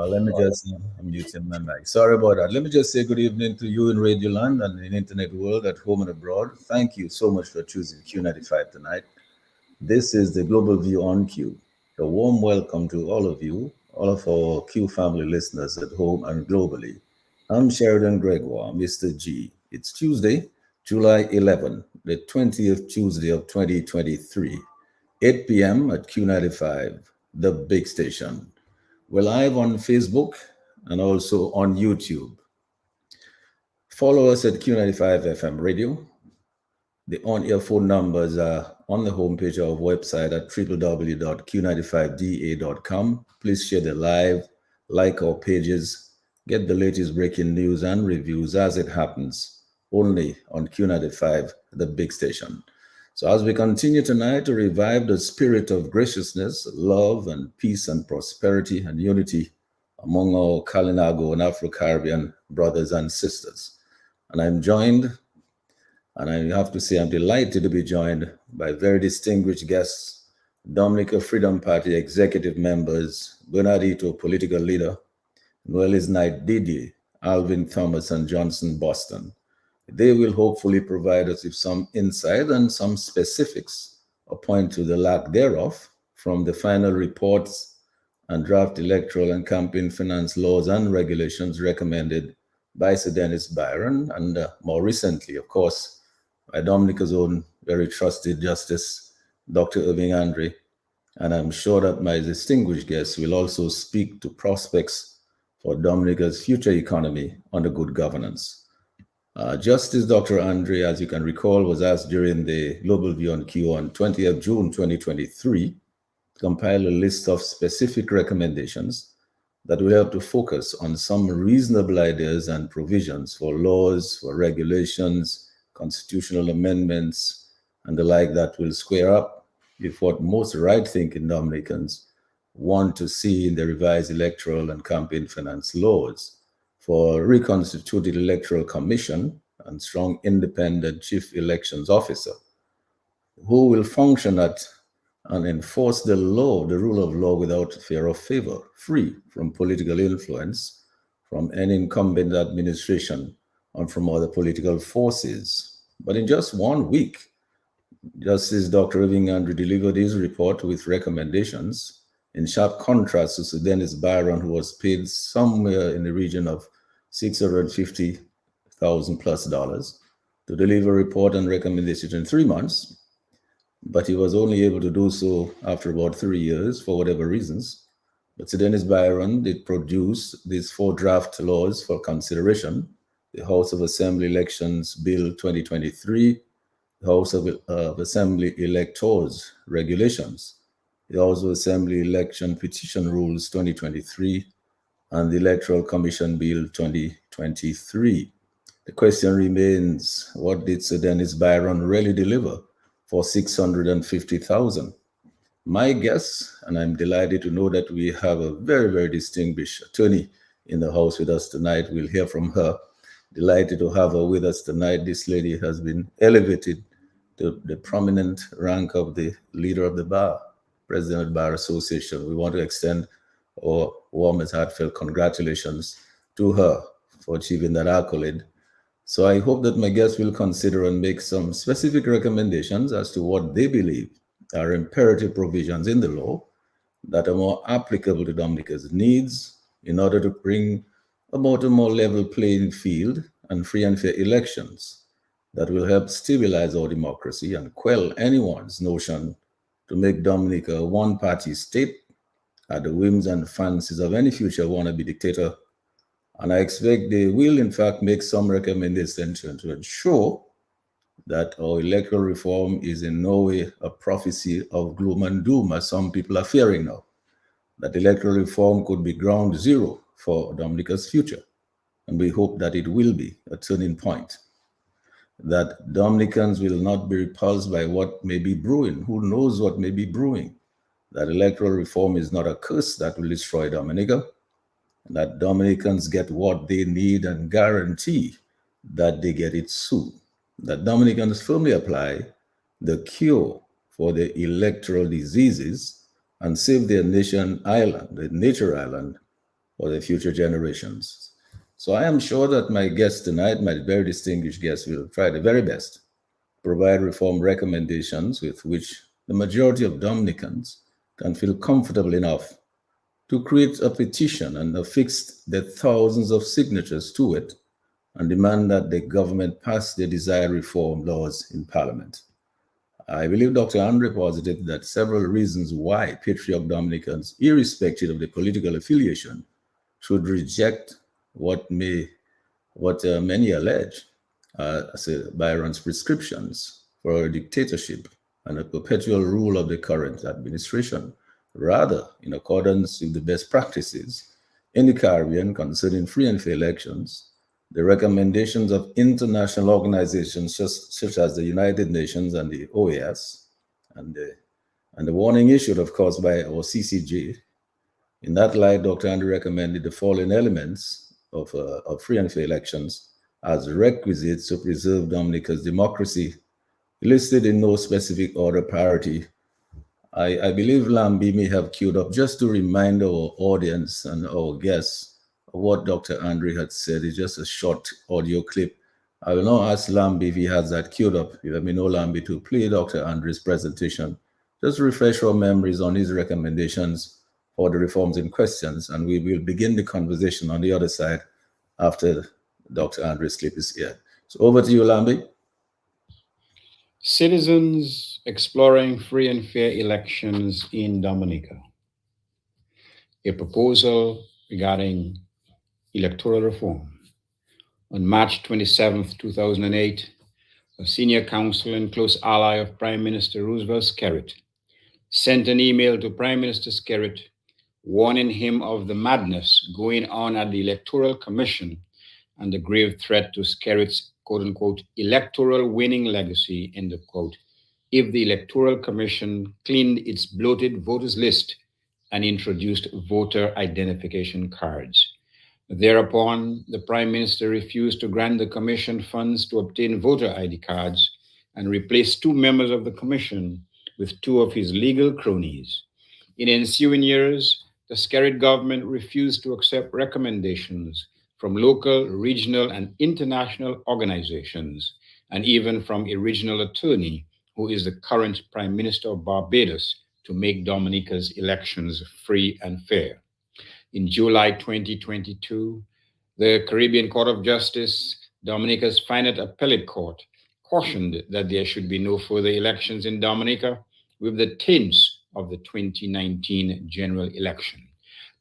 Let me just, I'm muting my mic. Sorry about that. Let me just say good evening to you in Radio Land and in internet world at home and abroad. Thank you so much for choosing Q95 tonight. This is the Global View on Q. A warm welcome to all of you, all of our Q family listeners at home and globally. I'm Sheridan Gregoire, Mr. G. It's Tuesday, July 11, the 20th Tuesday of 2023, 8 p.m. at Q95, the big station. We're live on Facebook and also on YouTube. Follow us at Q95 FM Radio. The on-air phone numbers are on the homepage of our website at www.q95da.com. Please share the live, like our pages, get the latest breaking news and reviews as it happens, only on Q95, the big station. So as we continue tonight to revive the spirit of graciousness, love, and peace and prosperity and unity among our Kalinago and Afro-Caribbean brothers and sisters. And I'm joined, and I have to say I'm delighted to be joined by very distinguished guests, Dominica Freedom Party executive members, Bernardito political leader, Noelize Knight Didier, Alvin Thomas, and Johnson Boston. They will hopefully provide us with some insight and some specifics, or point to the lack thereof, from the final reports and draft electoral and campaign finance laws and regulations recommended by Sir Dennis Byron, and more recently, of course, by Dominica's own very trusted Justice, Dr. Irving Andre. And I'm sure that my distinguished guests will also speak to prospects for Dominica's future economy under good governance. Justice Dr. Andre, as you can recall, was asked during the Global View on Q on 20th June 2023 to compile a list of specific recommendations that will help to focus on some reasonable ideas and provisions for laws, for regulations, constitutional amendments, and the like that will square up with what most right-thinking Dominicans want to see in the revised electoral and campaign finance laws, for reconstituted electoral commission and strong independent chief elections officer who will function at and enforce the law, the rule of law, without fear of favor, free from political influence from any incumbent administration and from other political forces. But in just 1 week, Justice Dr. Irving Andre delivered his report with recommendations in sharp contrast to Sir Dennis Byron, who was paid somewhere in the region of $650,000 plus to deliver a report and recommendations in 3 months, but he was only able to do so after about 3 years for whatever reasons. But Sir Dennis Byron did produce these 4 draft laws for consideration: the House of Assembly Elections Bill 2023, the House of Assembly Electors Regulations, the House of Assembly Election Petition Rules 2023, and the Electoral Commission Bill 2023. The question remains, what did Sir Dennis Byron really deliver for $650,000? My guess, and I'm delighted to know that we have a very, very distinguished attorney in the house with us tonight. We'll hear from her. Delighted to have her with us tonight. This lady has been elevated to the prominent rank of the leader of the bar, President of the Bar Association. We want to extend our warmest heartfelt congratulations to her for achieving that accolade. So I hope that my guests will consider and make some specific recommendations as to what they believe are imperative provisions in the law that are more applicable to Dominica's needs in order to bring about a more level playing field and free and fair elections that will help stabilize our democracy and quell anyone's notion to make Dominica a one party state at the whims and fancies of any future wannabe dictator. And I expect they will, in fact, make some recommendations to ensure that our electoral reform is in no way a prophecy of gloom and doom, as some people are fearing now. That electoral reform could be ground zero for Dominica's future. And we hope that it will be a turning point. That Dominicans will not be repulsed by what may be brewing. Who knows what may be brewing? That electoral reform is not a curse that will destroy Dominica, that Dominicans get what they need and guarantee that they get it soon. That Dominicans firmly apply the cure for the electoral diseases and save their nation island, the nature island, for the future generations. So I am sure that my guest tonight, my very distinguished guest, will try the very best to provide reform recommendations with which the majority of Dominicans can feel comfortable enough to create a petition and affix the thousands of signatures to it and demand that the government pass the desired reform laws in Parliament. I believe Dr. Andre posited that several reasons why patriotic Dominicans, irrespective of the political affiliation, should reject what many allege as Byron's prescriptions for a dictatorship and a perpetual rule of the current administration, rather in accordance with the best practices in the Caribbean concerning free and fair elections, the recommendations of international organizations such as the United Nations and the OAS, and the warning issued, of course, by our CCJ. In that light, Dr. Andy recommended the following elements of free and fair elections as requisites to preserve Dominica's democracy, listed in no specific order priority. I believe Lambi may have queued up just to remind our audience and our guests of what Dr. Andre had said. It's just a short audio clip. I will now ask Lambi if he has that queued up. You let me know, Lambi, to play Dr. Andre's presentation. Just refresh our memories on his recommendations for the reforms in questions, and we will begin the conversation on the other side after Dr. Andre's clip is here. So over to you, Lambi. Citizens exploring free and fair elections in Dominica. A proposal regarding electoral reform. On March 27, 2008, a senior counsel and close ally of Prime Minister Roosevelt Skerrit sent an email to Prime Minister Skerrit warning him of the madness going on at the Electoral Commission and the grave threat to Skerrit's quote-unquote electoral winning legacy, end of quote, if the Electoral Commission cleaned its bloated voters list and introduced voter identification cards. Thereupon, the Prime Minister refused to grant the Commission funds to obtain voter ID cards and replaced two members of the Commission with two of his legal cronies. In ensuing years, the Skerrit government refused to accept recommendations from local, regional, and international organizations, and even from a regional attorney who is the current Prime Minister of Barbados to make Dominica's elections free and fair. In July 2022, the Caribbean Court of Justice, Dominica's finite appellate court, cautioned that there should be no further elections in Dominica with the tints of the 2019 general election.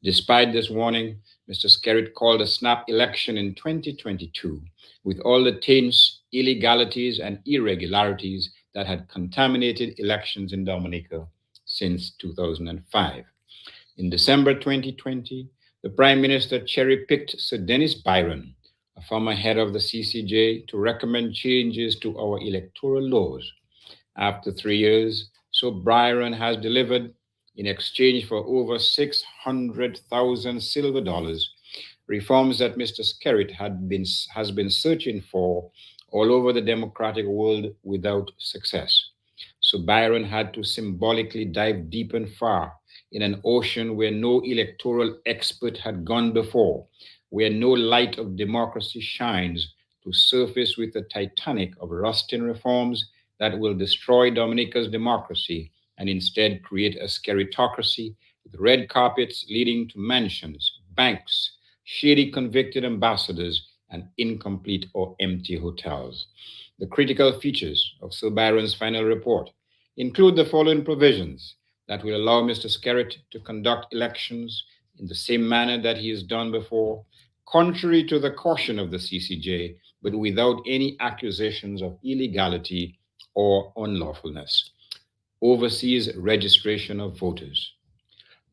Despite this warning, Mr. Skerrit called a snap election in 2022 with all the taints, illegalities, and irregularities that had contaminated elections in Dominica since 2005. In December 2020, the Prime Minister cherry-picked Sir Dennis Byron, a former head of the CCJ, to recommend changes to our electoral laws. After 3 years, Sir Byron has delivered, in exchange for over 600,000 silver dollars, reforms that Mr. Skerrit has been searching for all over the democratic world without success. So Byron had to symbolically dive deep and far in an ocean where no electoral expert had gone before, where no light of democracy shines, to surface with the Titanic of rusting reforms that will destroy Dominica's democracy and instead create a skerritocracy with red carpets leading to mansions, banks, shady convicted ambassadors, and incomplete or empty hotels. The critical features of Sir Byron's final report include the following provisions that will allow Mr. Skerritt to conduct elections in the same manner that he has done before, contrary to the caution of the CCJ, but without any accusations of illegality or unlawfulness. Overseas registration of voters.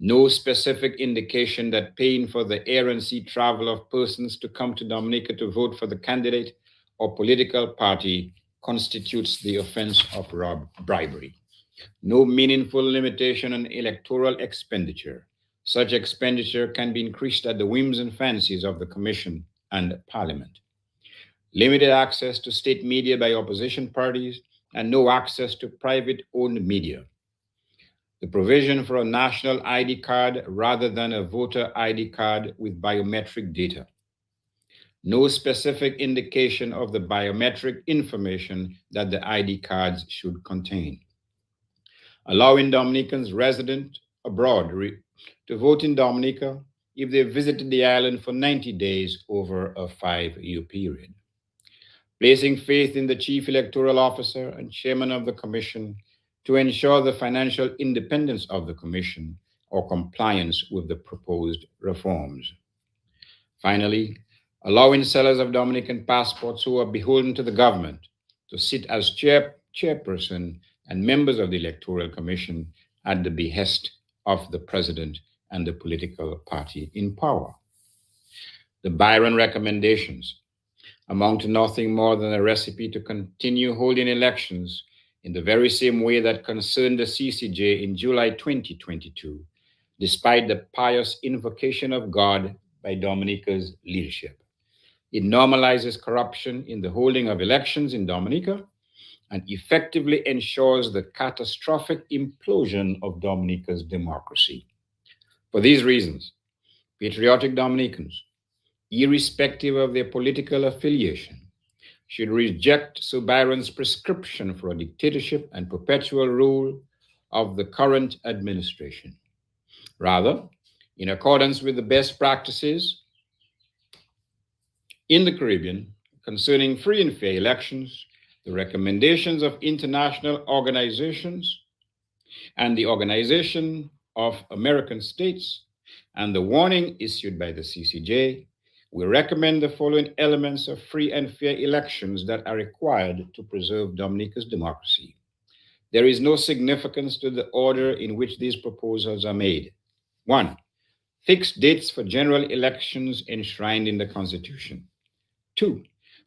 No specific indication that paying for the air and sea travel of persons to come to Dominica to vote for the candidate or political party constitutes the offense of bribery. No meaningful limitation on electoral expenditure. Such expenditure can be increased at the whims and fancies of the Commission and Parliament. Limited access to state media by opposition parties, and no access to private owned media. The provision for a national ID card rather than a voter ID card with biometric data. No specific indication of the biometric information that the ID cards should contain. Allowing Dominicans resident abroad to vote in Dominica if they visited the island for 90 days over a 5-year period. Placing faith in the Chief Electoral Officer and Chairman of the Commission to ensure the financial independence of the Commission or compliance with the proposed reforms. Finally, allowing sellers of Dominican passports who are beholden to the government to sit as chairperson and members of the Electoral Commission at the behest of the President and the political party in power. The Byron recommendations amount to nothing more than a recipe to continue holding elections in the very same way that concerned the CCJ in July 2022, despite the pious invocation of God by Dominica's leadership. It normalizes corruption in the holding of elections in Dominica and effectively ensures the catastrophic implosion of Dominica's democracy. For these reasons, patriotic Dominicans, irrespective of their political affiliation, should reject Sir Byron's prescription for a dictatorship and perpetual rule of the current administration. Rather, in accordance with the best practices in the Caribbean concerning free and fair elections, the recommendations of international organizations and the Organization of American States, and the warning issued by the CCJ, we recommend the following elements of free and fair elections that are required to preserve Dominica's democracy. There is no significance to the order in which these proposals are made. 1. Fixed dates for general elections enshrined in the Constitution. 2.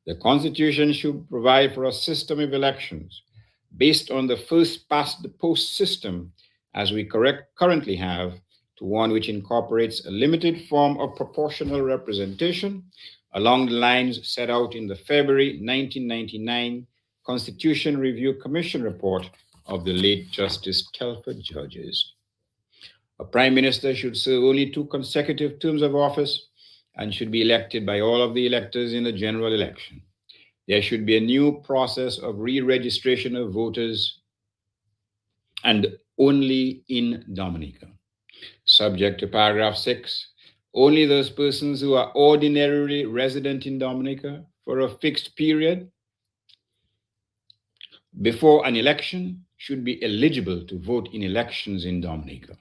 The Constitution should provide for a system of elections based on the first past the post system as we currently have, to one which incorporates a limited form of proportional representation along the lines set out in the February 1999 Constitution Review Commission report of the late Justice Telford Judges. A prime minister should serve only 2 consecutive terms of office and should be elected by all of the electors in a general election. There should be a new process of re-registration of voters and only in Dominica. Subject to paragraph 6, only those persons who are ordinarily resident in Dominica for a fixed period before an election should be eligible to vote in elections in Dominica.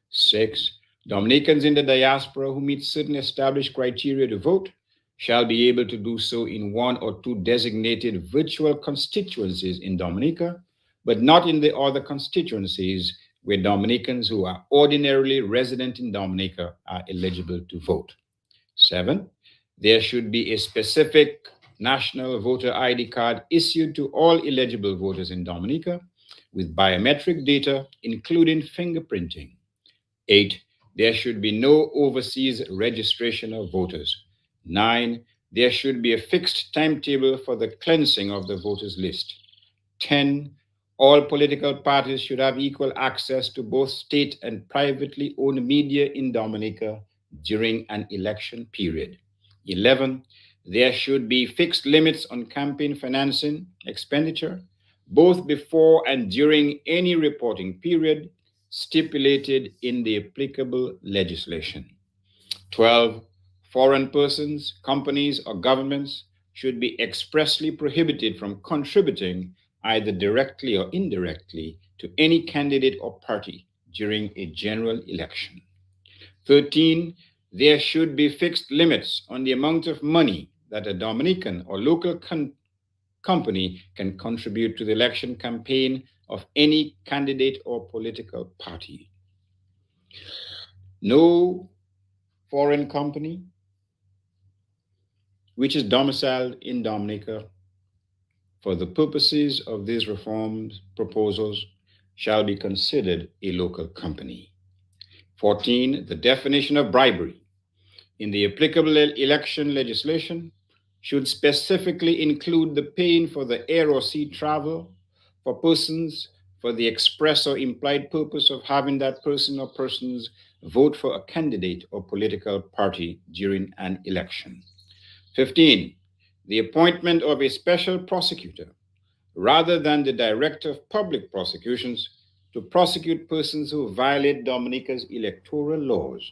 6. Dominicans in the diaspora who meet certain established criteria to vote shall be able to do so in 1 or 2 designated virtual constituencies in Dominica, but not in the other constituencies where Dominicans who are ordinarily resident in Dominica are eligible to vote. 7. There should be a specific national voter ID card issued to all eligible voters in Dominica with biometric data, including fingerprinting. 8. There should be no overseas registration of voters. 9. There should be a fixed timetable for the cleansing of the voters list. 10. All political parties should have equal access to both state and privately owned media in Dominica during an election period. 11. There should be fixed limits on campaign financing expenditure, both before and during any reporting period stipulated in the applicable legislation. 12. Foreign persons, companies, or governments should be expressly prohibited from contributing either directly or indirectly to any candidate or party during a general election. 13. There should be fixed limits on the amount of money that a Dominican or local company can contribute to the election campaign of any candidate or political party. No foreign company which is domiciled in Dominica for the purposes of these reforms proposals shall be considered a local company. 14. The definition of bribery in the applicable election legislation should specifically include the paying for the air or sea travel for persons for the express or implied purpose of having that person or persons vote for a candidate or political party during an election. 15. The appointment of a special prosecutor rather than the director of public prosecutions to prosecute persons who violate Dominica's electoral laws.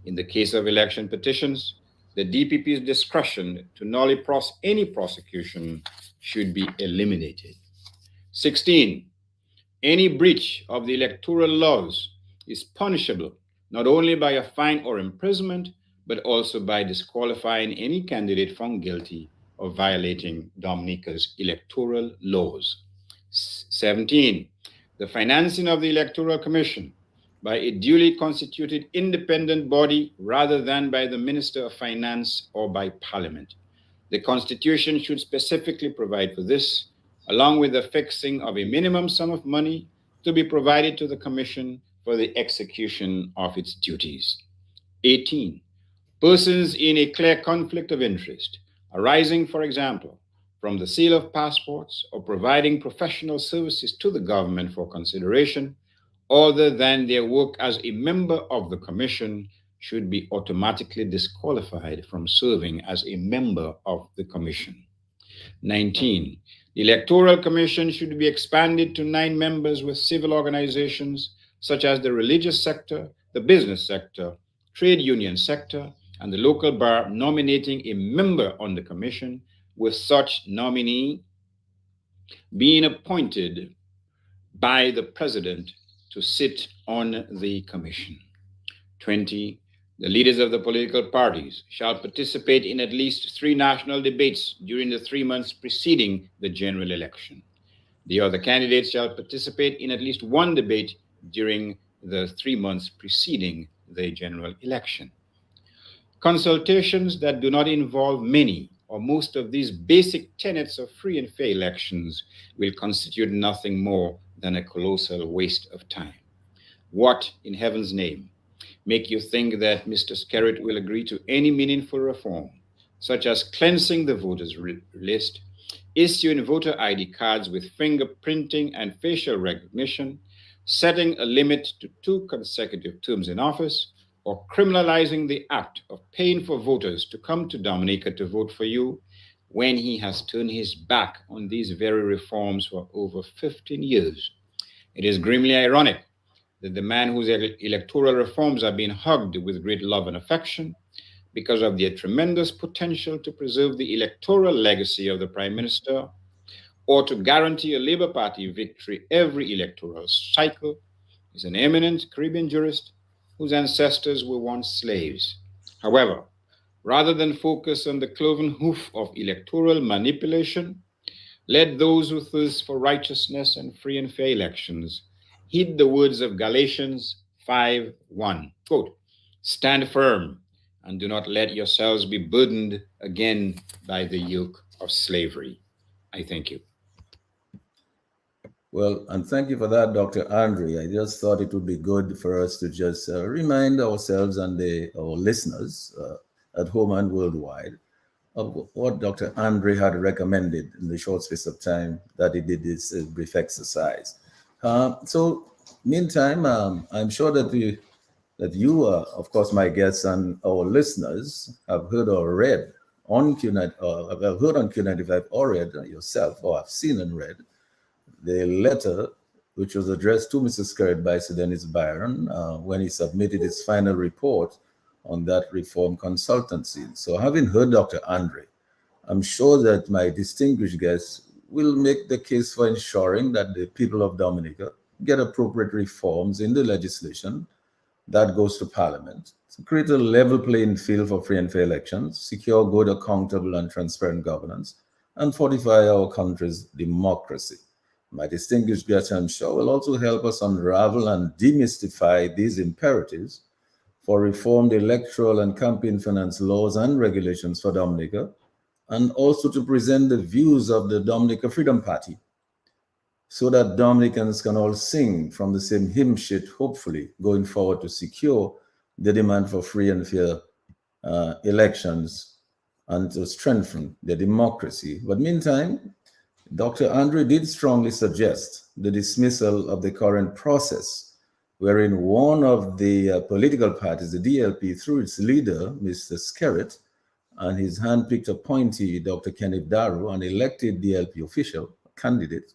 In the case of election petitions, the DPP's discretion to nullify any prosecution should be eliminated. 16. Any breach of the electoral laws is punishable not only by a fine or imprisonment, but also by disqualifying any candidate found guilty of violating Dominica's electoral laws. 17. The financing of the Electoral Commission by a duly constituted independent body rather than by the Minister of Finance or by Parliament. The Constitution should specifically provide for this, along with the fixing of a minimum sum of money to be provided to the Commission for the execution of its duties. 18. Persons in a clear conflict of interest, arising, for example, from the sale of passports or providing professional services to the government for consideration, other than their work as a member of the Commission, should be automatically disqualified from serving as a member of the Commission. 19. The Electoral Commission should be expanded to 9 members with civil organizations such as the religious sector, the business sector, trade union sector, and the local bar nominating a member on the commission, with such nominee being appointed by the president to sit on the commission. 20. The leaders of the political parties shall participate in at least 3 national debates during the 3 months preceding the general election. The other candidates shall participate in at least 1 debate during the 3 months preceding the general election. Consultations that do not involve many or most of these basic tenets of free and fair elections will constitute nothing more than a colossal waste of time. What, in heaven's name, make you think that Mr. Skerritt will agree to any meaningful reform, such as cleansing the voters' list, issuing voter ID cards with fingerprinting and facial recognition, setting a limit to 2 consecutive terms in office, or criminalizing the act of paying for voters to come to Dominica to vote for you, when he has turned his back on these very reforms for over 15 years. It is grimly ironic that the man whose electoral reforms are being hugged with great love and affection because of their tremendous potential to preserve the electoral legacy of the Prime Minister or to guarantee a Labour Party victory every electoral cycle is an eminent Caribbean jurist whose ancestors were once slaves. However, rather than focus on the cloven hoof of electoral manipulation, let those who thirst for righteousness and free and fair elections heed the words of Galatians 5:1. Quote, stand firm and do not let yourselves be burdened again by the yoke of slavery. I thank you. Well, and thank you for that, Dr. Andre. I just thought it would be good for us to just remind ourselves and our listeners at home and worldwide of what Dr. Andre had recommended in the short space of time that he did this brief exercise. So, meantime, I'm sure that you, of course, my guests and our listeners have heard or read on Q90, have heard on Q95 or read yourself, or have seen and read the letter which was addressed to Mr. Skerritt by Sir Dennis Byron when he submitted his final report on that reform consultancy. So having heard Dr. Andre, I'm sure that my distinguished guests will make the case for ensuring that the people of Dominica get appropriate reforms in the legislation that goes to Parliament to create a level playing field for free and fair elections, secure good, accountable, and transparent governance, and fortify our country's democracy. My distinguished guest, I'm sure, will also help us unravel and demystify these imperatives for reformed electoral and campaign finance laws and regulations for Dominica, and also to present the views of the Dominica Freedom Party so that Dominicans can all sing from the same hymn sheet, hopefully, going forward to secure the demand for free and fair elections and to strengthen the democracy. But meantime, Dr. Andre did strongly suggest the dismissal of the current process, wherein one of the political parties, the DLP, through its leader, Mr. Skerritt, and his hand-picked appointee, Dr. Kenneth Darrow, an elected DLP official candidate,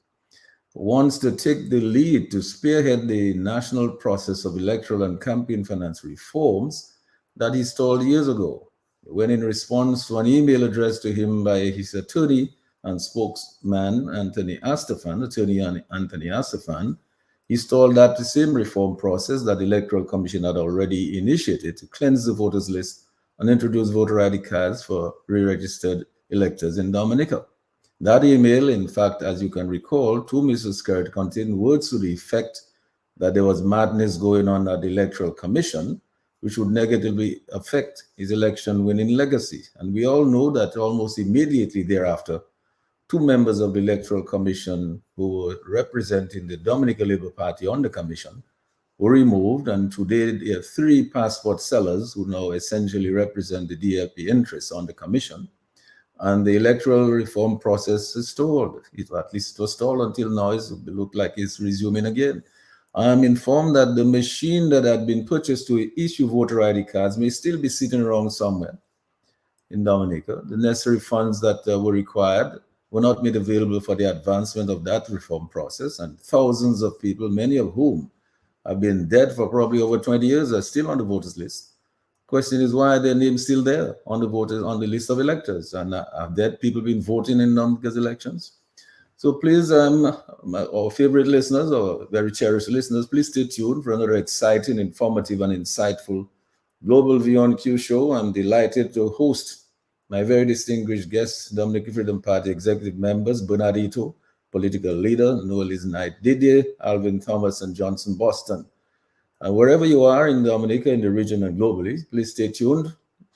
wants to take the lead to spearhead the national process of electoral and campaign finance reforms that he stalled years ago, when in response to an email addressed to him by his attorney and spokesman, Anthony Astafan, he stalled that same reform process that the Electoral Commission had already initiated to cleanse the voters list and introduce voter ID cards for re-registered electors in Dominica. That email, in fact, as you can recall, to Mr. Skirt contained words to the effect that there was madness going on at the Electoral Commission, which would negatively affect his election winning legacy. And we all know that almost immediately thereafter, two members of the Electoral Commission who were representing the Dominica Labour Party on the commission were removed, and today there are three passport sellers who now essentially represent the DLP interests on the commission. And the electoral reform process is stalled. At least it was stalled until now. It looks like it's resuming again. I am informed that the machine that had been purchased to issue voter ID cards may still be sitting around somewhere in Dominica. The necessary funds that were required were not made available for the advancement of that reform process, and thousands of people, many of whom have been dead for probably over 20 years, are still on the voters list. Question is, why are their names still there on the voters on the list of electors? And have dead people been voting in Dominica's elections? So please, our favorite listeners, or very cherished listeners, please stay tuned for another exciting, informative, and insightful Global View on Q show. I'm delighted to host my very distinguished guests, Dominican Freedom Party executive members, Bernardito, political leader, Noelize Knight Didier, Alvin Thomas, and Johnson Boston. Wherever you are in Dominica, in the region, and globally, please stay tuned.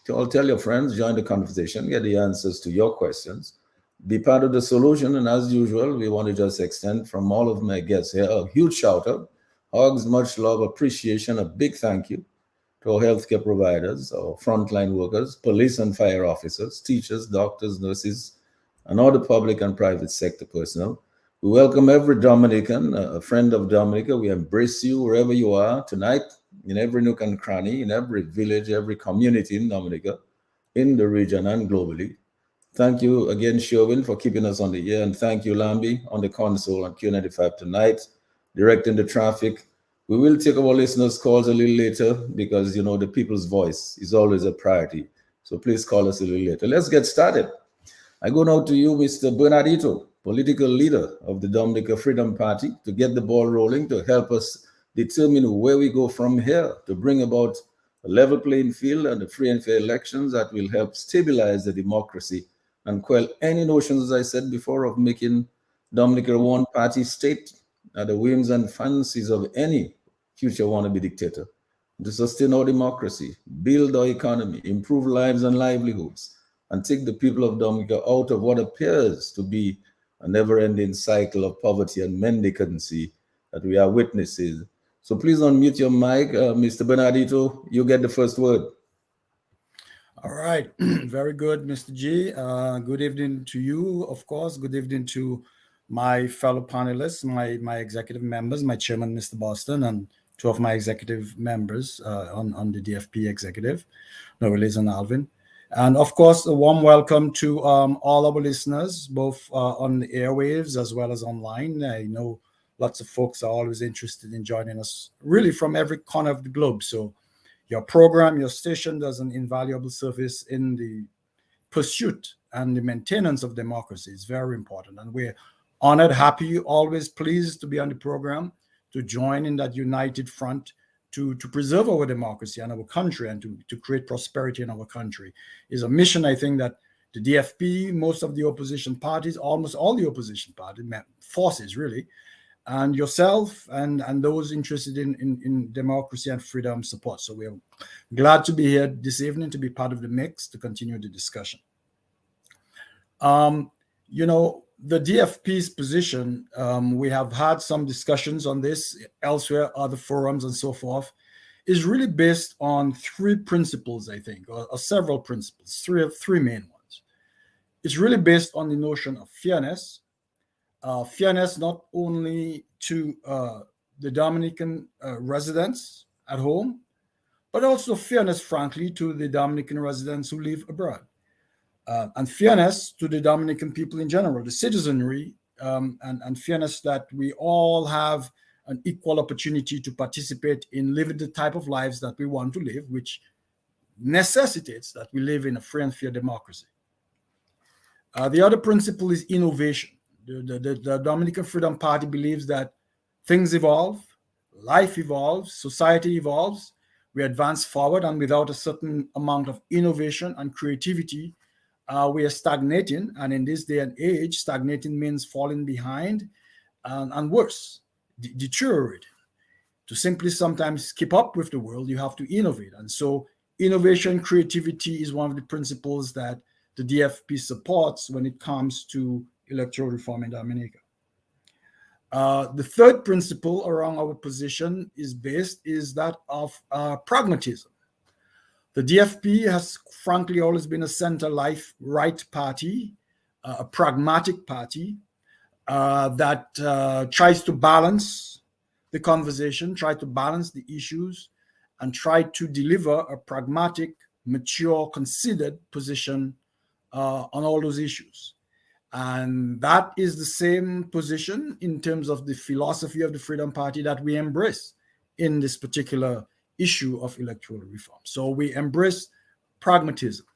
Tell your friends, join the conversation, get the answers to your questions, be part of the solution. And as usual, we want to just extend from all of my guests here a huge shout out, hugs, much love, appreciation, a big thank you to our healthcare providers, our frontline workers, police and fire officers, teachers, doctors, nurses, and all the public and private sector personnel. We welcome every Dominican, a friend of Dominica. We embrace you wherever you are tonight, in every nook and cranny, in every village, every community in Dominica, in the region and globally. Thank you again, Sherwin, for keeping us on the air. And thank you, Lambi, on the console on Q95 tonight, directing the traffic. We will take our listeners' calls a little later because, you know, the people's voice is always a priority. So please call us a little later. Let's get started. I go now to you, Mr. Bernardito, political leader of the Dominica Freedom Party, to get the ball rolling, to help us determine where we go from here, to bring about a level playing field and a free and fair elections that will help stabilize the democracy and quell any notions, as I said before, of making Dominica a one-party state at the whims and fancies of any future wannabe dictator. To sustain our democracy, build our economy, improve lives and livelihoods, and take the people of Dominica out of what appears to be a never-ending cycle of poverty and mendicancy that we are witnesses. So please unmute your mic, Mr. Bernardito. You get the first word. All right. Very good, Mr. G. Good evening to you, of course. Good evening to my fellow panelists, my executive members, my chairman, Mr. Boston, and two of my executive members on the DFP executive, Noelize and Alvin. And of course, a warm welcome to all our listeners, both on the airwaves as well as online. I know lots of folks are always interested in joining us really from every corner of the globe. So Your program, your station does an invaluable service in the pursuit and the maintenance of democracy. It's very important. And we're honored, happy, always pleased to be on the program, to join in that united front to preserve our democracy and our country and to create prosperity in our country. Is a mission, I think, that the DFP, most of the opposition parties, almost all the opposition party forces really, and yourself and those interested in democracy and freedom support. So we're glad to be here this evening to be part of the mix to continue the discussion. You know, the DFP's position, we have had some discussions on this elsewhere, other forums and so forth, is really based on three principles, I think, or several principles, three main ones. It's really based on the notion of fairness. Fairness not only to the Dominican residents at home, but also fairness, frankly, to the Dominican residents who live abroad. And fairness to the Dominican people in general, the citizenry, and fairness that we all have an equal opportunity to participate in living the type of lives that we want to live, which necessitates that we live in a free and fair democracy. The other principle is innovation. The Dominican Freedom Party believes that things evolve, life evolves, society evolves, we advance forward, and without a certain amount of innovation and creativity, we are stagnating. And in this day and age, stagnating means falling behind and worse, deteriorating. To simply sometimes keep up with the world, you have to innovate. And so innovation, creativity is one of the principles that the DFP supports when it comes to electoral reform in Dominica. The third principle around our position is that of pragmatism. The DFP has frankly always been a center-right party, a pragmatic party that tries to balance the conversation, try to balance the issues, and try to deliver a pragmatic, mature, considered position on all those issues. And that is the same position in terms of the philosophy of the Freedom Party that we embrace in this particular issue of electoral reform. So we embrace pragmatism.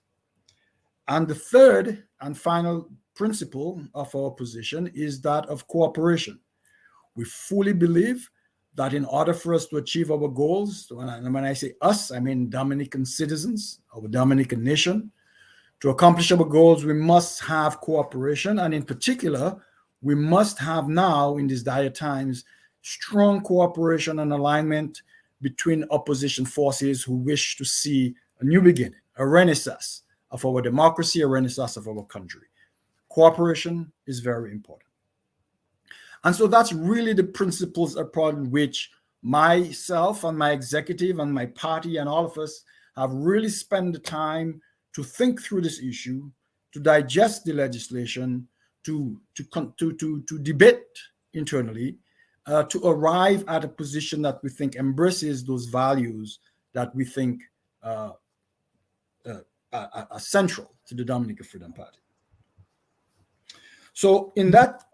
And the third and final principle of our position is that of cooperation. We fully believe that in order for us to achieve our goals, and when I say us, I mean Dominican citizens, our Dominican nation, to accomplish our goals, we must have cooperation. And in particular, we must have now, in these dire times, strong cooperation and alignment between opposition forces who wish to see a new beginning, a renaissance of our democracy, a renaissance of our country. Cooperation is very important. And so that's really the principles upon which myself and my executive and my party and all of us have really spent the time to think through this issue, to digest the legislation, to debate internally, to arrive at a position that we think embraces those values that we think are central to the Dominican Freedom Party. So in that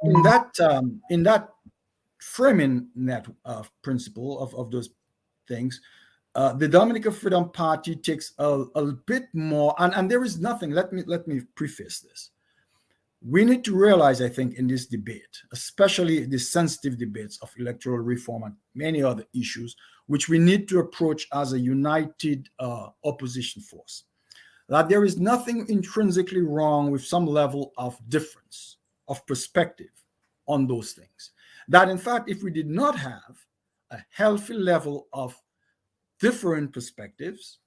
framing net principle of those things, the Dominican Freedom Party takes a bit more, and there is nothing. Let me preface this. We need to realize, I think, in this debate, especially the sensitive debates of electoral reform and many other issues, which we need to approach as a united opposition force, that there is nothing intrinsically wrong with some level of difference of perspective on those things. That, in fact, if we did not have a healthy level of different perspectives,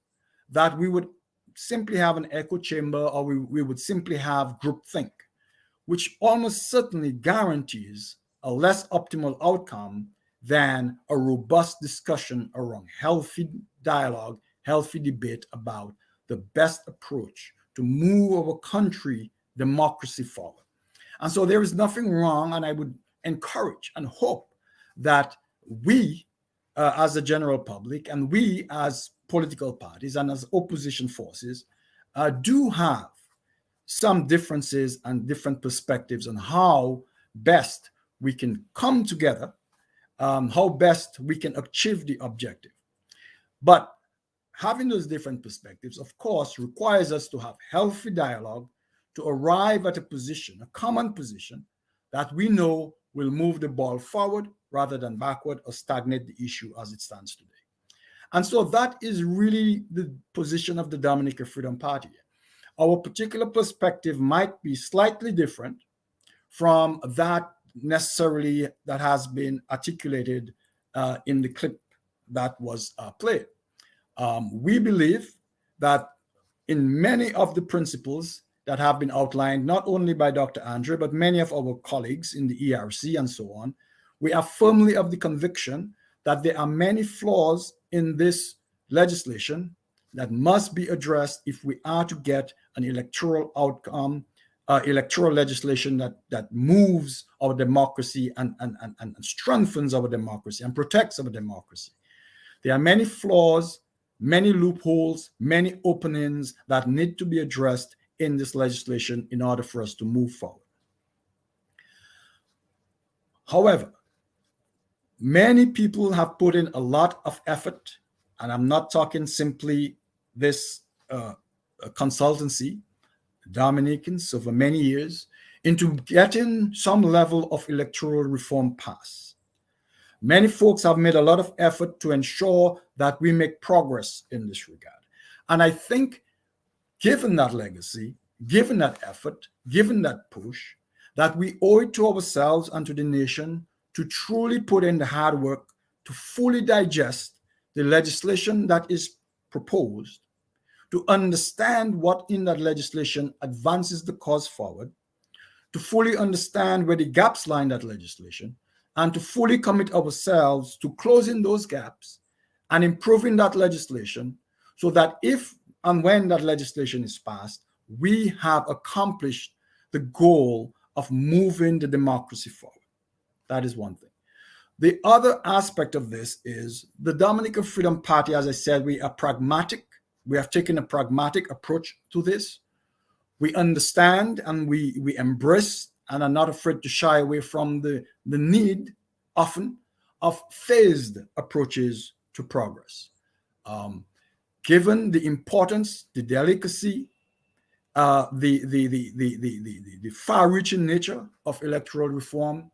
that we would simply have an echo chamber, or we would simply have groupthink, which almost certainly guarantees a less optimal outcome than a robust discussion around healthy dialogue, healthy debate about the best approach to move our country democracy forward. And so there is nothing wrong, and I would encourage and hope that we as a general public and we as political parties and as opposition forces do have some differences and different perspectives on how best we can come together, how best we can achieve the objective. But having those different perspectives, of course, requires us to have healthy dialogue to arrive at a position, a common position that we know will move the ball forward rather than backward or stagnate the issue as it stands today. And so that is really the position of the Dominican Freedom Party. Our particular perspective might be slightly different from that necessarily that has been articulated in the clip that was played. We believe that in many of the principles that have been outlined, not only by Dr. Andre, but many of our colleagues in the ERC and so on, we are firmly of the conviction that there are many flaws in this legislation that must be addressed if we are to get an electoral outcome, electoral legislation that moves our democracy and strengthens our democracy and protects our democracy. There are many flaws, many loopholes, many openings that need to be addressed in this legislation in order for us to move forward. However, many people have put in a lot of effort, and I'm not talking simply this consultancy, Dominicans over many years, into getting some level of electoral reform passed. Many folks have made a lot of effort to ensure that we make progress in this regard. And I think given that legacy, given that effort, given that push, that we owe it to ourselves and to the nation to truly put in the hard work to fully digest the legislation that is proposed, to understand what in that legislation advances the cause forward, to fully understand where the gaps lie in that legislation, and to fully commit ourselves to closing those gaps and improving that legislation so that if and when that legislation is passed, we have accomplished the goal of moving the democracy forward. That is one thing. The other aspect of this is the Dominican Freedom Party, as I said, we are pragmatic. We have taken a pragmatic approach to this. We understand and we embrace and are not afraid to shy away from the need often of phased approaches to progress. Given the importance, the delicacy, the far-reaching nature of electoral reform,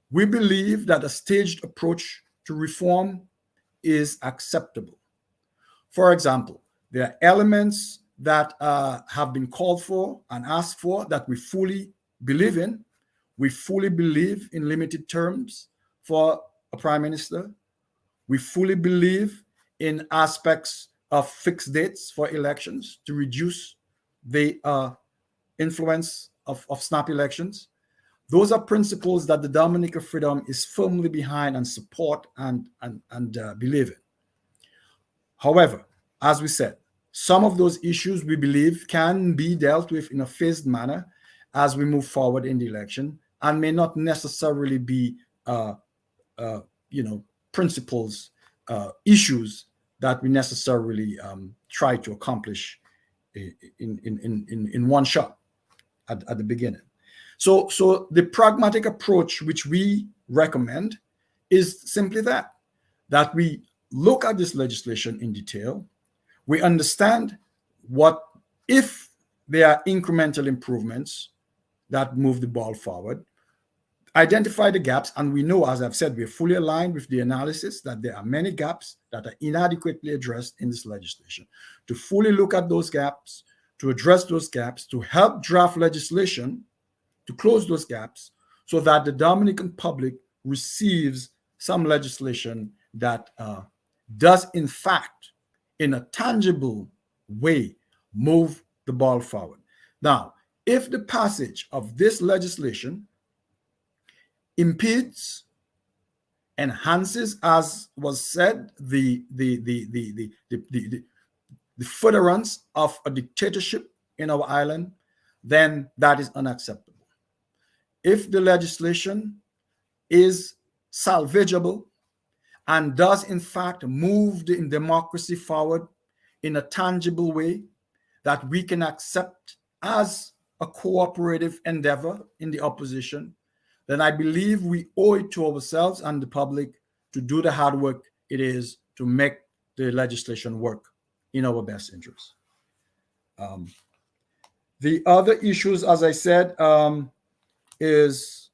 we believe that a staged approach to reform is acceptable. For example, there are elements that have been called for and asked for that we fully believe in. We fully believe in limited terms for a prime minister. We fully believe in aspects of fixed dates for elections to reduce the influence of snap elections. Those are principles that the Dominican Freedom is firmly behind and support and believe in. However, as we said, some of those issues we believe can be dealt with in a phased manner as we move forward in the election and may not necessarily be, principles, issues that we necessarily try to accomplish in one shot at the beginning. So the pragmatic approach which we recommend is simply that we look at this legislation in detail. We understand what if there are incremental improvements that move the ball forward, identify the gaps, and we know, as I've said, we're fully aligned with the analysis that there are many gaps that are inadequately addressed in this legislation. To fully look at those gaps, to address those gaps, to help draft legislation to close those gaps so that the Dominican public receives some legislation that does, in fact, in a tangible way, move the ball forward. Now, if the passage of this legislation impedes, enhances, as was said, the furtherance of a dictatorship in our island, then that is unacceptable. If the legislation is salvageable and does in fact move the democracy forward in a tangible way that we can accept as a cooperative endeavor in the opposition, then I believe we owe it to ourselves and the public to do the hard work it is to make the legislation work in our best interest. The other issues, as I said, is,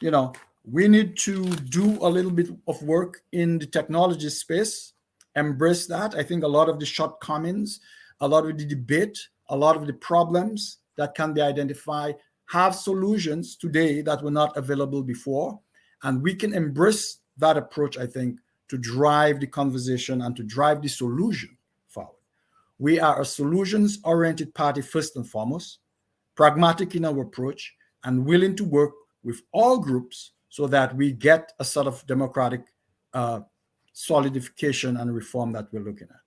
you know, we need to do a little bit of work in the technology space, embrace that. I think a lot of the shortcomings, a lot of the debate, a lot of the problems that can be identified have solutions today that were not available before. And we can embrace that approach, I think, to drive the conversation and to drive the solution forward. We are a solutions oriented party first and foremost, pragmatic in our approach, and willing to work with all groups so that we get a sort of democratic solidification and reform that we're looking at.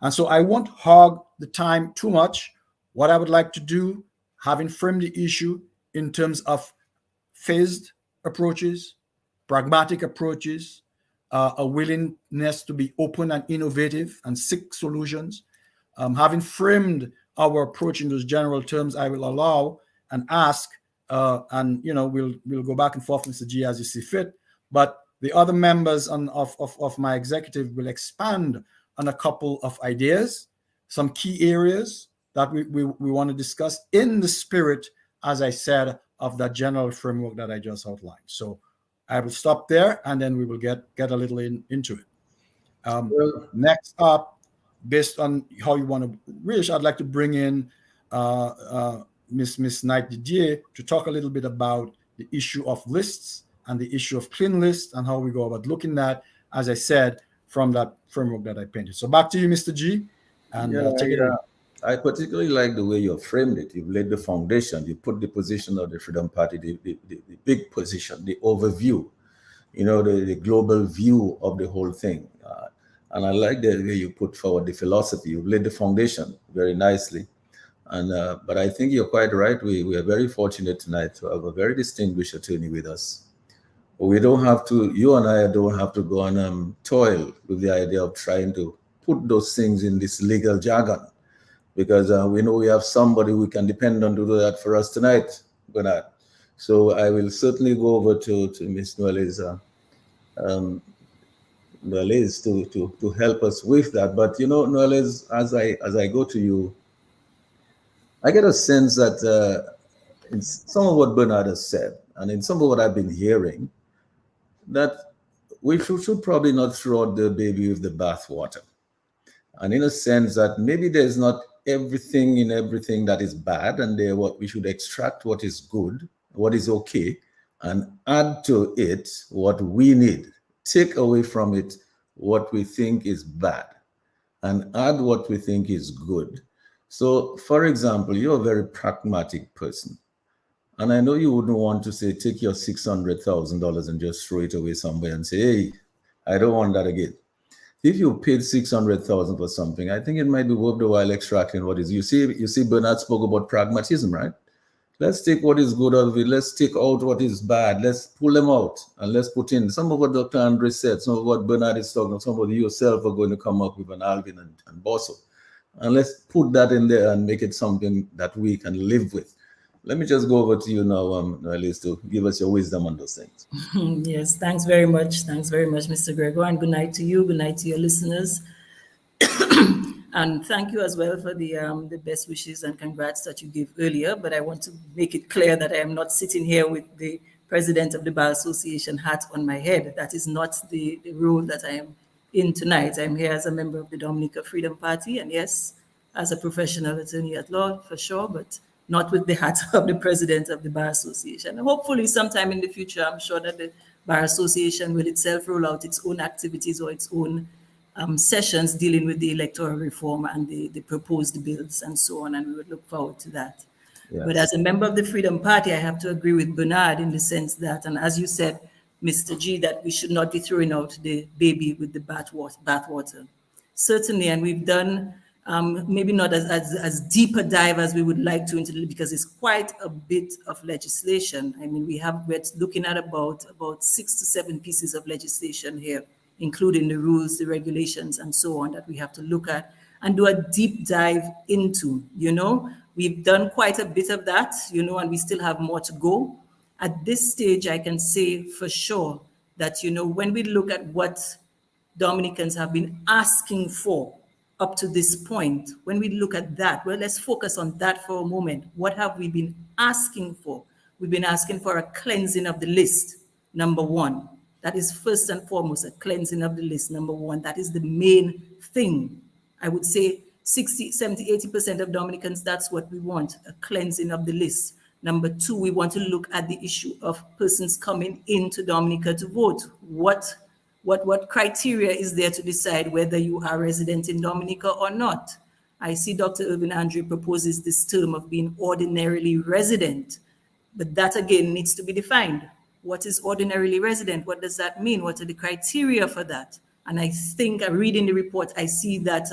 And so I won't hog the time too much. What I would like to do, having framed the issue in terms of phased approaches, pragmatic approaches, a willingness to be open and innovative and seek solutions, having framed our approach in those general terms, I will allow and ask, and we'll go back and forth, Mr. G, as you see fit. But the other members of my executive will expand on a couple of ideas, some key areas that we want to discuss in the spirit, as I said, of that general framework that I just outlined. So I will stop there, and then we will get a little into it. Next up, based on how you want to reach, I'd like to bring in Miss Knight Didier to talk a little bit about the issue of lists and the issue of clean lists and how we go about looking at, as I said, from that framework that I painted. So back to you, Mr. G, and take it away. I particularly like the way you framed it. You've laid the foundation. You put the position of the Freedom Party, the big position, the overview, the global view of the whole thing. And I like the way you put forward the philosophy. You've laid the foundation very nicely. And but I think you're quite right. We are very fortunate tonight to have a very distinguished attorney with us. We don't have to, you and I don't have to go and toil with the idea of trying to put those things in this legal jargon, because we know we have somebody we can depend on to do that for us tonight, Bernard. So I will certainly go over to Ms. Noelize, Noelize to help us with that. But Noelize, as I go to you, I get a sense that in some of what Bernard has said, and in some of what I've been hearing, that we should probably not throw out the baby with the bathwater. And in a sense that maybe there's not everything in everything that is bad, and what we should extract what is good, what is okay, and add to it what we need. Take away from it what we think is bad, and add what we think is good. So, for example, you're a very pragmatic person. And I know you wouldn't want to say, take your $600,000 and just throw it away somewhere and say, hey, I don't want that again. If you paid $600,000 for something, I think it might be worth the while extracting what is. You see, Bernard spoke about pragmatism, right? Let's take what is good out of it. Let's take out what is bad. Let's pull them out and let's put in some of what Dr. Andre said, some of what Bernard is talking about, some of you yourself are going to come up with an Alvin and Bosso. And let's put that in there and make it something that we can live with. Let me just go over to you now, Noelize, to give us your wisdom on those things. Yes, thanks very much. Thanks very much, Mr. Gregoire, and good night to you. Good night to your listeners. And thank you as well for the best wishes and congrats that you gave earlier. But I want to make it clear that I am not sitting here with the president of the Bar Association hat on my head. That is not the role that I am in tonight. I'm here as a member of the Dominica Freedom Party, and yes, as a professional attorney at law, for sure, but not with the hat of the president of the Bar Association. And hopefully sometime in the future, I'm sure that the Bar Association will itself roll out its own activities or its own sessions dealing with the electoral reform and the proposed bills and so on, and we would look forward to that. Yes. But as a member of the Freedom Party, I have to agree with Bernard in the sense that, and as you said, Mr. G, that we should not be throwing out the baby with the bathwater. Certainly, and we've done maybe not as deep a dive as we would like to into it, because it's quite a bit of legislation. I mean, we're looking at about 6 to 7 pieces of legislation here, including the rules, the regulations, and so on, that we have to look at and do a deep dive into. We've done quite a bit of that, and we still have more to go. At this stage, I can say for sure that, when we look at what Dominicans have been asking for up to this point, when we look at that, well, let's focus on that for a moment. What have we been asking for? We've been asking for a cleansing of the list, number one. That is first and foremost, a cleansing of the list, number one. That is the main thing. I would say 60, 70, 80% of Dominicans, that's what we want, a cleansing of the list. Number two, we want to look at the issue of persons coming into Dominica to vote. What criteria is there to decide whether you are resident in Dominica or not? I see Dr. Irvin Andre proposes this term of being ordinarily resident, but that again needs to be defined. What is ordinarily resident? What does that mean? What are the criteria for that? And I think, reading the report, I see that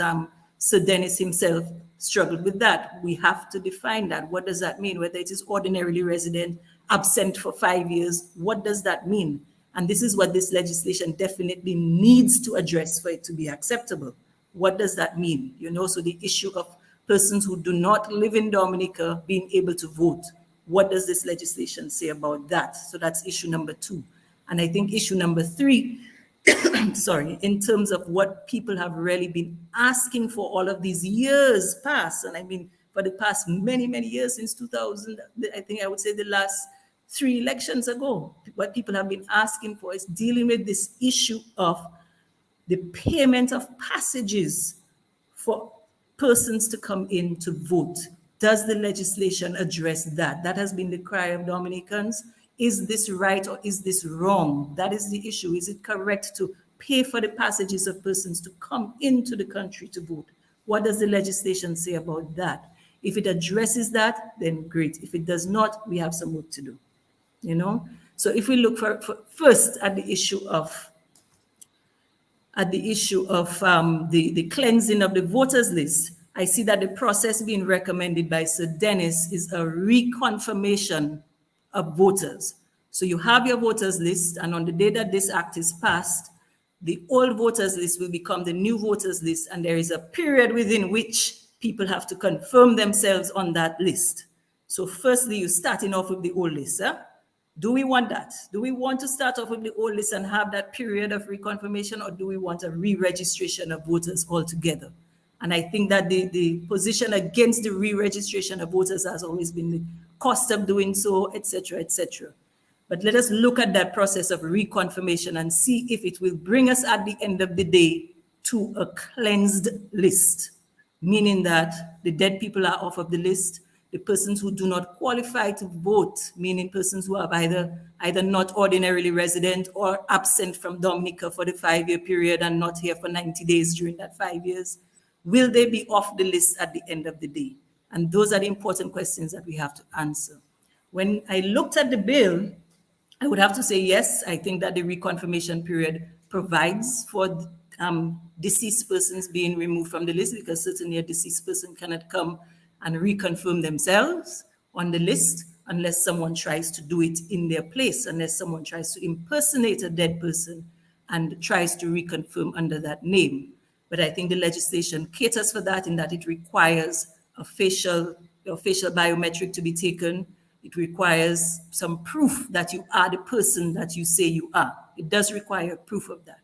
Sir Dennis himself struggled with that. We have to define that. What does that mean? Whether it is ordinarily resident, absent for 5 years, what does that mean? And this is what this legislation definitely needs to address for it to be acceptable. What does that mean? You know, so the issue of persons who do not live in Dominica being able to vote. What does this legislation say about that? So that's issue number two. And I think issue number three, sorry, in terms of what people have really been asking for all of these years past, and I mean, for the past many, many years since 2000, I think I would say the last 3 elections ago, what people have been asking for is dealing with this issue of the payment of passages for persons to come in to vote. Does the legislation address that? That has been the cry of Dominicans. Is this right or is this wrong? That is the issue. Is it correct to pay for the passages of persons to come into the country to vote? What does the legislation say about that? If it addresses that, then great. If it does not, we have some work to do. You know? So if we look for first at the issue of the cleansing of the voters list, I see that the process being recommended by Sir Dennis is a reconfirmation of voters. So you have your voters list, and on the day that this act is passed, the old voters list will become the new voters list, and there is a period within which people have to confirm themselves on that list. So firstly, you're starting off with the old list. Huh? Do we want that? Do we want to start off with the old list and have that period of reconfirmation, or do we want a re-registration of voters altogether? And I think that the position against the re-registration of voters has always been the cost of doing so, etc., etc. But let us look at that process of reconfirmation and see if it will bring us at the end of the day to a cleansed list, meaning that the dead people are off of the list. The persons who do not qualify to vote, meaning persons who have either not ordinarily resident or absent from Dominica for the 5-year period and not here for 90 days during that 5 years, will they be off the list at the end of the day? And those are the important questions that we have to answer. When I looked at the bill, I would have to say, yes, I think that the reconfirmation period provides for deceased persons being removed from the list, because certainly a deceased person cannot come and reconfirm themselves on the list unless someone tries to do it in their place, unless someone tries to impersonate a dead person and tries to reconfirm under that name. But I think the legislation caters for that, in that it requires a facial biometric to be taken. It requires some proof that you are the person that you say you are. It does require proof of that.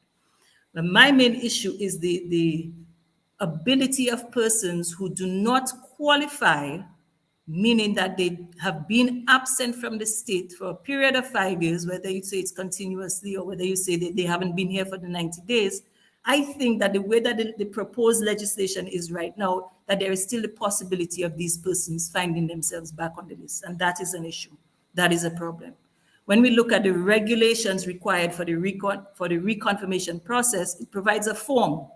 But my main issue is the ability of persons who do not qualify, meaning that they have been absent from the state for a period of 5 years, whether you say it's continuously or whether you say that they haven't been here for the 90 days. I think that the way that the proposed legislation is right now, that there is still a possibility of these persons finding themselves back on the list. And that is an issue. That is a problem. When we look at the regulations required for the reconfirmation process, it provides a form.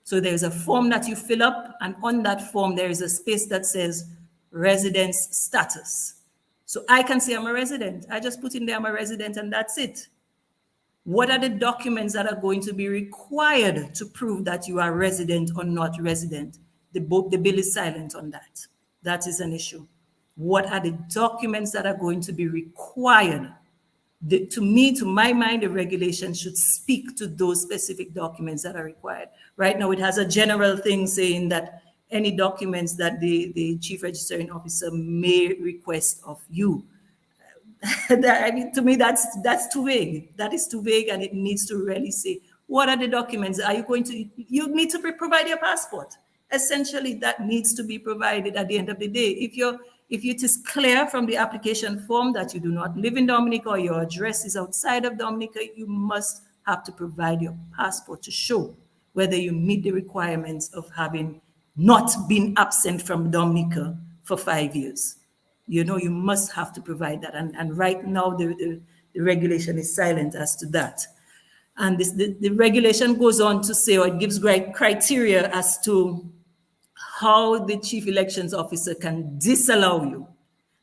So there's a form that you fill up, and on that form, there is a space that says residence status. So I can say I'm a resident. I just put in there I'm a resident, and that's it. What are the documents that are going to be required to prove that you are resident or not resident? The bill is silent on that. That is an issue. What are the documents that are going to be required? To my mind, the regulation should speak to those specific documents that are required. Right now, it has a general thing saying that any documents that the chief registering officer may request of you. I mean, to me, that's too vague. That is too vague, and it needs to really say What are the documents? Are you going to, you need to provide your passport. Essentially, that needs to be provided at the end of the day. If it is clear from the application form that you do not live in Dominica or your address is outside of Dominica, you must have to provide your passport to show whether you meet the requirements of having not been absent from Dominica for 5 years. You know, you must have to provide that. And right now, the regulation is silent as to that. And the regulation goes on to say, or it gives great criteria as to how the chief elections officer can disallow you.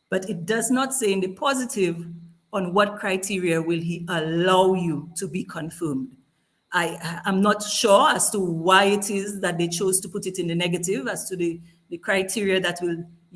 But it does not say in the positive on what criteria will he allow you to be confirmed. I'm not sure as to why it is that they chose to put it in the negative as to the criteria that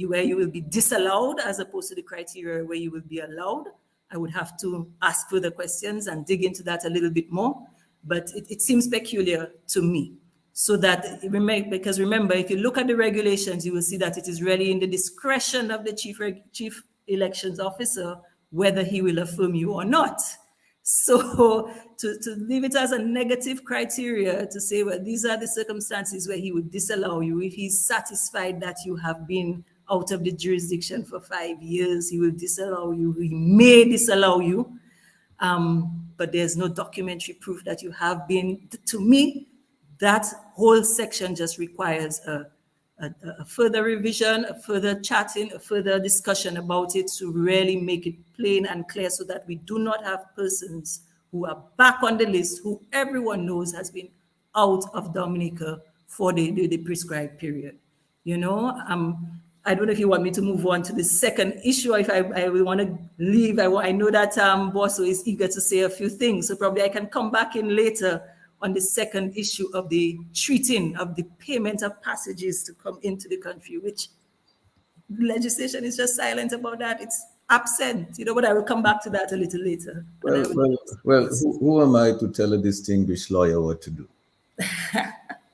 where you will be disallowed as opposed to the criteria where you will be allowed. I would have to ask further questions and dig into that a little bit more, but it seems peculiar to me. So that, because remember, if you look at the regulations, you will see that it is really in the discretion of the chief elections officer whether he will affirm you or not. So to leave it as a negative criteria to say, well, these are the circumstances where he would disallow you. If he's satisfied that you have been out of the jurisdiction for 5 years, he will disallow you. He may disallow you, but there's no documentary proof that you have been. To me, that whole section just requires a further revision, a further chatting, a further discussion about it to really make it plain and clear so that we do not have persons who are back on the list, who everyone knows has been out of Dominica for the prescribed period. You know, I don't know if you want me to move on to the second issue, or if I will want to leave. I know that Bosso is eager to say a few things, so probably I can come back in later on the second issue of the treating of the payment of passages to come into the country, which legislation is just silent about that. It's absent, you know, but I will come back to that a little later. Well, who am I to tell a distinguished lawyer what to do?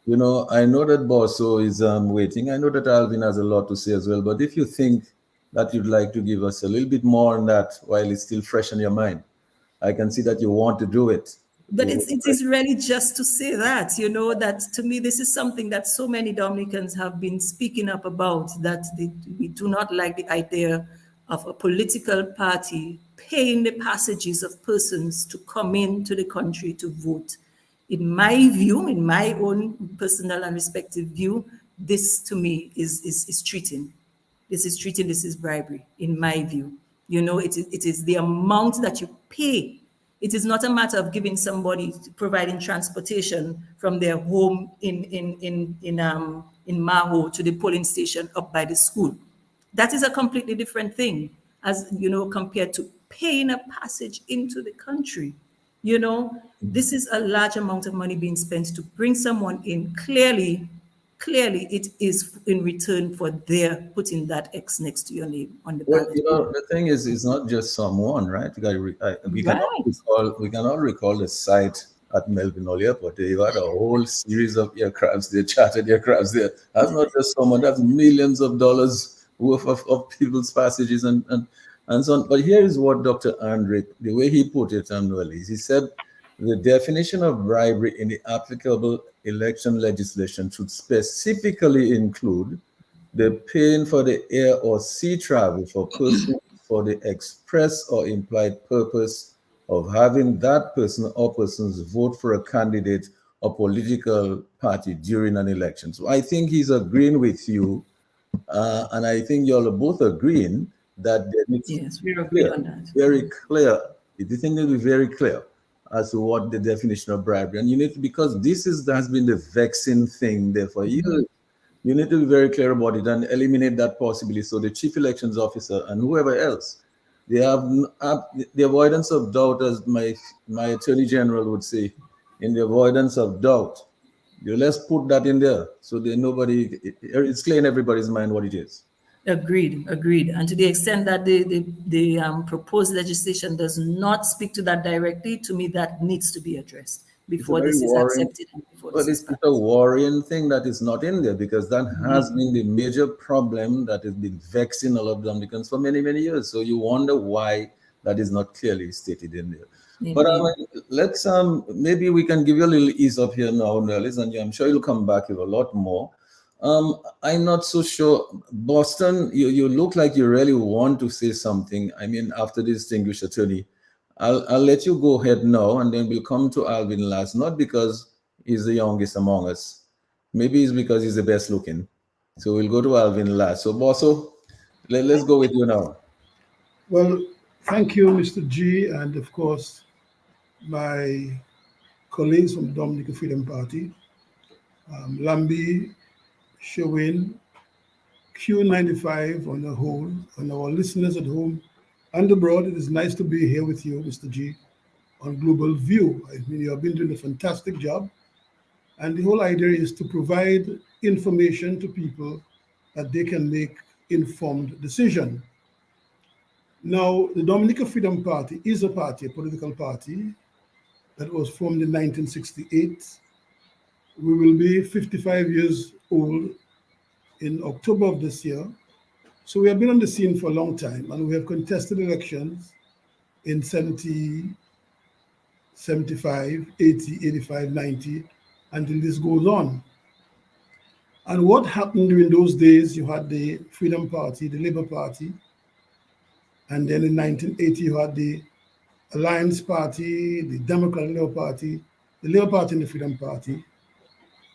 You know, I know that Bosso is waiting. I know that Alvin has a lot to say as well, but if you think that you'd like to give us a little bit more on that while it's still fresh in your mind, I can see that you want to do it. But it is really just to say that, you know, that to me, this is something that so many Dominicans have been speaking up about, that we do not like the idea of a political party paying the passages of persons to come into the country to vote. In my view, in my own personal and respective view, this to me is treating. This is treating, this is bribery, in my view. You know, it is the amount that you pay. It is not a matter of giving somebody, providing transportation from their home in Maho to the polling station up by the school. That is a completely different thing, as you know, compared to paying a passage into the country. You know, this is a large amount of money being spent to bring someone in. Clearly, it is in return for their putting that X next to your name on the ballot. Well, you know, the thing is, it's not just someone, right? We cannot recall the site at Melbourne Airport. They had a whole series of aircrafts there, chartered aircrafts there. That's not just someone, that's millions of dollars worth of people's passages and so on. But here is what Dr. Andre, the way he put it on Noelize, he said, the definition of bribery in the applicable election legislation should specifically include the paying for the air or sea travel for persons for the express or implied purpose of having that person or persons vote for a candidate or political party during an election. So I think he's agreeing with you, and I think you're both agreeing that there needs yes, we're agreed on that. Very clear. The thing will be very clear as to what the definition of bribery, and you need to, because this has been the vexing thing there for years. You need to be very clear about it and eliminate that possibility. So the chief elections officer and whoever else, they have the avoidance of doubt, as my attorney general would say, in the avoidance of doubt. Let's put that in there so that it's clear in everybody's mind what it is. Agreed. And to the extent that the proposed legislation does not speak to that directly, to me, that needs to be addressed before this is accepted. But it's a worrying thing that is not in there, because that has been the major problem that has been vexing a lot of Dominicans for many, many years. So you wonder why that is not clearly stated in there. But Indeed. let's maybe we can give you a little ease up here now, Noelize, and I'm sure you'll come back with a lot more. I'm not so sure. Boston, you look like you really want to say something. I mean, after the distinguished attorney, I'll let you go ahead now, and then we'll come to Alvin last. Not because he's the youngest among us, maybe it's because he's the best looking. So we'll go to Alvin last. So, Bosso, let's go with you now. Well, thank you, Mr. G, and of course, my colleagues from the Dominican Freedom Party, Lambi, Sherwin, Q95 on the whole, and our listeners at home and abroad. It is nice to be here with you, Mr. G, on Global View. I mean, you have been doing a fantastic job. And the whole idea is to provide information to people that they can make informed decision. Now, the Dominican Freedom Party is a party, a political party that was formed in 1968. We will be 55 years old in October of this year. So we have been on the scene for a long time, and we have contested elections in 70, 75, 80, 85, 90, until this goes on. And what happened during those days, you had the Freedom Party, the Labour Party, and then in 1980, you had the Alliance Party, the Democratic Labour Party, the Labour Party and the Freedom Party.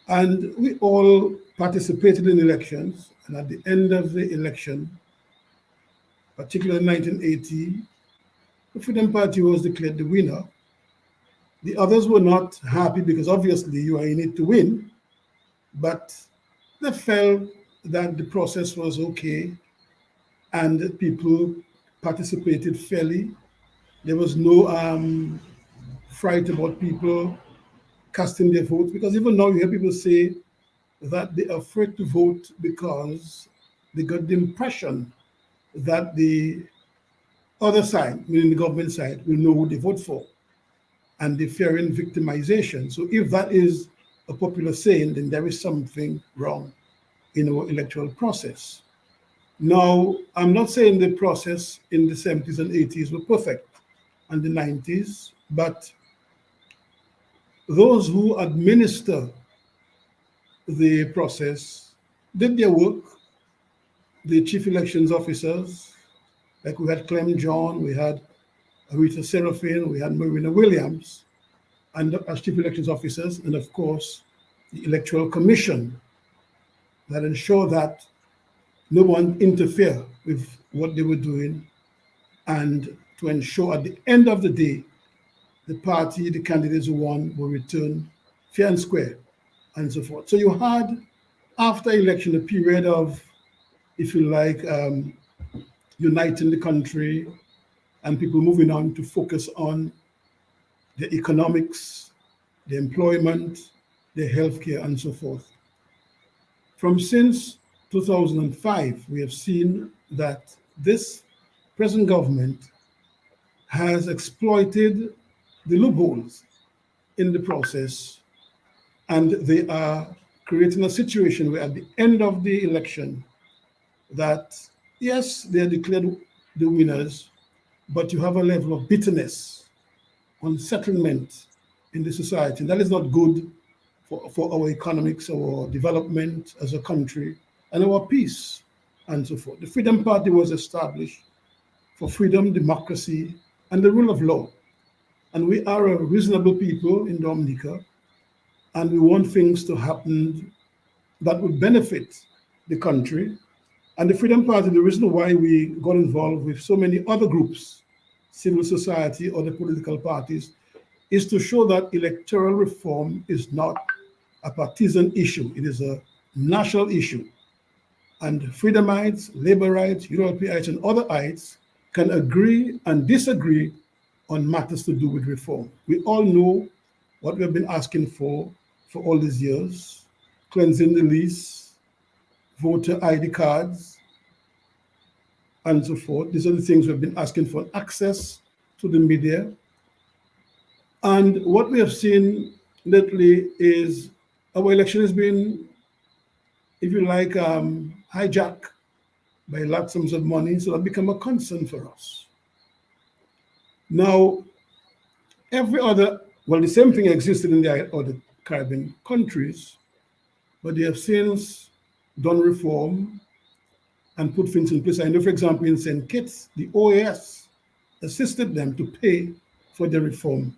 And we all participated in elections. And at the end of the election, particularly in 1980, the Freedom Party was declared the winner. The others were not happy because obviously you are in it to win, but they felt that the process was okay and people participated fairly. There was no fright about people casting their votes, because even now you hear people say that they are afraid to vote because they got the impression that the other side, meaning the government side, will know who they vote for, and they're fearing victimization. So if that is a popular saying, then there is something wrong in our electoral process. Now, I'm not saying the process in the 70s and 80s were perfect, and the 90s, but those who administer the process did their work. The chief elections officers, like we had Clem John, we had Rita Seraphine, we had Marina Williams, and as chief elections officers, and of course, the Electoral Commission that ensured that no one interfere with what they were doing, and to ensure at the end of the day, the party, the candidates who won will return fair and square, and so forth. So you had, after election, a period of, if you like, uniting the country and people moving on to focus on the economics, the employment, the healthcare, and so forth. From since 2005, we have seen that this present government has exploited the loopholes in the process, and they are creating a situation where at the end of the election that, yes, they are declared the winners, but you have a level of bitterness, unsettlement in the society. And that is not good for our economics, our development as a country, and our peace, and so forth. The Freedom Party was established for freedom, democracy, and the rule of law. And we are a reasonable people in Dominica, and we want things to happen that would benefit the country. And the Freedom Party, the reason why we got involved with so many other groups, civil society, other political parties, is to show that electoral reform is not a partisan issue. It is a national issue. And Freedomites, Laborites, Europeites, and other ites can agree and disagree on matters to do with reform. We all know what we have been asking for all these years: cleansing the lease, voter ID cards, and so forth. These are the things we've been asking for: access to the media. And what we have seen lately is our election has been, if you like, hijacked by large sums of money, so that become a concern for us. Now, the same thing existed in the other Caribbean countries, but they have since done reform and put things in place. I know, for example, in St. Kitts, the OAS assisted them to pay for the reform.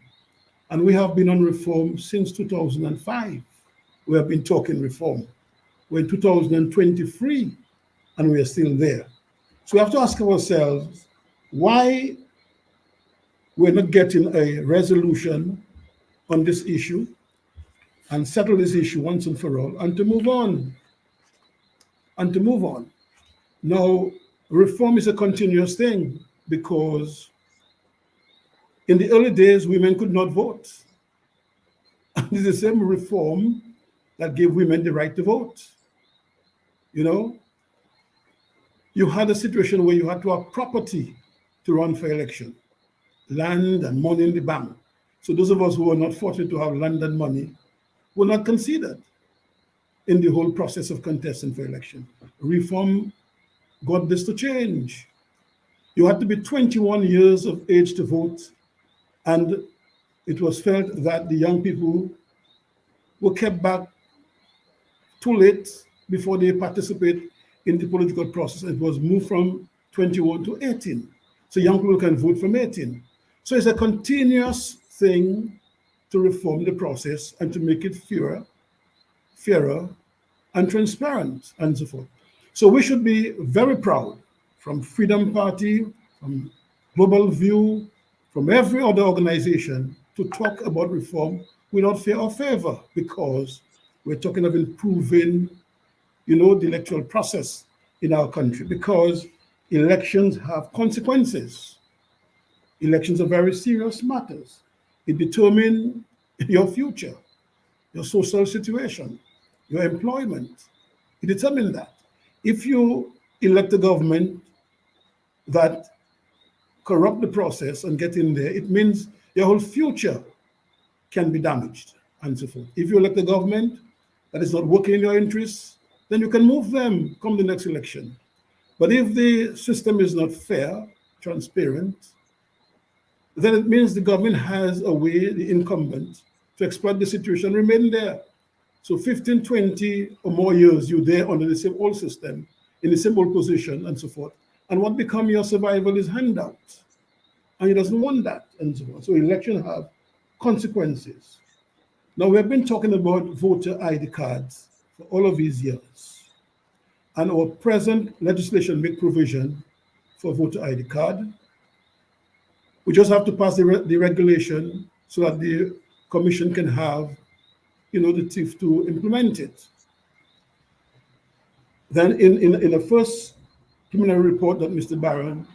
And we have been on reform since 2005. We have been talking reform. We're in 2023, and we are still there. So we have to ask ourselves why we're not getting a resolution on this issue and settle this issue once and for all, and to move on. Now, reform is a continuous thing because in the early days, women could not vote. And it's the same reform that gave women the right to vote. You had a situation where you had to have property to run for election, land and money in the bank. So those of us who are not fortunate to have land and money were not considered in the whole process of contesting for election. Reform got this to change. You had to be 21 years of age to vote, and it was felt that the young people were kept back too late before they participate in the political process. It was moved from 21 to 18. So young people can vote from 18. So it's a continuous thing to reform the process and to make it fairer, and transparent, and so forth. So we should be very proud from Freedom Party, from Global View, from every other organization to talk about reform without fear or favor, because we're talking of improving, the electoral process in our country, because elections have consequences. Elections are very serious matters. It determines your future, your social situation, your employment. It determines that. If you elect a government that corrupt the process and get in there, it means your whole future can be damaged and so forth. If you elect a government that is not working in your interests, then you can move them come the next election. But if the system is not fair, transparent, then it means the government has a way, the incumbent, to exploit the situation, remain there. So 15, 20 or more years, you're there under the same old system, in the same old position and so forth. And what become your survival is handout. And he doesn't want that and so forth. So elections have consequences. Now, we've been talking about voter ID cards for all of these years. And our present legislation make provision for voter ID card. We just have to pass the regulation so that the commission can have, the teeth to implement it. Then in the first preliminary report that Mr. Barron,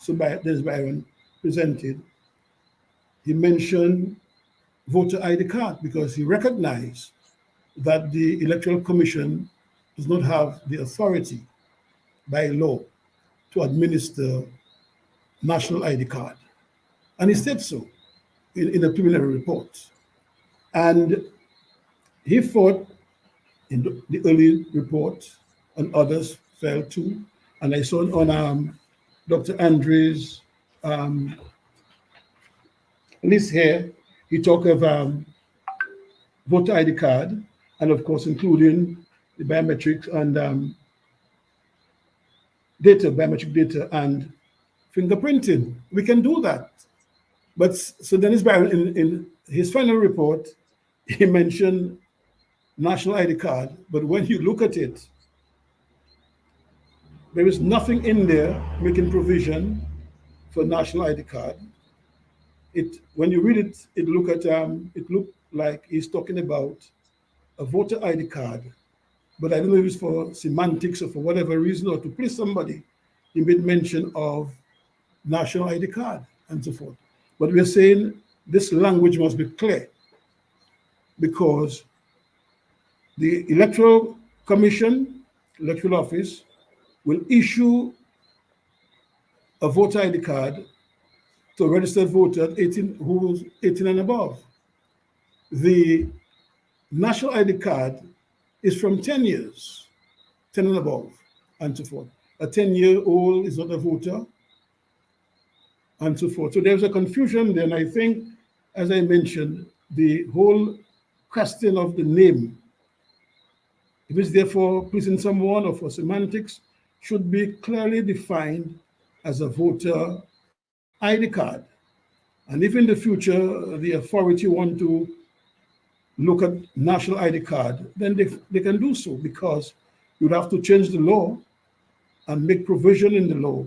Dennis Barron presented, he mentioned voter ID card because he recognized that the Electoral Commission does not have the authority by law to administer national ID card. And he said so in a preliminary report. And he fought in the early report, and others fell too. And I saw on Dr. Andre's list here, he talked of voter ID card, and of course, including the biometrics and biometric data and fingerprinting. We can do that. But so Dennis Barron, in his final report, he mentioned national ID card, but when you look at it, there is nothing in there making provision for national ID card. When you read it, it looked like he's talking about a voter ID card, but I don't know if it's for semantics or for whatever reason or to please somebody. He made mention of national ID card and so forth. But we're saying this language must be clear because the Electoral Commission, Electoral Office, will issue a voter ID card to a registered voter at 18, who's 18 and above. The national ID card is from 10 years, 10 and above, and so forth. A 10-year-old is not a voter. and so forth. So there's a confusion there. And I think, as I mentioned, the whole question of the name, if it's there for pleasing someone or for semantics, should be clearly defined as a voter ID card. And if in the future the authority want to look at national ID card, then they can do so, because you'd have to change the law and make provision in the law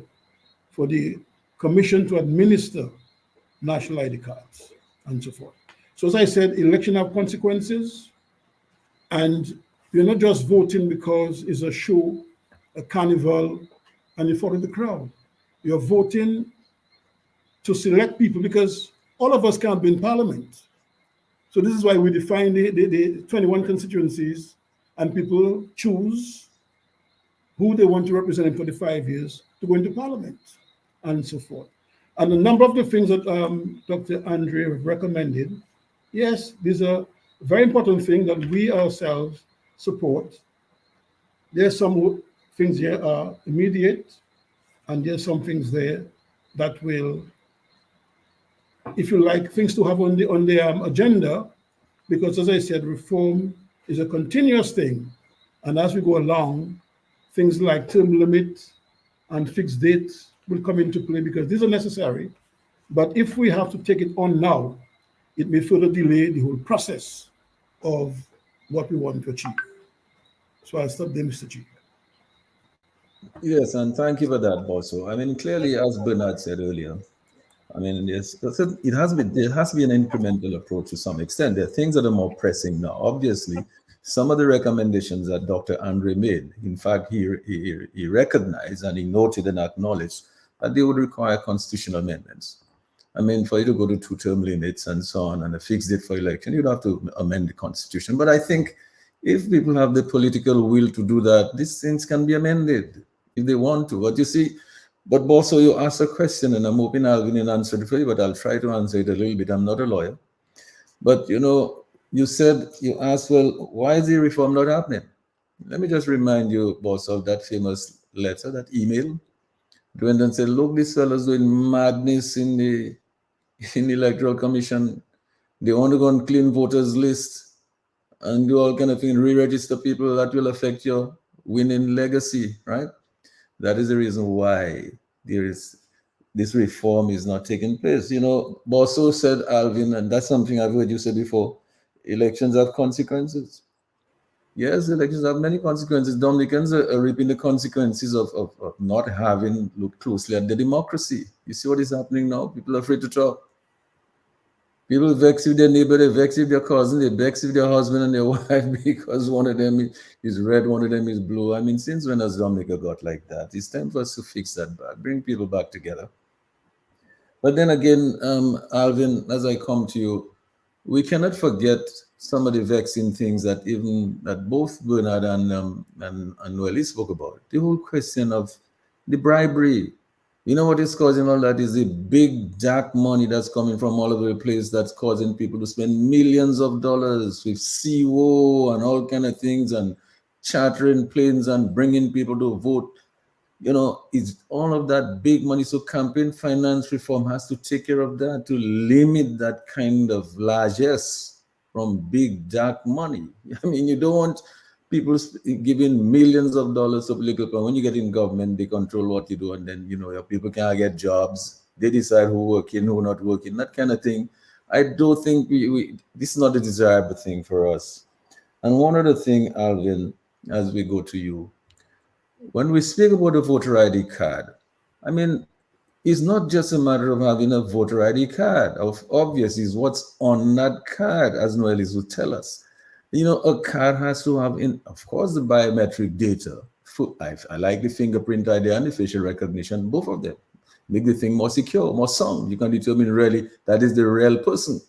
for the commission to administer national ID cards and so forth. So as I said, election have consequences, and you're not just voting because it's a show, a carnival, and you follow the crowd. You're voting to select people, because all of us can't be in parliament. So this is why we define the 21 constituencies, and people choose who they want to represent in 45 years to go into parliament and so forth. And a number of the things that Dr. Andre recommended, yes, these are very important things that we ourselves support. There's some things here are immediate, and there's some things there that will, if you like, things to have on the agenda, because as I said, reform is a continuous thing. And as we go along, things like term limit and fixed dates will come into play, because these are necessary. But if we have to take it on now, it may further delay the whole process of what we want to achieve. So I'll stop there, Mr. Chief. Yes, and thank you for that, Bosso. I mean, clearly, as Bernard said earlier, I mean, yes, it has been, there has to be an incremental approach to some extent. There are things that are more pressing now. Obviously, some of the recommendations that Dr. Andre made, in fact, he recognized and he noted and acknowledged that they would require constitutional amendments. I mean, for you to go to 2-term limits and so on, and a fixed date for election, you'd have to amend the constitution. But I think if people have the political will to do that, these things can be amended if they want to. But you see, but also you asked a question, and I'm hoping Alvin answered it for you, but I'll try to answer it a little bit. I'm not a lawyer. But, you know, you asked, well, why is the reform not happening? Let me just remind you, boss, of that famous letter, that email. Went and said, look, these fellows doing madness in the Electoral Commission. They want to go and clean voters list and do all kind of things, re-register people. That will affect your winning legacy, right? That is the reason why this reform is not taking place. You know, Bosso said, Alvin, and that's something I've heard you say before, elections have consequences. Yes, elections have many consequences. Dominicans are reaping the consequences of not having looked closely at the democracy. You see what is happening now? People are afraid to talk. People vex with their neighbor, they vex with their cousin, they vex with their husband and their wife because one of them is red, one of them is blue. I mean, since when has Dominica got like that? It's time for us to fix that back, bring people back together. But then again, Alvin, as I come to you, we cannot forget some of the vexing things that both Bernard and Noelize spoke about. The whole question of the bribery. You know what is causing all that is the big dark money that's coming from all over the place that's causing people to spend millions of dollars with CO and all kind of things and chartering planes and bringing people to vote. You know, it's all of that big money. So campaign finance reform has to take care of that, to limit that kind of largesse from big dark money. I mean, you don't want people giving millions of dollars to political power. When you get in government, they control what you do, and then, you know, your people can't get jobs. They decide who working, who not working, that kind of thing. I don't think this is not a desirable thing for us. And one other thing, Alvin, as we go to you, when we speak about a voter ID card, I mean, it's not just a matter of having a voter ID card. Obviously, it's what's on that card, as Noelize would tell us. You know, a card has to have, of course, the biometric data. I like the fingerprint ID and the facial recognition, both of them. Make the thing more secure, more sound. You can determine really that is the real person,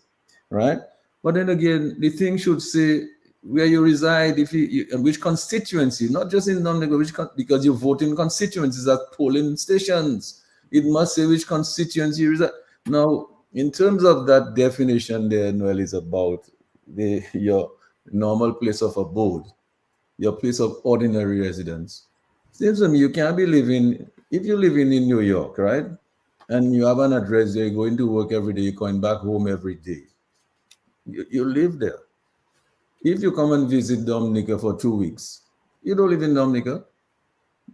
right? But then again, the thing should say where you reside, and which constituency, not just in non-legal, because you vote in constituencies at polling stations. It must say which constituency you reside. Now, in terms of that definition there, Noel, is about your normal place of abode, your place of ordinary residence. Seems to me you can't be living, if you're living in New York, right? and you have an address there, you're going to work every day, you're going back home every day. You live there. If you come and visit Dominica for 2 weeks, you don't live in Dominica.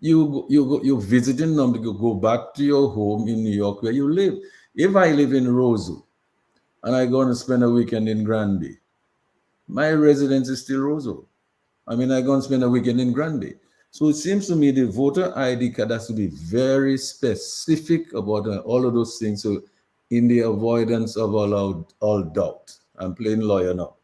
You visit in Dominica, go back to your home in New York where you live. If I live in Roseau and I go and spend a weekend in Granby, my residence is still Roseau. I mean, I go and spend a weekend in Granby. So it seems to me the voter ID card has to be very specific about all of those things. So in the avoidance of all doubt, I'm playing lawyer now.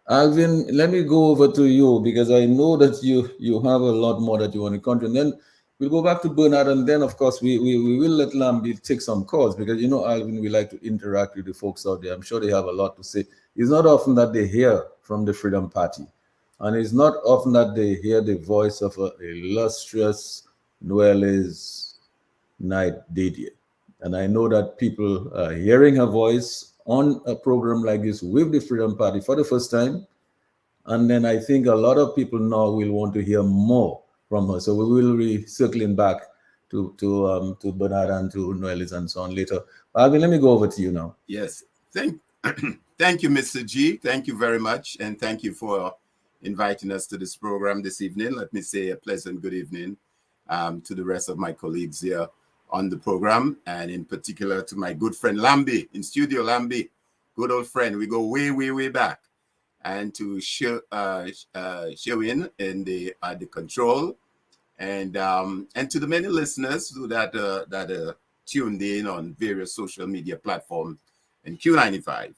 Alvin, let me go over to you because I know that you have a lot more that you want to contribute. And then we'll go back to Bernard, and then of course we will let Lambi take some calls because you know, Alvin, we like to interact with the folks out there. I'm sure they have a lot to say. It's not often that they hear from the Freedom Party, and it's not often that they hear the voice of a illustrious Noelize Knight Didier. And I know that people are hearing her voice on a program like this with the Freedom Party for the first time. And then I think a lot of people now will want to hear more from her. So we will be circling back to Bernard and to Noelize and so on later. Alvin, let me go over to you now. Yes. Thank you, Mr. G. Thank you very much. And thank you for inviting us to this program this evening. Let me say a pleasant good evening to the rest of my colleagues here on the program, and in particular to my good friend Lambi in studio. Lambi, good old friend. We go way, way, way back. And to Sheridan in the control, and to the many listeners who that tuned in on various social media platforms and Q95.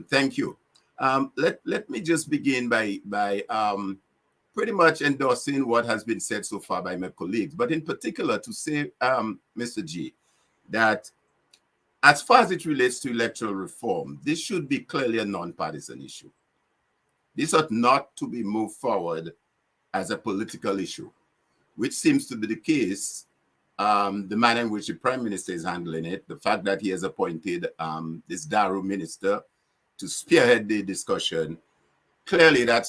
Thank you. Let me just begin by pretty much endorsing what has been said so far by my colleagues, but in particular to say, Mr. G, that as far as it relates to electoral reform, this should be clearly a non-partisan issue. This ought not to be moved forward as a political issue, which seems to be the case. The manner in which the Prime Minister is handling it, the fact that he has appointed this Daru minister to spearhead the discussion, clearly that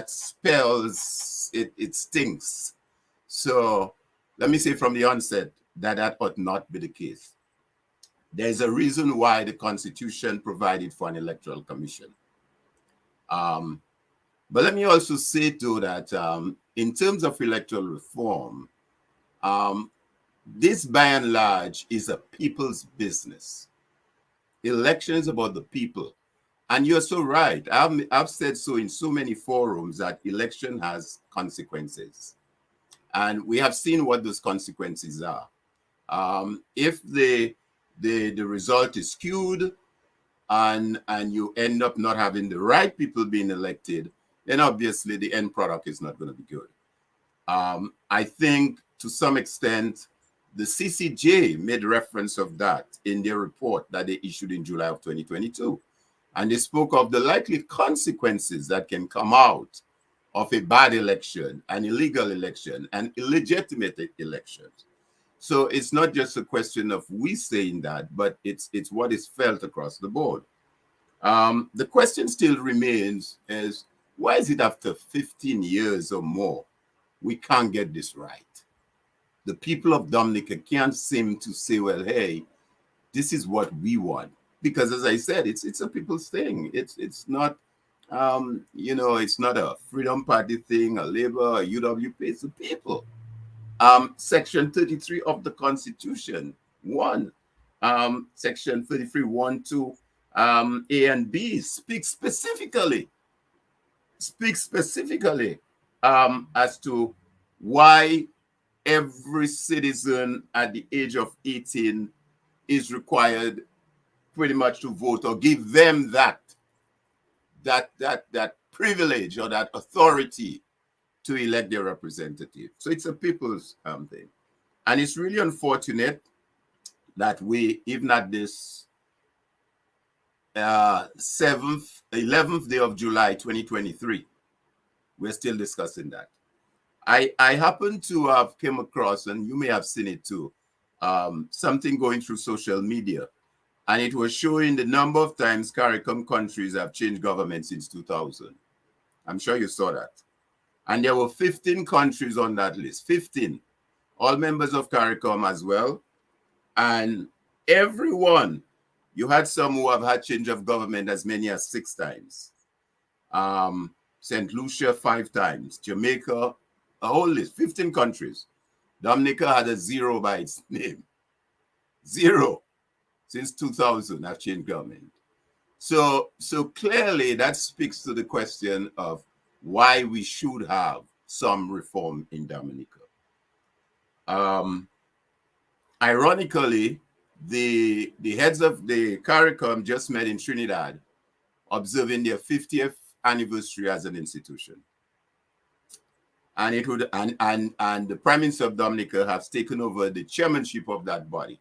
spells it stinks. So let me say from the onset that ought not be the case. There's a reason why the Constitution provided for an electoral commission. But let me also say too that in terms of electoral reform, this by and large is a people's business. Elections about the people. And you're so right. I've said so in so many forums that election has consequences. And we have seen what those consequences are. If the result is skewed and you end up not having the right people being elected, then obviously the end product is not going to be good. I think to some extent, the CCJ made reference of that in their report that they issued in July of 2022. And they spoke of the likely consequences that can come out of a bad election, an illegal election, an illegitimate election. So it's not just a question of we saying that, but it's what is felt across the board. The question still remains is, why is it after 15 years or more, we can't get this right? The people of Dominica can't seem to say, well, hey, this is what we want. Because as I said, it's a people's thing. It's not, it's not a Freedom Party thing, a Labour, a UWP, it's the people. Section 33 of the Constitution, Section 33, 1, 2, A and B speaks specifically as to why every citizen at the age of 18 is required pretty much to vote, or give them that privilege or that authority to elect their representative. So it's a people's thing. And it's really unfortunate that we, even at this 11th day of July, 2023, we're still discussing that. I happen to have came across, and you may have seen it too, something going through social media. And it was showing the number of times CARICOM countries have changed government since 2000. I'm sure you saw that. And there were 15 countries on that list, 15, all members of CARICOM as well. And everyone, you had some who have had change of government as many as 6 times. St. Lucia 5 times, Jamaica, a whole list, 15 countries. Dominica had a 0 by its name. 0 since 2000 have changed government. So clearly that speaks to the question of why we should have some reform in Dominica. Ironically, the heads of the CARICOM just met in Trinidad, observing their 50th anniversary as an institution. And it would and the Prime Minister of Dominica has taken over the chairmanship of that body.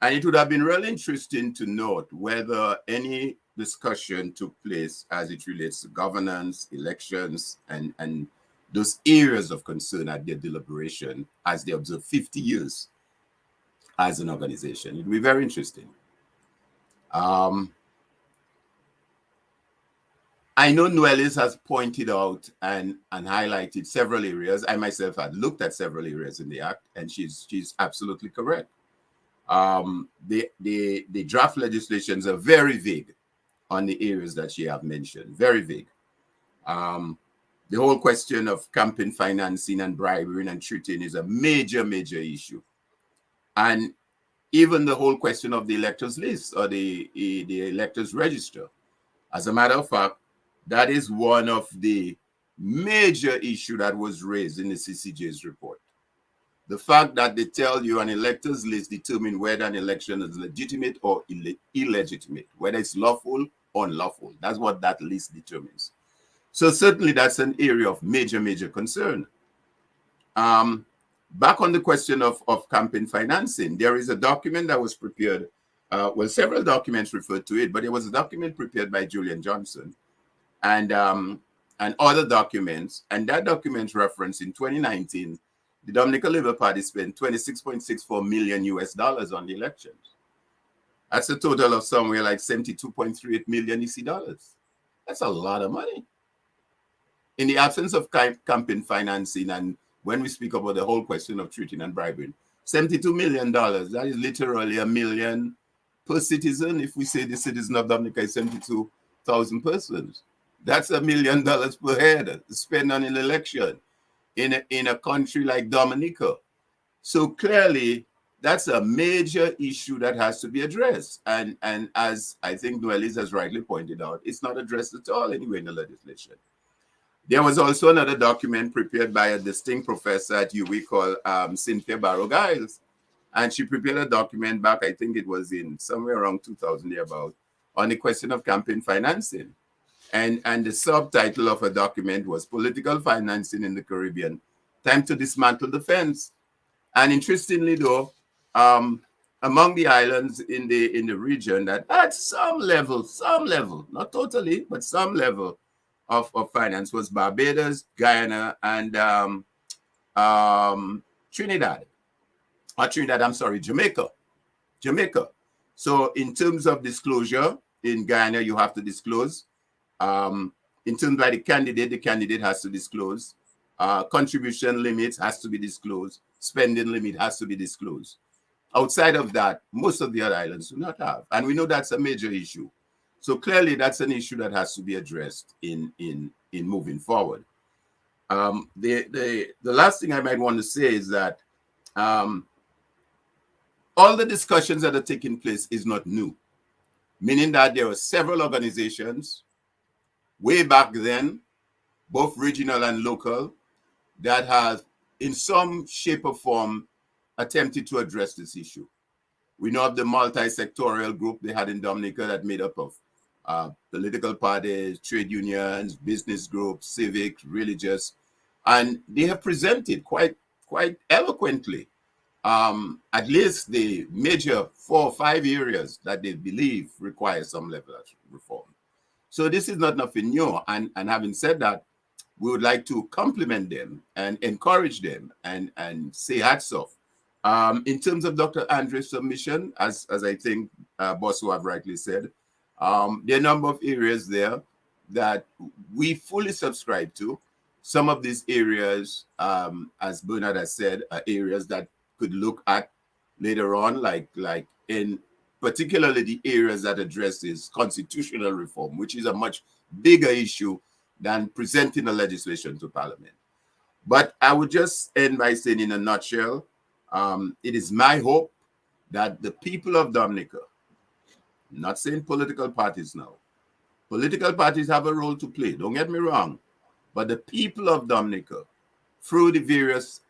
And it would have been really interesting to note whether any discussion took place as it relates to governance, elections, and those areas of concern at their deliberation as they observe 50 years as an organization. It would be very interesting. I know Noelize has pointed out and highlighted several areas. I myself had looked at several areas in the Act, and she's absolutely correct. The draft legislations are very vague on the areas that she have mentioned, very vague. The whole question of campaign financing and bribery and treating is a major, major issue. And even the whole question of the electors list or the electors register. As a matter of fact, that is one of the major issues that was raised in the CCJ's report. The fact that they tell you an electors list determines whether an election is legitimate or illegitimate, whether it's lawful or unlawful. That's what that list determines. So certainly that's an area of major, major concern. Back on the question of campaign financing, there is a document that was prepared, well, several documents referred to it, but there was a document prepared by Julian Johnson and other documents, and that document referenced in 2019, the Dominica Labour Party spent $26.64 million on the elections. That's a total of somewhere like 72.38 million EC dollars. That's a lot of money. In the absence of campaign financing, and when we speak about the whole question of treating and bribing, $72 million, that is literally $1 million per citizen. If we say the citizen of Dominica is 72,000 persons, that's $1 million per head spent on an election in a country like Dominica. So clearly, that's a major issue that has to be addressed. And as I think Noelize has rightly pointed out, it's not addressed at all anyway in the legislation. There was also another document prepared by a distinct professor at UWI called Cynthia Barrow-Giles. And she prepared a document back, I think it was in somewhere around 2000 thereabout, on the question of campaign financing. And the subtitle of a document was Political Financing in the Caribbean, Time to Dismantle the Fence. And interestingly though, among the islands in the region that at some level, not totally, but some level of finance was Barbados, Guyana, and Jamaica. So in terms of disclosure, in Guyana, you have to disclose. In terms by the candidate has to disclose. Contribution limits has to be disclosed. Spending limit has to be disclosed. Outside of that, most of the other islands do not have. And we know that's a major issue. So clearly that's an issue that has to be addressed in moving forward. The last thing I might want to say is that all the discussions that are taking place is not new, meaning that there are several organizations way back then, both regional and local, that have in some shape or form attempted to address this issue. We know of the multi-sectorial group they had in Dominica that made up of political parties, trade unions, business groups, civic, religious, and they have presented quite eloquently at least the major 4 or 5 areas that they believe require some level of reform. So this is not nothing new. And having said that, we would like to compliment them and encourage them and say hats off. In terms of Dr. Andre's submission, as I think Bosso have rightly said, there are a number of areas there that we fully subscribe to. Some of these areas, as Bernard has said, are areas that could look at later on, like in particularly the areas that addresses constitutional reform, which is a much bigger issue than presenting a legislation to Parliament. But I would just end by saying, in a nutshell, it is my hope that the people of Dominica, not saying political parties now, political parties have a role to play, don't get me wrong, but the people of Dominica, through the various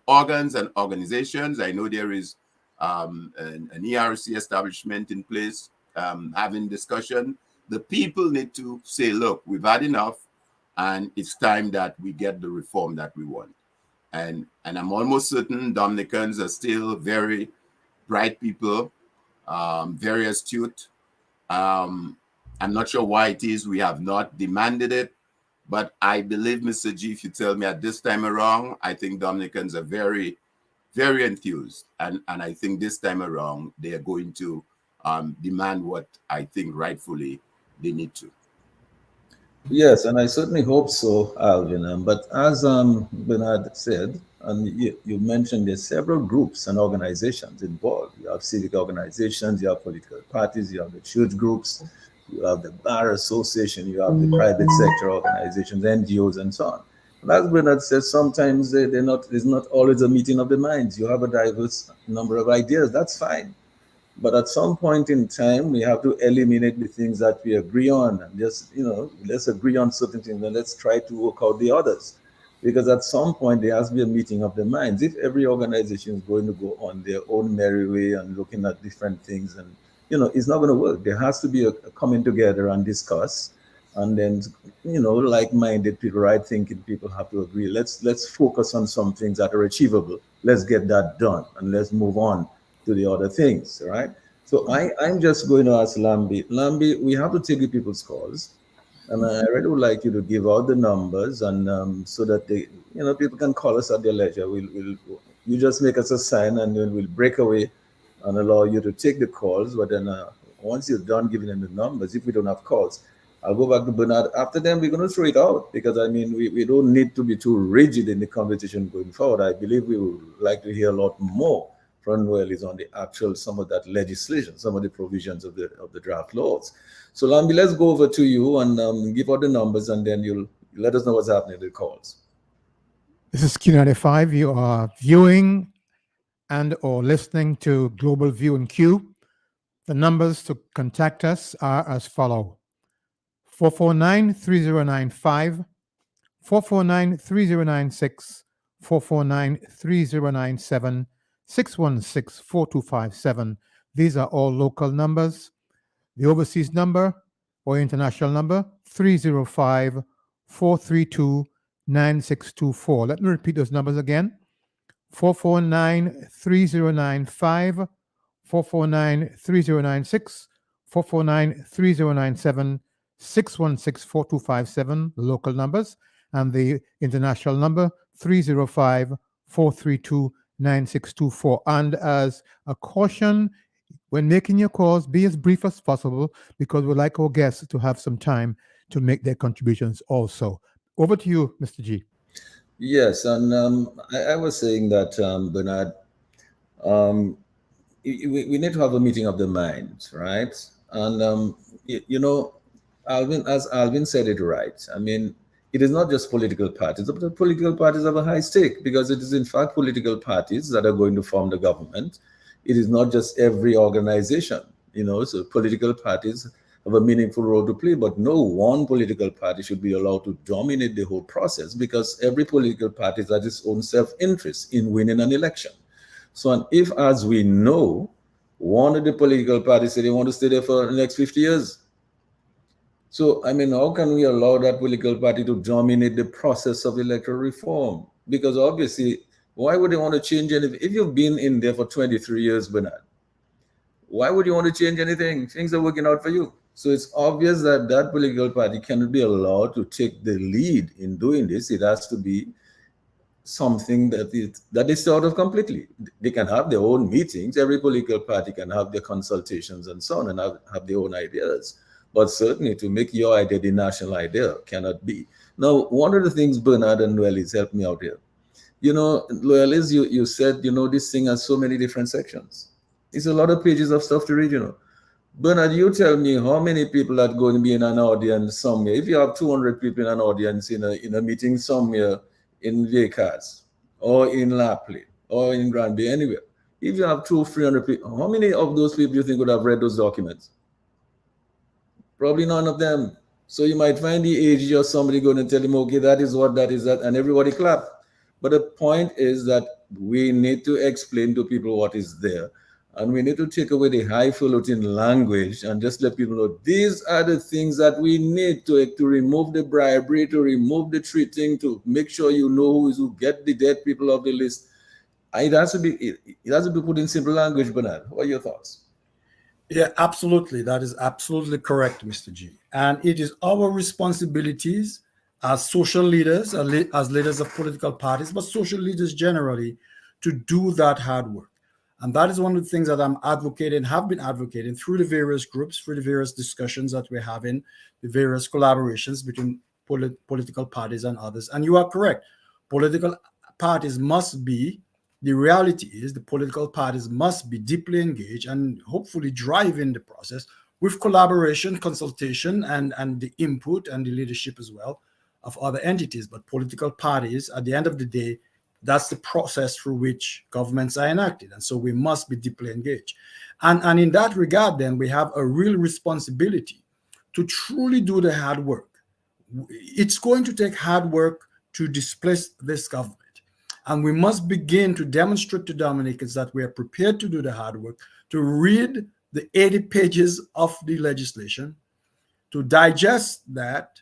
organs and organizations, I know there is an ERC establishment in place having discussion. The people need to say, look, we've had enough, and it's time that we get the reform that we want. And I'm almost certain Dominicans are still very bright people, very astute. I'm not sure why it is we have not demanded it, but I believe, Mr. G, if you tell me at this time around, I think Dominicans are very, very enthused. And I think this time around, they are going to demand what I think rightfully they need to. Yes, and I certainly hope so, Alvin. But as Bernard said, and you mentioned there's several groups and organizations involved. You have civic organizations, you have political parties, you have the church groups, you have the bar association, you have the private sector organizations, NGOs, and so on. And as Bernard says, sometimes there's not always a meeting of the minds. You have a diverse number of ideas. That's fine. But at some point in time, we have to eliminate the things that we agree on, and just, let's agree on certain things and let's try to work out the others. Because at some point, there has to be a meeting of the minds. If every organization is going to go on their own merry way and looking at different things, and, it's not going to work. There has to be a coming together and discuss. And then, like-minded people, right-thinking people have to agree. Let's focus on some things that are achievable. Let's get that done, and let's move on to the other things, right? So I'm just going to ask Lambi. Lambi, we have to take the people's calls, and I really would like you to give out the numbers, and so that they, people can call us at their leisure. You just make us a sign, and then we'll break away and allow you to take the calls. But then once you're done giving them the numbers, if we don't have calls, I'll go back to Bernard. After them, we're going to throw it out, because we don't need to be too rigid in the conversation going forward. I believe we would like to hear a lot more from Noelize on the actual, some of that legislation, some of the provisions of the draft laws. So Lambi, let's go over to you and give out the numbers, and then you'll let us know what's happening in the calls. This is Q95. You are viewing and or listening to Global View and Q. The numbers to contact us are as follow: 449-3095, 449-3096, 449-3097, 616-4257. These are all local numbers. The overseas number or international number, 305-432-9624. Let me repeat those numbers again: 449-3095, 449-3096, 449-3097, 616-4257, the local numbers, and the international number, 305-432-9624. And as a caution, when making your calls, be as brief as possible, because we'd like our guests to have some time to make their contributions also. Over to you, Mr. G. Yes, and I was saying that, Bernard, we need to have a meeting of the minds, right? And, Alvin, as Alvin said it right, it is not just political parties, but the political parties have a high stake, because it is in fact political parties that are going to form the government. It is not just every organization, so political parties have a meaningful role to play, but no one political party should be allowed to dominate the whole process, because every political party has its own self-interest in winning an election. So, and if, as we know, one of the political parties say they want to stay there for the next 50 years, so, how can we allow that political party to dominate the process of electoral reform? Because obviously, why would they want to change anything? If you've been in there for 23 years, Bernard, why would you want to change anything? Things are working out for you. So it's obvious that that political party cannot be allowed to take the lead in doing this. It has to be something that is sort of completely. They can have their own meetings. Every political party can have their consultations and so on, and have their own ideas. But certainly to make your idea the national idea cannot be. Now, one of the things Bernard and Noelize helped me out here. Noelize, you said, this thing has so many different sections. It's a lot of pages of stuff to read. Bernard, you tell me how many people are going to be in an audience somewhere. If you have 200 people in an audience in a meeting somewhere in Vegas or in Lapley or in Granby, anywhere, if you have 300 people, how many of those people you think would have read those documents? Probably none of them. So you might find the AG or somebody going to tell him, okay, that is what, that is that, and everybody clap. But the point is that we need to explain to people what is there. And we need to take away the highfalutin language and just let people know these are the things that we need to remove the bribery, to remove the treating, to make sure you know who get the dead people off the list. It has to be put in simple language, Bernard. What are your thoughts? Yeah, absolutely. That is absolutely correct, Mr. G. And it is our responsibilities as social leaders, as leaders of political parties, but social leaders generally, to do that hard work. And that is one of the things that I'm advocating, have been advocating through the various groups, through the various discussions that we're having, the various collaborations between political parties and others. And you are correct. Political parties must be, the reality is the political parties must be deeply engaged and hopefully driving the process with collaboration, consultation, and the input and the leadership as well of other entities. But political parties, at the end of the day, that's the process through which governments are enacted. And so we must be deeply engaged. And in that regard, then, we have a real responsibility to truly do the hard work. It's going to take hard work to displace this government. And we must begin to demonstrate to Dominicans that we are prepared to do the hard work, to read the 80 pages of the legislation, to digest that,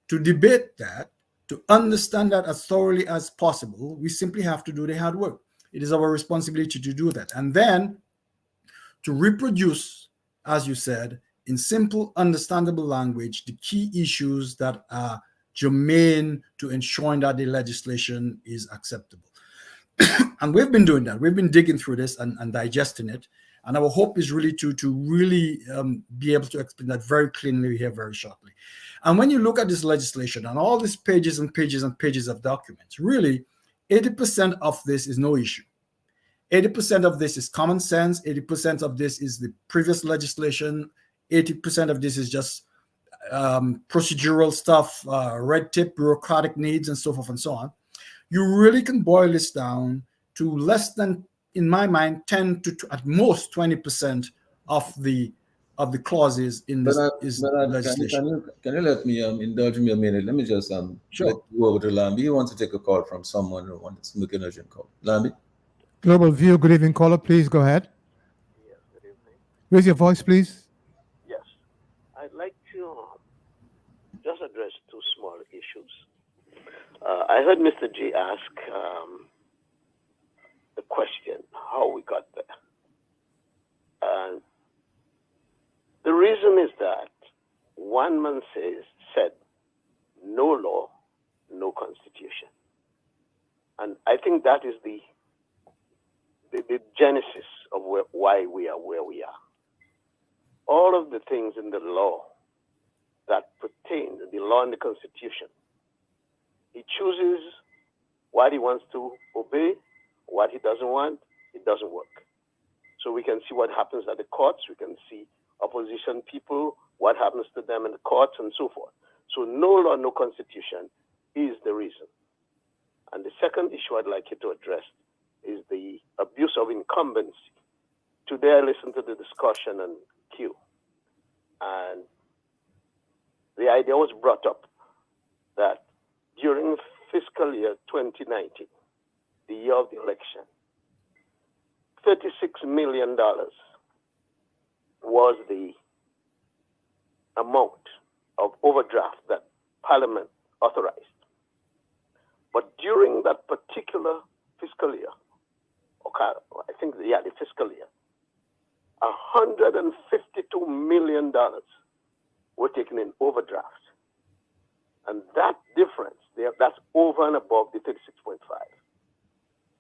to debate that, to understand that as thoroughly as possible. We simply have to do the hard work. It is our responsibility to do that. And then to reproduce, as you said, in simple, understandable language, the key issues that are germane to ensuring that the legislation is acceptable. And we've been doing that. We've been digging through this and digesting it. And our hope is really to really be able to explain that very cleanly here very shortly. And when you look at this legislation and all these pages and pages and pages of documents, really 80% of this is no issue. 80% of this is common sense. 80% of this is the previous legislation. 80% of this is just procedural stuff, red tape, bureaucratic needs, and so forth and so on. You really can boil this down to less than, in my mind, 10 to at most 20% of the clauses in this legislation. Can you let me indulge me a minute? Let me just Sure. let you go over to Lambi. You want to take a call from someone who wants to make an urgent call. Lambi? Global View, good evening, caller. Please go ahead. Yes, good evening. Raise your voice, please. Yes. I'd like to just address two small issues. I heard Mr. G ask the question, how we got there. And the reason is that one man said, no law, no constitution. And I think that is the genesis of why we are where we are. All of the things in the law that pertain to the law and the constitution, he chooses what he wants to obey, what he doesn't want, it doesn't work. So we can see what happens at the courts, we can see opposition people, what happens to them in the courts and so forth. So no law, no constitution is the reason. And the second issue I'd like you to address is the abuse of incumbency. Today I listened to the discussion on Q, and the idea was brought up that during fiscal year 2019, the year of the election, $36 million was the amount of overdraft that Parliament authorized. But during that particular fiscal year, the fiscal year, $152 million were taken in overdraft. And that difference, that's over and above the 36.5.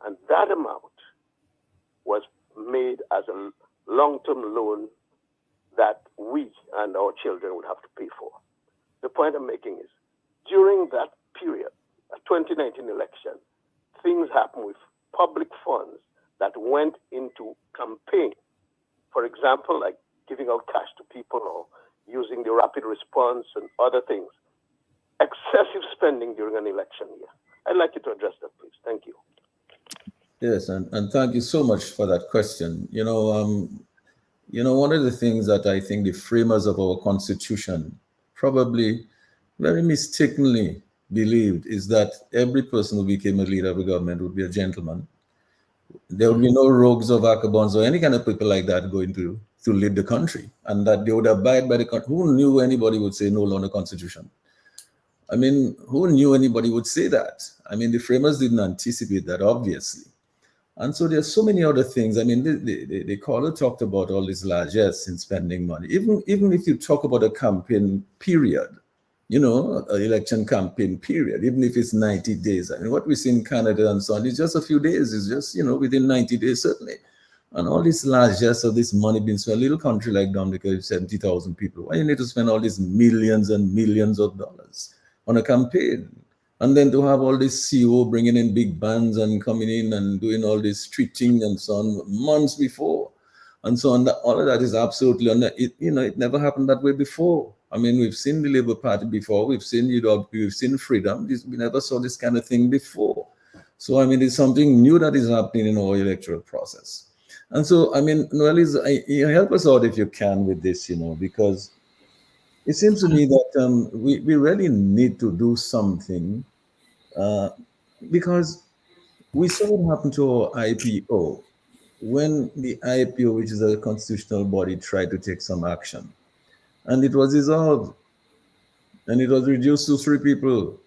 And that amount was made as a long-term loan that we and our children would have to pay for. The point I'm making is, during that period, a 2019 election, things happen with public funds that went into campaign. For example, like giving out cash to people or using the rapid response and other things. Excessive spending during an election year. I'd like you to address that, please. Thank you. Yes, and thank you so much for that question. One of the things that I think the framers of our Constitution probably very mistakenly believed is that every person who became a leader of the government would be a gentleman. There would be no rogues or vagabonds or any kind of people like that going to lead the country, and that they would abide by the country. Who knew anybody would say no on the Constitution? I mean, who knew anybody would say that? I mean, the framers didn't anticipate that, obviously. And so there's so many other things. I mean, the caller talked about all this largesse in spending money. Even if you talk about a campaign period, an election campaign period, even if it's 90 days. I mean, what we see in Canada and so on is just a few days. It's just, within 90 days, certainly. And all this largesse of this money being spent, a little country like Dominica with 70,000 people, why you need to spend all these millions and millions of dollars on a campaign? And then to have all this CEO bringing in big bands and coming in and doing all this treating and so on months before. And so on, all of that is absolutely, it never happened that way before. I mean, we've seen the Labour Party before, we've seen freedom. We never saw this kind of thing before. So, I mean, it's something new that is happening in our electoral process. And so, I mean, Noelize, help us out if you can with this, because it seems to me that we really need to do something because we saw what happened to our IPO when the IPO, which is a constitutional body, tried to take some action. And it was dissolved. And it was reduced to 3 people.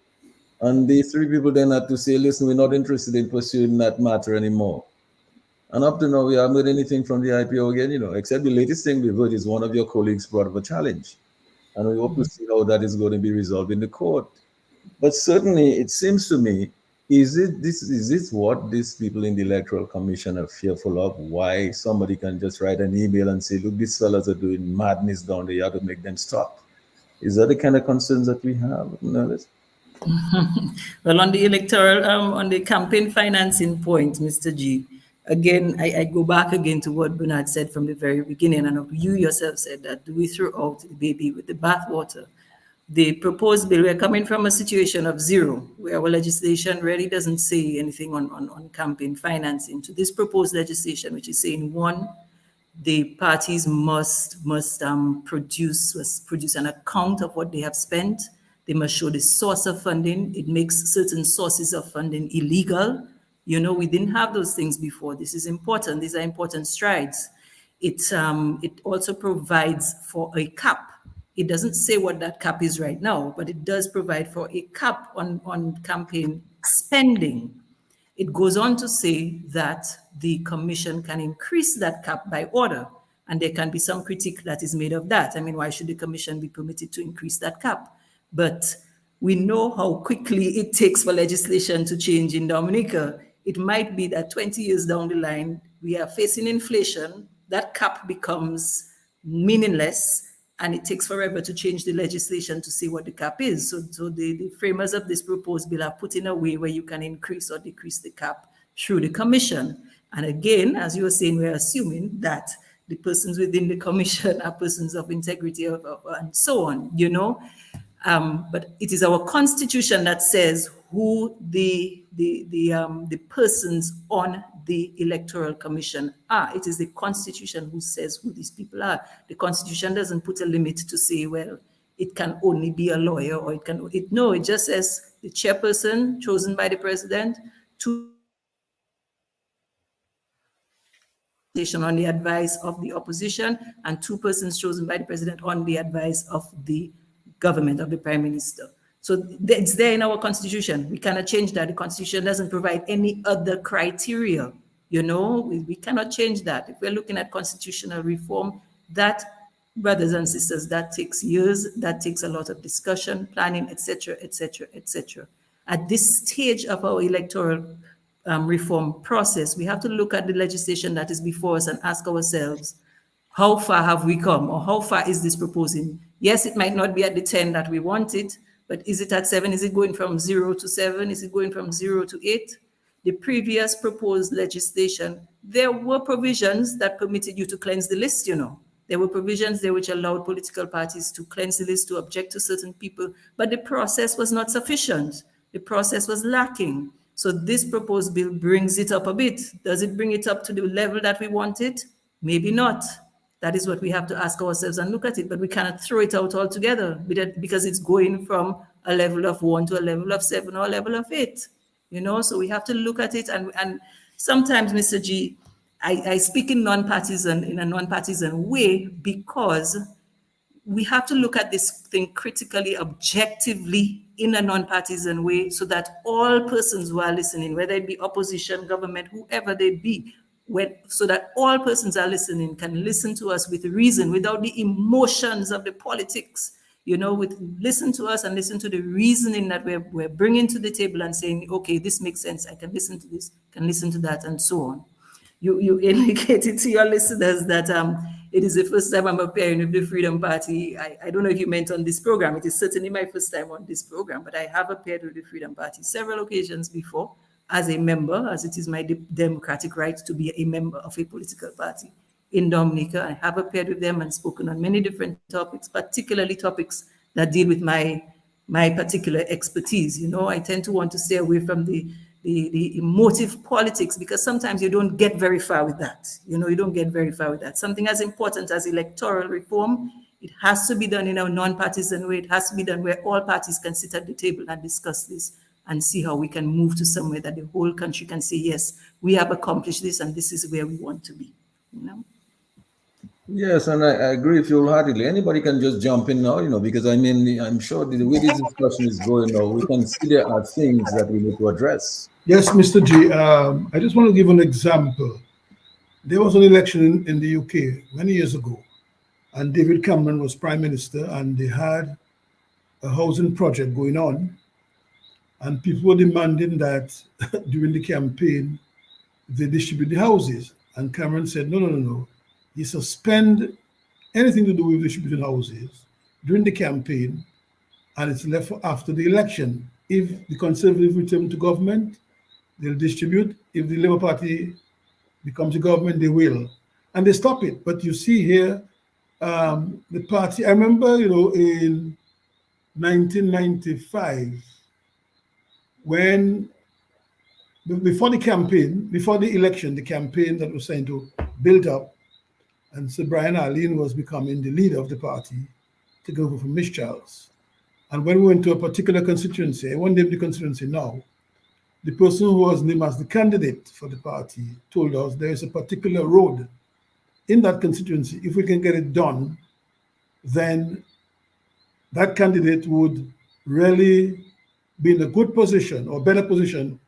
And the 3 people then had to say, listen, we're not interested in pursuing that matter anymore. And up to now, we haven't heard anything from the IPO again, except the latest thing we've heard is one of your colleagues brought up a challenge. And we hope to see how that is going to be resolved in the court. But certainly, it seems to me, is this what these people in the Electoral Commission are fearful of? Why somebody can just write an email and say, look, these fellas are doing madness down there, you have to make them stop. Is that the kind of concerns that we have? Well, on the electoral, on the campaign financing point, Mr. G, again, I go back again to what Bernard said from the very beginning, and you yourself said that we threw out the baby with the bathwater. The proposed bill, we're coming from a situation of zero, where our legislation really doesn't say anything on campaign financing, to this proposed legislation, which is saying, 1, the parties must produce an account of what they have spent. They must show the source of funding. It makes certain sources of funding illegal. We didn't have those things before. This is important. These are important strides. It also provides for a cap. It doesn't say what that cap is right now, but it does provide for a cap on campaign spending. It goes on to say that the commission can increase that cap by order, and there can be some critique that is made of that. I mean, why should the commission be permitted to increase that cap? But we know how quickly it takes for legislation to change in Dominica. It might be that 20 years down the line, we are facing inflation, that cap becomes meaningless, and it takes forever to change the legislation to see what the cap is. So the framers of this proposed bill are put in a way where you can increase or decrease the cap through the commission. And again, as you were saying, we're assuming that the persons within the commission are persons of integrity and so on, but it is our constitution that says who the persons on the Electoral Commission are. It is the constitution who says who these people are. The constitution doesn't put a limit to say, well, it can only be a lawyer, or it just says the chairperson chosen by the president, 2 on the advice of the opposition, and 2 persons chosen by the president on the advice of the government, of the prime minister. So it's there in our constitution. We cannot change that. The constitution doesn't provide any other criteria. We cannot change that. If we're looking at constitutional reform, that, brothers and sisters, that takes years, that takes a lot of discussion, planning, etc., etc., etc. At this stage of our electoral reform process, we have to look at the legislation that is before us and ask ourselves, how far have we come, or how far is this proposing? Yes, it might not be at the 10 that we wanted, but is it at 7? Is it going from 0 to 7? Is it going from 0 to 8? the previous proposed legislation, there were provisions that permitted you to cleanse the list, you know. There were provisions there which allowed political parties to cleanse the list, to object to certain people, but the process was not sufficient. The process was lacking. So this proposed bill brings it up a bit. Does it bring it up to the level that we want it? Maybe not. That is what we have to ask ourselves and look at it, but we cannot throw it out altogether because it's going from a level of 1 to a level of 7 or a level of 8. You know, so we have to look at it, and sometimes, Mr. G, I speak in a non-partisan way, because we have to look at this thing critically, objectively, in a non-partisan way, so that all persons who are listening, whether it be opposition, government, whoever they be, so that all persons are listening can listen to us with reason, without the emotions of the politics. You know, listen to us and listen to the reasoning that we're bringing to the table, and saying, okay, this makes sense. I can listen to this, can listen to that, and so on. You indicated to your listeners that it is the first time I'm appearing with the Freedom Party. I don't know if you meant on this program. It is certainly my first time on this program, but I have appeared with the Freedom Party several occasions before as a member, as it is my democratic right to be a member of a political party in Dominica. I have appeared with them and spoken on many different topics, particularly topics that deal with my particular expertise. You know, I tend to want to stay away from the emotive politics, because sometimes you don't get very far with that. You know, you don't get very far with that. Something as important as electoral reform, it has to be done in a non-partisan way. It has to be done where all parties can sit at the table and discuss this and see how we can move to somewhere that the whole country can say, yes, we have accomplished this and this is where we want to be, you know? Yes, and I agree with you wholeheartedly. Anybody can just jump in now, you know, because I mean, I'm sure the way this discussion is going now, we can see there are things that we need to address. Yes, Mr. G. I just want to give an example. There was an election in the UK many years ago, and David Cameron was Prime Minister, and they had a housing project going on, and people were demanding that during the campaign, they distribute the houses. And Cameron said, no. You suspend anything to do with distributing houses during the campaign, and it's left for after the election. If the Conservative return to government, they'll distribute. If the Labour Party becomes a government, they will. And they stop it. But you see here, the party, I remember, you know, in 1995, when, before the election, the campaign that was trying to build up, and Sir Brian Arlene was becoming the leader of the party, taking over from Miss Charles. And when we went to a particular constituency, I won't name the constituency now, the person who was named as the candidate for the party told us there is a particular road in that constituency. If we can get it done, then that candidate would really be in a good position or better position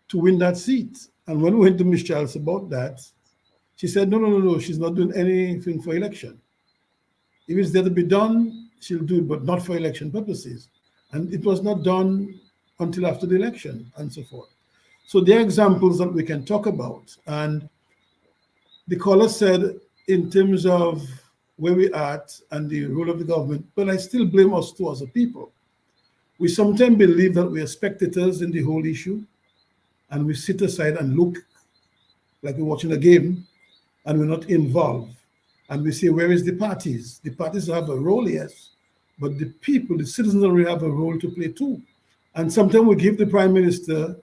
to win that seat. And when we went to Miss Charles about that, she said, no, she's not doing anything for election. If it's there to be done, she'll do it, but not for election purposes. And it was not done until after the election and so forth. So there are examples that we can talk about. And the caller said, in terms of where we're at and the role of the government, but I still blame us too as a people. We sometimes believe that we are spectators in the whole issue, and we sit aside and look like we're watching a game, and we're not involved. And we say, where is the parties? The parties have a role, yes, but the people, the citizens already have a role to play too. And sometimes we give the Prime Minister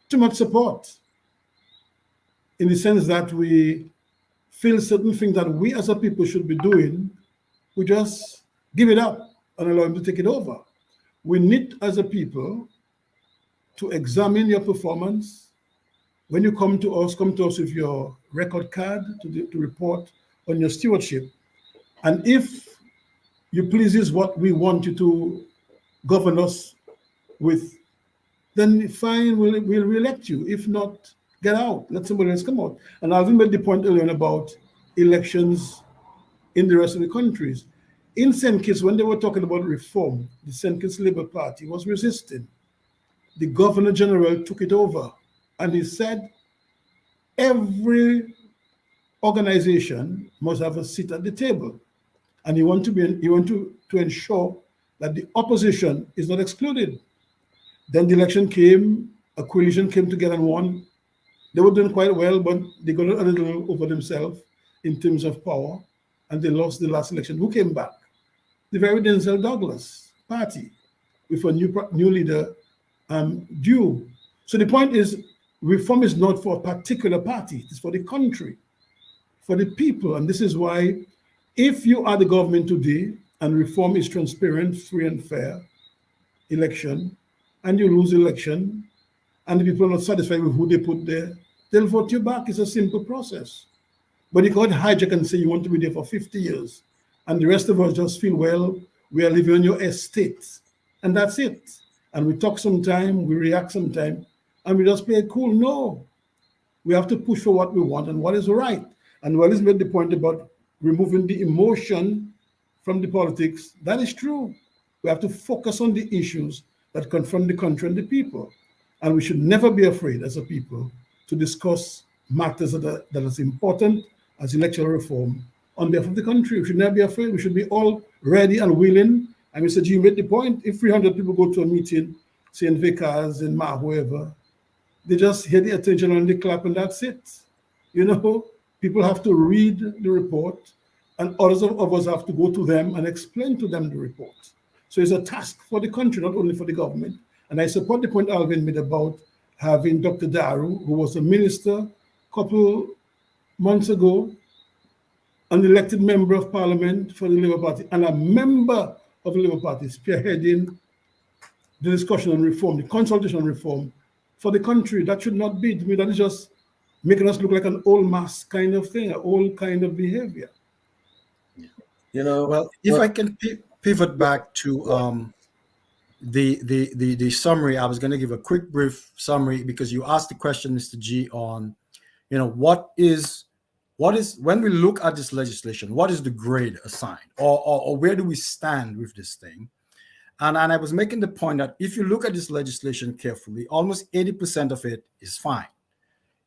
too much support, in the sense that we feel certain things that we as a people should be doing, we just give it up and allow him to take it over. We need, as a people, to examine your performance. When you come to us with your record card to report on your stewardship. And if you pleases what we want you to govern us with, then fine, we'll re-elect you. If not, get out, let somebody else come out. And Alvin made the point earlier about elections in the rest of the countries. In St. Kitts, when they were talking about reform, the St. Kitts Labour Party was resisting. The Governor General took it over, and he said, every organization must have a seat at the table, and you want to ensure that the opposition is not excluded. Then the election came, a coalition came together and won. They were doing quite well, but they got a little over themselves in terms of power, and they lost the last election. Who came back? The very Denzel Douglas party with a new leader due. So the point is, reform is not for a particular party, it's for the country, for the people. And this is why, if you are the government today and reform is transparent, free and fair election, and you lose election, and the people are not satisfied with who they put there, they'll vote you back. It's a simple process. But you can't hijack and say you want to be there for 50 years, and the rest of us just feel, well, we are living on your estate, and that's it. And we talk sometime, we react sometime, and we just play it cool. No, we have to push for what we want and what is right. And Noelize made the point about removing the emotion from the politics. That is true. We have to focus on the issues that confront the country and the people. And we should never be afraid as a people to discuss matters that are as important as electoral reform on behalf of the country. We should never be afraid. We should be all ready and willing. And Mr. G made the point, if 300 people go to a meeting, say in Vickers, in Ma, whoever, they just hear the Attorney General and they clap and that's it. You know, people have to read the report, and others of us have to go to them and explain to them the report. So it's a task for the country, not only for the government. And I support the point Alvin made about having Dr. Daru, who was a minister a couple months ago, an elected member of parliament for the Labour Party, and a member of the Labour Party, spearheading the discussion on reform, the consultation on reform for the country. That should not be. To me, that is just making us look like an old mass kind of thing, an old kind of behavior. You know, Well, if I can pivot back to the summary, I was going to give a quick, brief summary because you asked the question, Mr. G, on, you know, what is when we look at this legislation, what is the grade assigned, or where do we stand with this thing? And I was making the point that if you look at this legislation carefully, almost 80% of it is fine.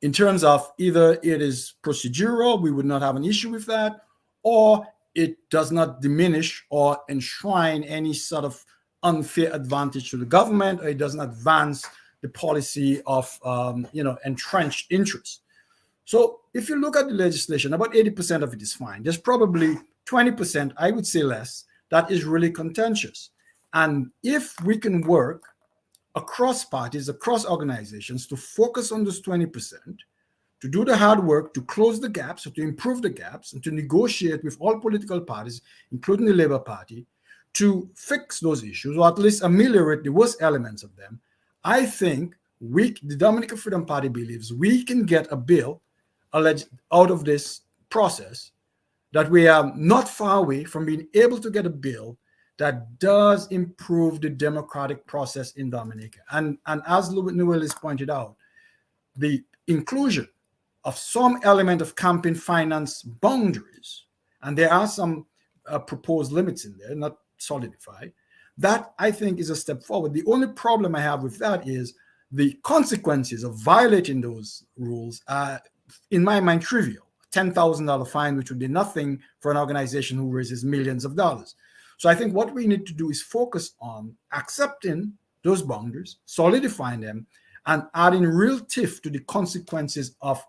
In terms of either it is procedural, we would not have an issue with that, or it does not diminish or enshrine any sort of unfair advantage to the government, or it doesn't advance the policy of entrenched interests. So if you look at the legislation, about 80% of it is fine. There's probably 20%, I would say less, that is really contentious. And if we can work across parties, across organizations, to focus on this 20%, to do the hard work, to close the gaps, or to improve the gaps, and to negotiate with all political parties, including the Labour Party, to fix those issues, or at least ameliorate the worst elements of them, I think the Dominican Freedom Party believes we can get a bill out of this process, that we are not far away from being able to get a bill that does improve the democratic process in Dominica. And as Noelize pointed out, the inclusion of some element of campaign finance boundaries, and there are some proposed limits in there, not solidified, that I think is a step forward. The only problem I have with that is the consequences of violating those rules are, in my mind, trivial. $10,000 fine, which would be nothing for an organization who raises millions of dollars. So I think what we need to do is focus on accepting those boundaries, solidifying them, and adding real teeth to the consequences of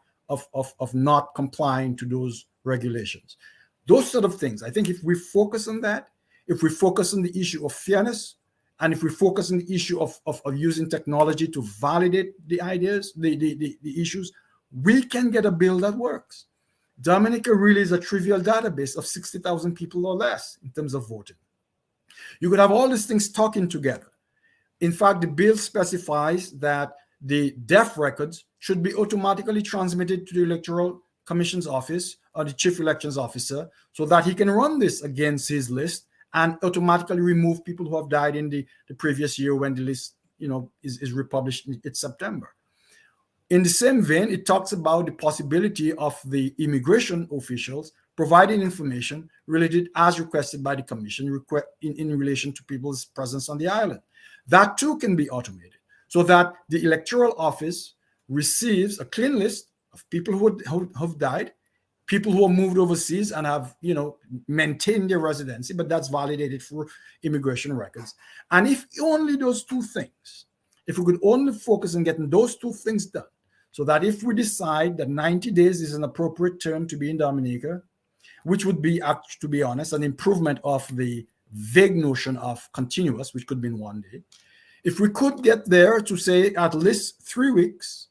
not complying to those regulations. Those sort of things. I think if we focus on that, if we focus on the issue of fairness, and if we focus on the issue of using technology to validate the ideas, the issues, we can get a bill that works. Dominica really is a trivial database of 60,000 people or less in terms of voting. You could have all these things talking together. In fact, the bill specifies that the death records should be automatically transmitted to the Electoral Commission's office or the Chief Elections Officer, so that he can run this against his list and automatically remove people who have died in the previous year when the list, is republished in September. In the same vein, it talks about the possibility of the immigration officials providing information related as requested by the Commission in relation to people's presence on the island. That too can be automated, so that the Electoral Office receives a clean list of people who have died, people who have moved overseas and have, maintained their residency, but that's validated for immigration records. And if only those two things, If we could only focus on getting those two things done, so that if we decide that 90 days is an appropriate term to be in Dominica, which would be, to be honest, an improvement of the vague notion of continuous, which could be in 1 day. If we could get there to say at least 3 weeks,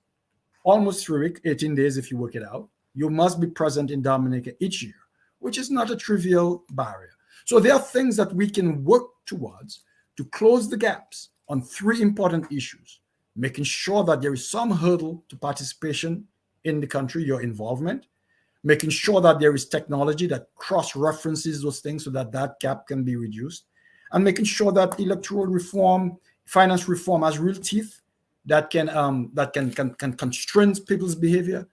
almost 3 weeks, 18 days if you work it out, you must be present in Dominica each year, which is not a trivial barrier. So there are things that we can work towards to close the gaps on 3 important issues, making sure that there is some hurdle to participation in the country, your involvement, making sure that there is technology that cross-references those things so that that gap can be reduced, and making sure that electoral reform, finance reform has real teeth that can constrain people's behavior.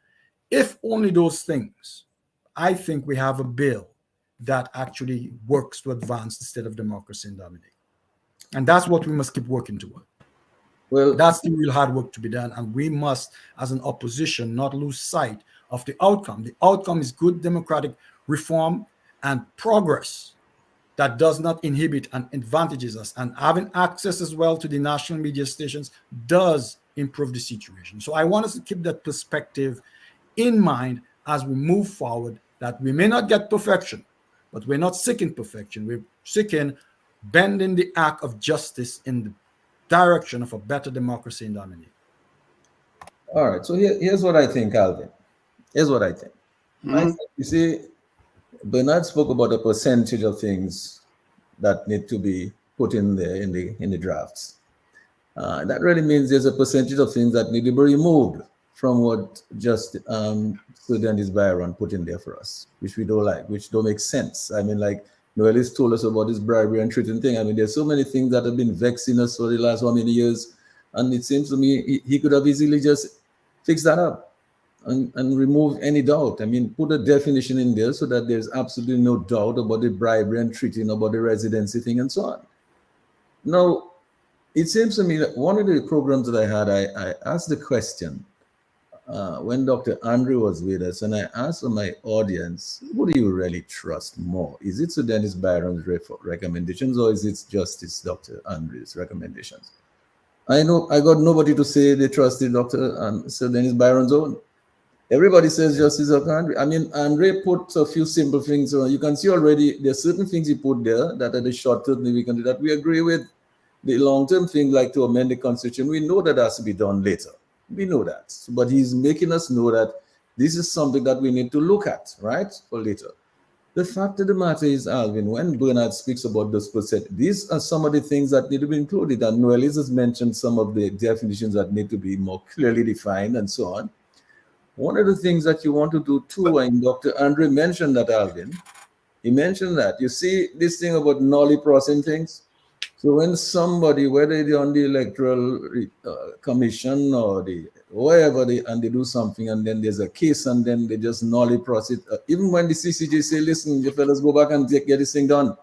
If only those things, I think we have a bill that actually works to advance the state of democracy in Dominica. And that's what we must keep working toward. Well, that's the real hard work to be done. And we must, as an opposition, not lose sight of the outcome. The outcome is good democratic reform and progress that does not inhibit and advantages us. And having access as well to the national media stations does improve the situation. So I want us to keep that perspective in mind as we move forward, that we may not get perfection, but we're not seeking perfection. We're seeking bending the arc of justice in the direction of a better democracy in Dominica. All right. So here's what I think, Alvin. Here's what I think. I think, you see, Bernard spoke about a percentage of things that need to be put in there in the drafts. That really means there's a percentage of things that need to be removed from what just Dennis Byron put in there for us, which we don't like, which don't make sense. I mean, like Noelize told us about this bribery and treating thing. I mean, there's so many things that have been vexing us for the last how many years, and it seems to me he could have easily just fixed that up and remove any doubt. I mean, put a definition in there so that there's absolutely no doubt about the bribery and treating, about the residency thing and so on. Now, it seems to me that one of the programs that I had, I asked the question when Dr. Andrew was with us, and I asked my audience, who do you really trust more? Is it Sir Dennis Byron's recommendations, or is it Justice Dr. Andrew's recommendations? I know I got nobody to say they trusted Sir Dennis Byron's own. Everybody says Justice Dr. Andrew. I mean, Andre put a few simple things. You can see already there are certain things he put there that are the short-term thing we can do that we agree with. The long-term thing, like to amend the Constitution, we know that has to be done later. We know that. But he's making us know that this is something that we need to look at, right, for later. The fact of the matter is, Alvin, when Bernard speaks about this percent, these are some of the things that need to be included. And Noelize has mentioned some of the definitions that need to be more clearly defined and so on. One of the things that you want to do too, and Dr. Andre mentioned that, Alvin, he mentioned that. You see this thing about nolly processing things? So when somebody, whether they're on the electoral commission or wherever and they do something, and then there's a case, and then they just nolly process it. Even when the CCJ say, listen, you fellas go back and get this thing done,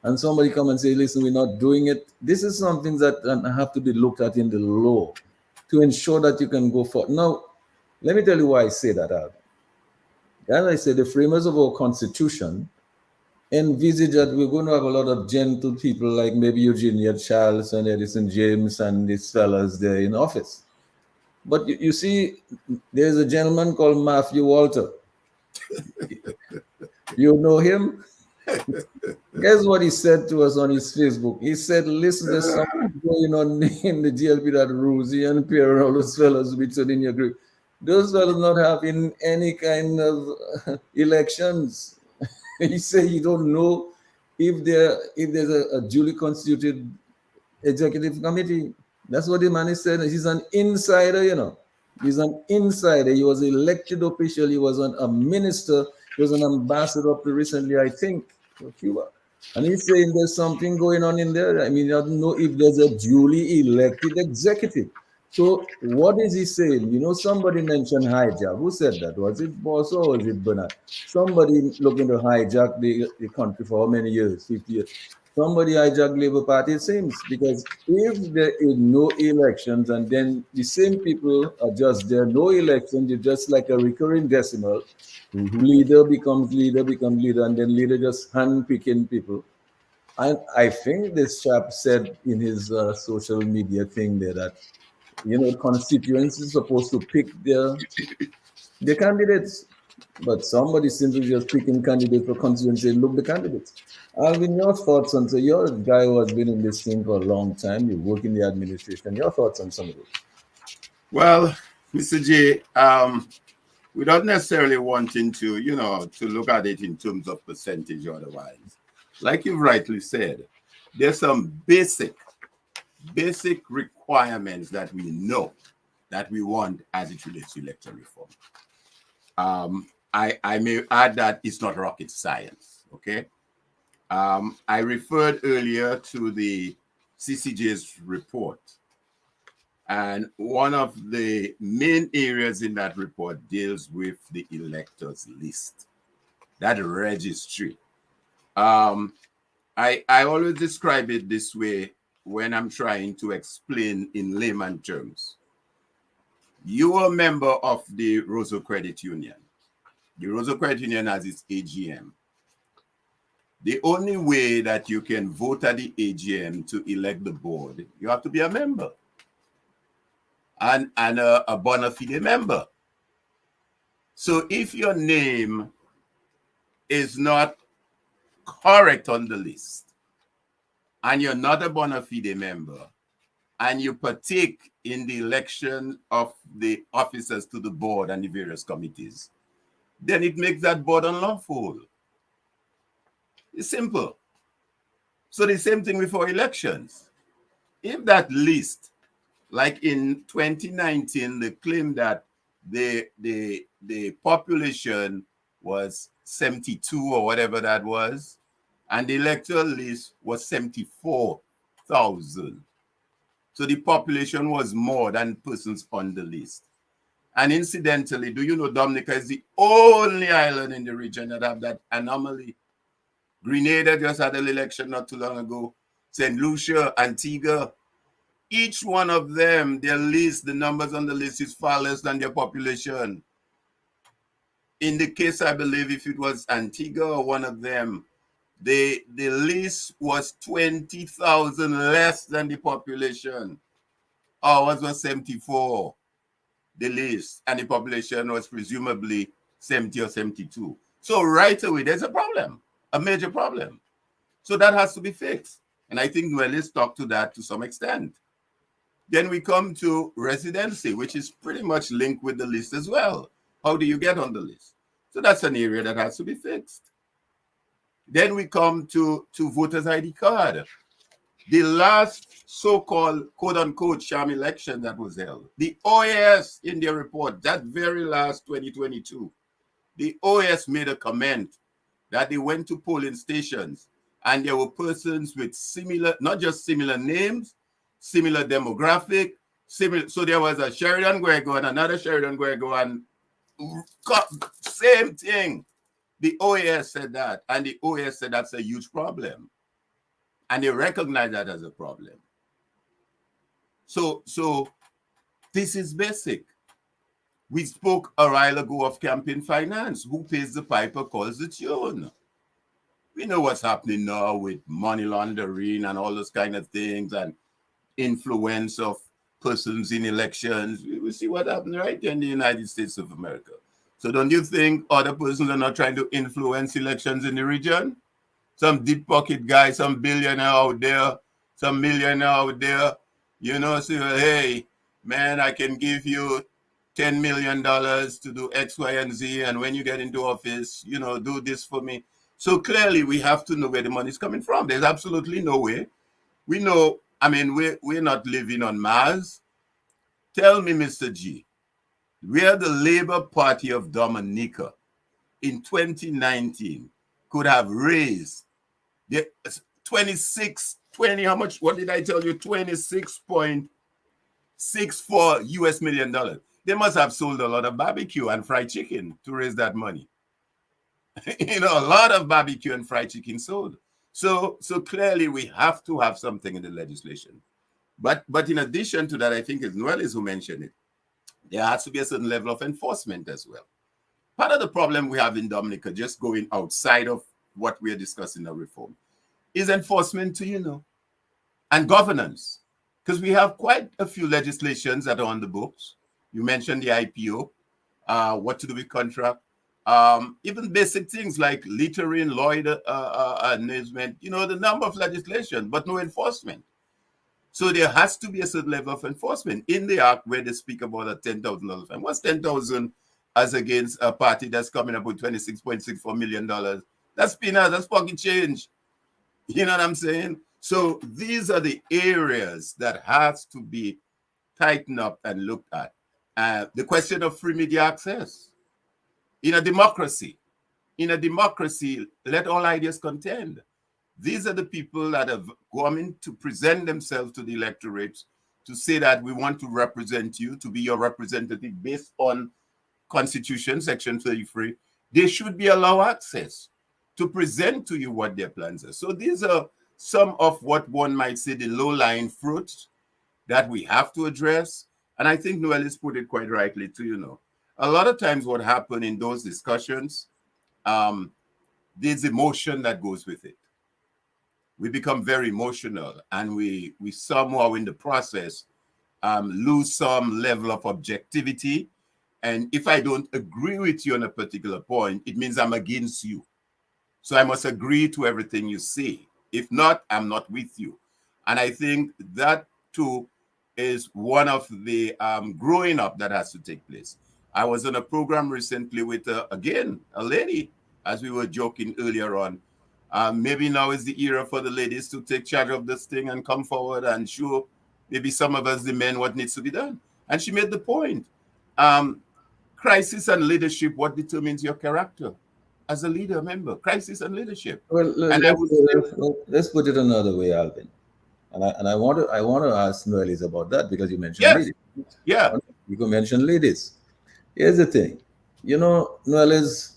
and somebody come and say, listen, we're not doing it. This is something that have to be looked at in the law to ensure that you can go forward. Now, let me tell you why I say that, Alvin. As I said, the framers of our Constitution envisage that we're going to have a lot of gentle people like maybe Eugenia Charles and Edison James and these fellas there in office. But you see, there's a gentleman called Matthew Walter. You know him? Guess what he said to us on his Facebook? He said, listen, there's something going on in the GLP that Rosie and Pierre and all those fellas with in your group. Those fellas not having any kind of elections. He said he don't know if there's a duly constituted executive committee. That's what the man is saying. He's an insider, you know. He's an insider. He was an elected official. He was a minister. He was an ambassador up to recently, I think, to Cuba. And he's saying there's something going on in there. I mean, I don't know if there's a duly elected executive. So what is he saying? You know, somebody mentioned hijack. Who said that? Was it Boss or was it Bernard? Somebody looking to hijack the country for how many years? 50 years. Somebody hijacked Labour Party, it seems, because if there is no elections and then the same people are just there, no elections, you're just like a recurring decimal. Leader becomes leader, and then leader just hand-picking people. I think this chap said in his social media thing there that, constituents is supposed to pick their candidates, but somebody simply just picking candidates for constituency. Look, the candidates. Alvin, your thoughts on, so you're a guy who has been in this thing for a long time. You work in the administration. Your thoughts on some of this? Well, Mr. J, without necessarily wanting to, to look at it in terms of percentage or otherwise, like you rightly said, there's some basic requirements that we know that we want as it relates to electoral reform. I may add that it's not rocket science, okay? I referred earlier to the CCJ's report. And one of the main areas in that report deals with the electors list, that registry. I always describe it this way when I'm trying to explain in layman terms. You are a member of the Roseau Credit Union. The Roseau Credit Union has its AGM. The only way that you can vote at the AGM to elect the board, you have to be a member. And a bona fide member. So if your name is not correct on the list, and you're not a bona fide member, and you partake in the election of the officers to the board and the various committees, then it makes that board unlawful. It's simple. So the same thing with our elections. If that list, like in 2019, they claimed that the population was 72 or whatever that was, and the electoral list was 74,000. So the population was more than persons on the list. And incidentally, do you know Dominica is the only island in the region that have that anomaly? Grenada just had an election not too long ago. St. Lucia, Antigua, each one of them, their list, the numbers on the list is far less than their population. In the case, I believe, if it was Antigua or one of them, the list was 20,000 less than the population. Ours was 74, the list, and the population was presumably 70 or 72. So right away, there's a problem, a major problem. So that has to be fixed. And I think Noelize talked to that to some extent. Then we come to residency, which is pretty much linked with the list as well. How do you get on the list? So that's an area that has to be fixed. Then we come to voters' ID card. The last so-called quote-unquote sham election that was held, the OAS in their report, that very last 2022, the OAS made a comment that they went to polling stations and there were persons with similar, not just similar names, similar demographic, similar. So there was a Sheridan Gregoire and another Sheridan Gregoire, and same thing. The OAS said that, and the OAS said that's a huge problem. And they recognize that as a problem. So this is basic. We spoke a while ago of campaign finance. Who pays the piper calls the tune. We know what's happening now with money laundering and all those kind of things and influence of persons in elections. We will see what happened right there in the United States of America. So don't you think other persons are not trying to influence elections in the region? Some deep pocket guy, some billionaire out there, some millionaire out there, say, hey, man, I can give you $10 million to do X, Y, and Z. And when you get into office, do this for me. So clearly we have to know where the money is coming from. There's absolutely no way. We know, we're not living on Mars. Tell me, Mr. G, where the Labour Party of Dominica in 2019 could have raised the 20, how much, what did I tell you? $26.64 US million. They must have sold a lot of barbecue and fried chicken to raise that money. A lot of barbecue and fried chicken sold. So clearly we have to have something in the legislation. But in addition to that, I think it's Noelize who mentioned it, there has to be a certain level of enforcement as well. Part of the problem we have in Dominica, just going outside of what we're discussing the reform, is enforcement too, and governance. Because we have quite a few legislations that are on the books. You mentioned the IPO, what to do with contract, even basic things like littering, loiter, amusement, the number of legislation, but no enforcement. So there has to be a certain level of enforcement. In the act where they speak about a $10,000 fine, what's 10,000 as against a party that's coming up with $26.64 million? That's peanuts, that's pocket change. You know what I'm saying? So these are the areas that has to be tightened up and looked at. The question of free media access. In a democracy, let all ideas contend. These are the people that have come to present themselves to the electorate to say that we want to represent you, to be your representative based on Constitution, Section 33. They should be allowed access to present to you what their plans are. So these are some of what one might say the low-lying fruit that we have to address. And I think Noelize put it quite rightly too, A lot of times what happened in those discussions, there's emotion that goes with it. We become very emotional, and we somehow in the process lose some level of objectivity. And if I don't agree with you on a particular point, it means I'm against you. So I must agree to everything you say. If not, I'm not with you. And I think that too is one of the growing up that has to take place. I was on a program recently with, again, a lady, as we were joking earlier on. Maybe now is the era for the ladies to take charge of this thing and come forward and show maybe some of us, the men, what needs to be done. And she made the point. Crisis and leadership, what determines your character as a leader member? Crisis and leadership. Well, And let's put it another way, Alvin. And I want to ask Noelize about that because you mentioned yes, ladies. yeah, You can mention ladies. Here's the thing, Noelize,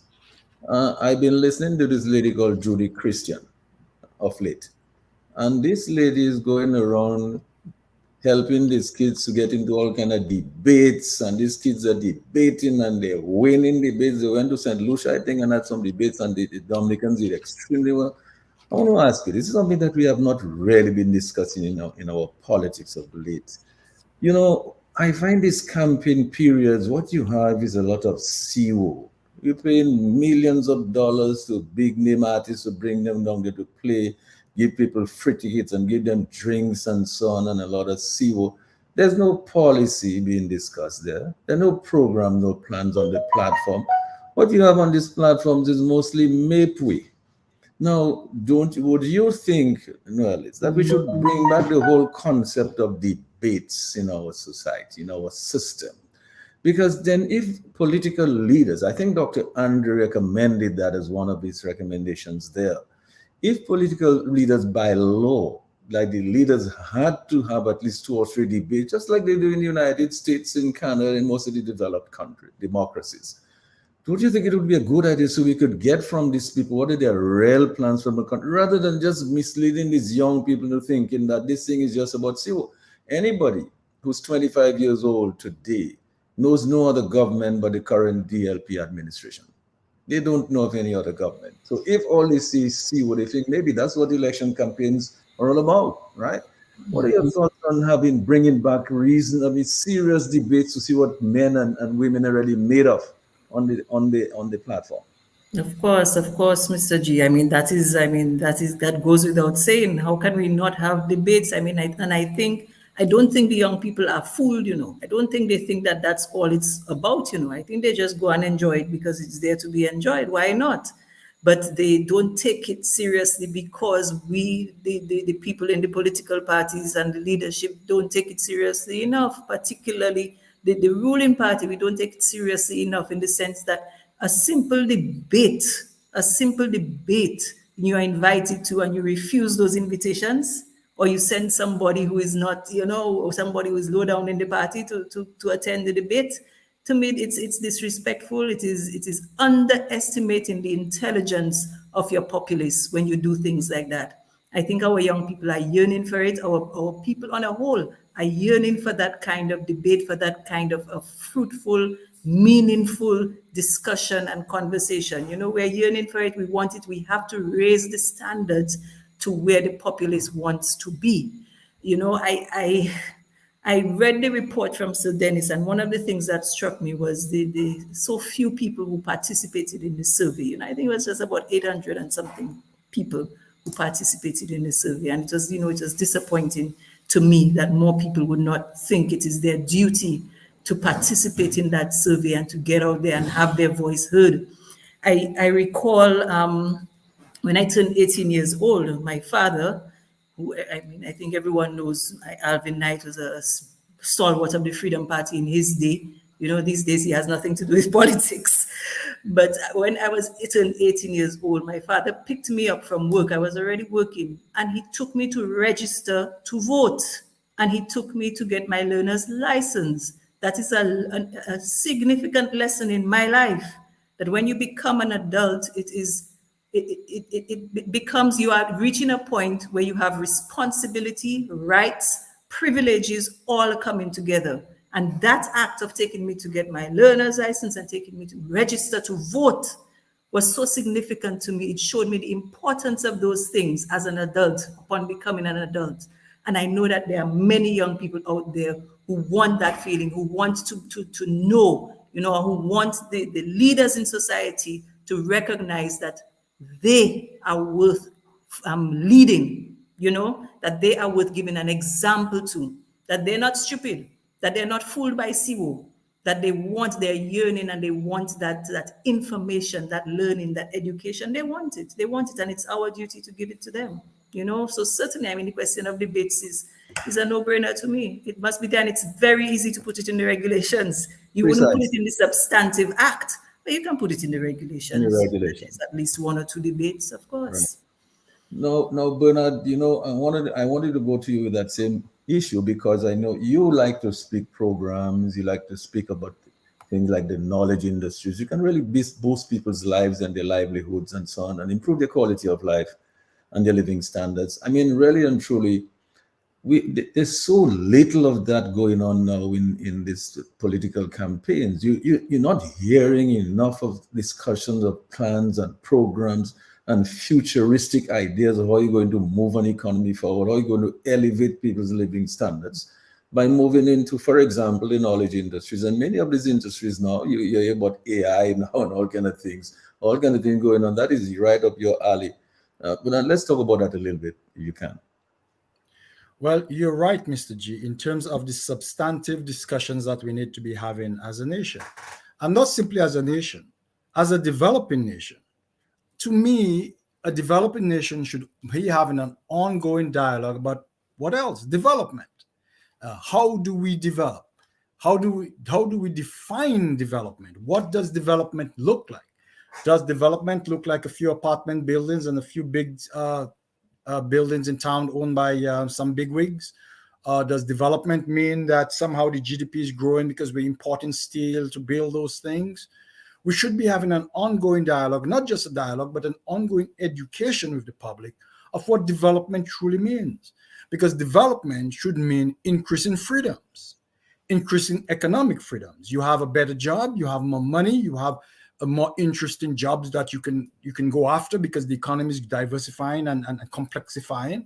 I've been listening to this lady called Judy Christian of late, and this lady is going around helping these kids to get into all kind of debates, and these kids are debating and they're winning debates. They went to St. Lucia, I think, and had some debates, and the Dominicans did extremely well. I want to ask you, this is something that we have not really been discussing in our politics of late. I find these campaign periods, what you have is a lot of CO. You're paying millions of dollars to big name artists to bring them down there to play, give people free tickets and give them drinks and so on, and a lot of CO. There's no policy being discussed there. There are no program, no plans on the platform. What you have on these platforms is mostly MAPE. Now, would you think, Noelize, that we should bring back the whole concept of debates in our society, in our system? Because then if political leaders, I think Dr. Andre recommended that as one of his recommendations there, if political leaders by law, like the leaders had to have at least 2 or 3 debates, just like they do in the United States, in Canada, and most of the developed democracies, don't you think it would be a good idea so we could get from these people what are their real plans from the country, rather than just misleading these young people into thinking that this thing is just about zero? Anybody who's 25 years old today knows no other government but the current DLP administration. They don't know of any other government. So if all they see is zero, they think maybe that's what election campaigns are all about, right? What are your thoughts on bringing back serious debates to see what men and women are really made of on the platform? Of course, Mr. G. That goes without saying. How can we not have debates? I don't think the young people are fooled. I don't think they think that that's all it's about. I think they just go and enjoy it because it's there to be enjoyed. Why not? But they don't take it seriously because the people in the political parties and the leadership don't take it seriously enough, particularly the ruling party. We don't take it seriously enough in the sense that a simple debate, you are invited to and you refuse those invitations, or you send somebody who is not, or somebody who is low down in the party to attend the debate. To me, it's disrespectful. It is underestimating the intelligence of your populace when you do things like that. I think our young people are yearning for it. Our people on a whole are yearning for that kind of debate, for that kind of fruitful, meaningful discussion and conversation. We're yearning for it. We want it. We have to raise the standards to where the populace wants to be. You know, I read the report from Sir Dennis, and one of the things that struck me was the so few people who participated in the survey. You know, I think it was just about 800 and something people who participated in the survey, and it was, you know, it was disappointing to me that more people would not think it is their duty to participate in that survey and to get out there and have their voice heard. I recall when I turned 18 years old, my father, who, I mean, I think everyone knows Alvin Knight was a stalwart of the Freedom Party in his day. You know, these days he has nothing to do with politics. But when I was turned 18 years old, my father picked me up from work. I was already working, and he took me to register to vote. And he took me to get my learner's license. That is a significant lesson in my life, that when you become an adult, it becomes, you are reaching a point where you have responsibility, rights, privileges all coming together. And that act of taking me to get my learner's license and taking me to register to vote was so significant to me. It showed me the importance of those things as an adult upon becoming an adult. And I know that there are many young people out there who want that feeling, who want to know, you know, who want the leaders in society to recognize that they are worth leading, you know, that they are worth giving an example to, that they're not stupid, that they're not fooled by SIWO, that they want their yearning and they want that information, that learning, that education. They want it, and it's our duty to give it to them, you know. So certainly, I mean, the question of debates is a no-brainer to me. It must be done. It's very easy to put it in the regulations. You wouldn't put it in the substantive act, but you can put it in the regulations. In the regulations. There's at least one or two debates, of course. Right. No, Bernard, you know, I wanted to go to you with that same issue, because I know you like to speak programs, you like to speak about things like the knowledge industries. You can really boost people's lives and their livelihoods and so on, and improve their quality of life and their living standards. I mean, really and truly, there's so little of that going on now in these political campaigns. You're not hearing enough of discussions of plans and programs and futuristic ideas of how you're going to move an economy forward, how you're going to elevate people's living standards by moving into, for example, the knowledge industries. And many of these industries now, you hear about AI now and all kind of things going on. That is right up your alley. But let's talk about that a little bit, if you can. Well, you're right, Mr. G, in terms of the substantive discussions that we need to be having as a nation. And not simply as a nation, as a developing nation. To me, a developing nation should be having an ongoing dialogue about what else? Development. How do we develop? How do we define development? What does development look like? Does development look like a few apartment buildings and a few big buildings in town owned by some bigwigs? Does development mean that somehow the GDP is growing because we're importing steel to build those things? We should be having an ongoing dialogue, not just a dialogue, but an ongoing education with the public of what development truly means. Because development should mean increasing freedoms, increasing economic freedoms. You have a better job, you have more money, you have a more interesting jobs that you can go after because the economy is diversifying and complexifying.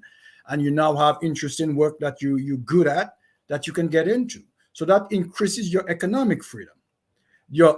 And you now have interesting work that you're good at that you can get into. So that increases your economic freedom.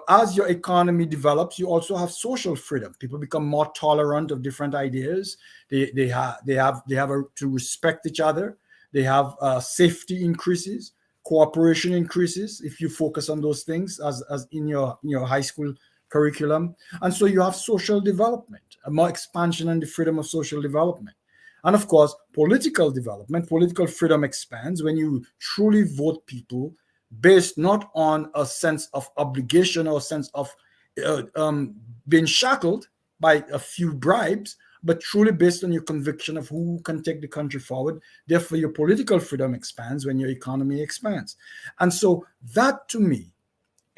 As your economy develops, you also have social freedom. People become more tolerant of different ideas. They have to respect each other. They have safety increases, cooperation increases if you focus on those things as in your high school curriculum. And so you have social development, a more expansion and the freedom of social development. And of course, political development, political freedom expands when you truly vote people based not on a sense of obligation or a sense of being shackled by a few bribes, but truly based on your conviction of who can take the country forward. Therefore, your political freedom expands when your economy expands. And so that, to me,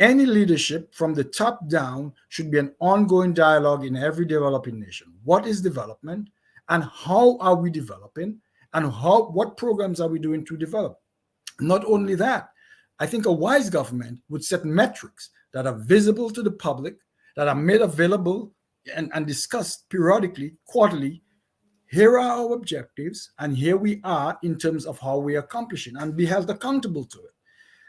any leadership from the top down should be an ongoing dialogue in every developing nation. What is development, and how are we developing, and what programs are we doing to develop? Not only that, I think a wise government would set metrics that are visible to the public, that are made available and discussed periodically, quarterly, here are our objectives, and here we are in terms of how we are accomplishing, and be held accountable to it.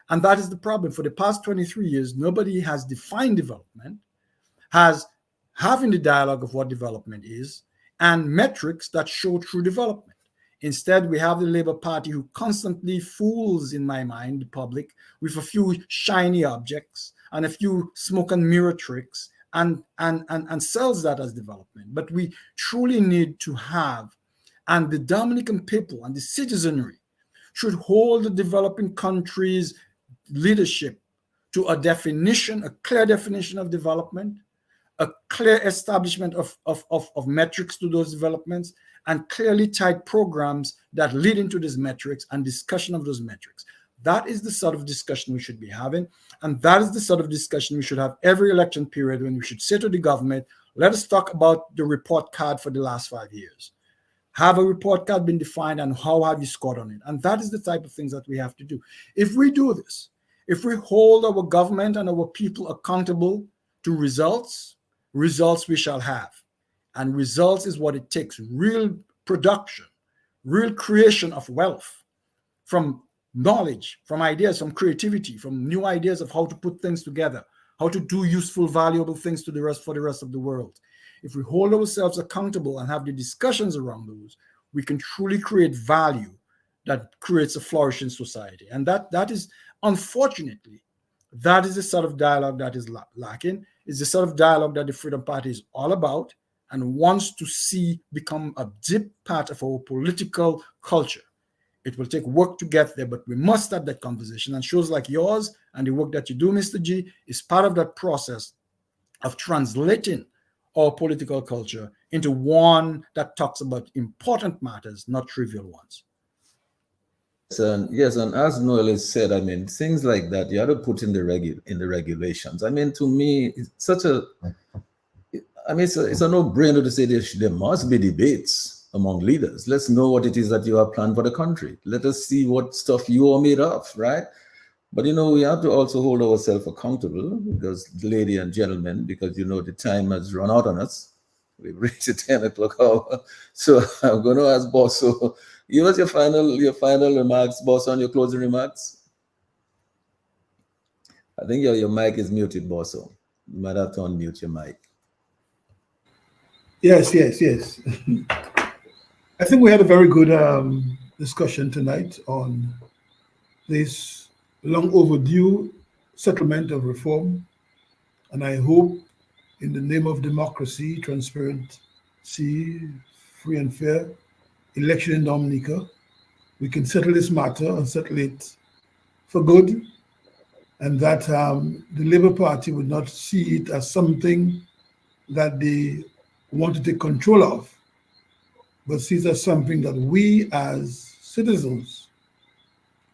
And that is the problem. For the past 23 years, nobody has defined development, has having the dialogue of what development is, and metrics that show true development. Instead, we have the Labour Party who constantly fools, in my mind, the public with a few shiny objects and a few smoke and mirror tricks, and sells that as development. But we truly need to have, and the Dominican people and the citizenry should hold the developing countries' leadership to a definition, a clear definition of development, a clear establishment of metrics to those developments, and clearly tied programs that lead into these metrics and discussion of those metrics. That is the sort of discussion we should be having. And that is the sort of discussion we should have every election period, when we should say to the government, let us talk about the report card for the last 5 years. Have a report card been defined, and how have you scored on it? And that is the type of things that we have to do. If we do this, if we hold our government and our people accountable to results, results we shall have. And results is what it takes. Real production, real creation of wealth from knowledge, from ideas, from creativity, from new ideas of how to put things together, how to do useful, valuable things for the rest of the world. If we hold ourselves accountable and have the discussions around those, we can truly create value that creates a flourishing society. And that is, unfortunately, that is the sort of dialogue that is lacking. It's the sort of dialogue that the Freedom Party is all about and wants to see become a deep part of our political culture. It will take work to get there, but we must start that conversation. And shows like yours and the work that you do, Mr. G, is part of that process of translating our political culture into one that talks about important matters, not trivial ones. Yes, and as Noelize said, I mean, things like that you have to put in the regulations. I mean, to me, it's such a, I mean, it's a no-brainer to say there must be debates among leaders. Let's know what it is that you have planned for the country. Let us see what stuff you are made of, right? But, we have to also hold ourselves accountable, because, ladies and gentlemen, because, the time has run out on us. We've reached the 10 o'clock hour. So I'm going to ask Boss, so give us your final remarks, Boss, on your closing remarks. I think your mic is muted, Boss. So you might have to unmute your mic. Yes. I think we had a very good discussion tonight on this long overdue settlement of reform. And I hope, in the name of democracy, transparency, free and fair election in Dominica, we can settle this matter and settle it for good, and that the Labour Party would not see it as something that they want to take control of, but see it as something that we as citizens,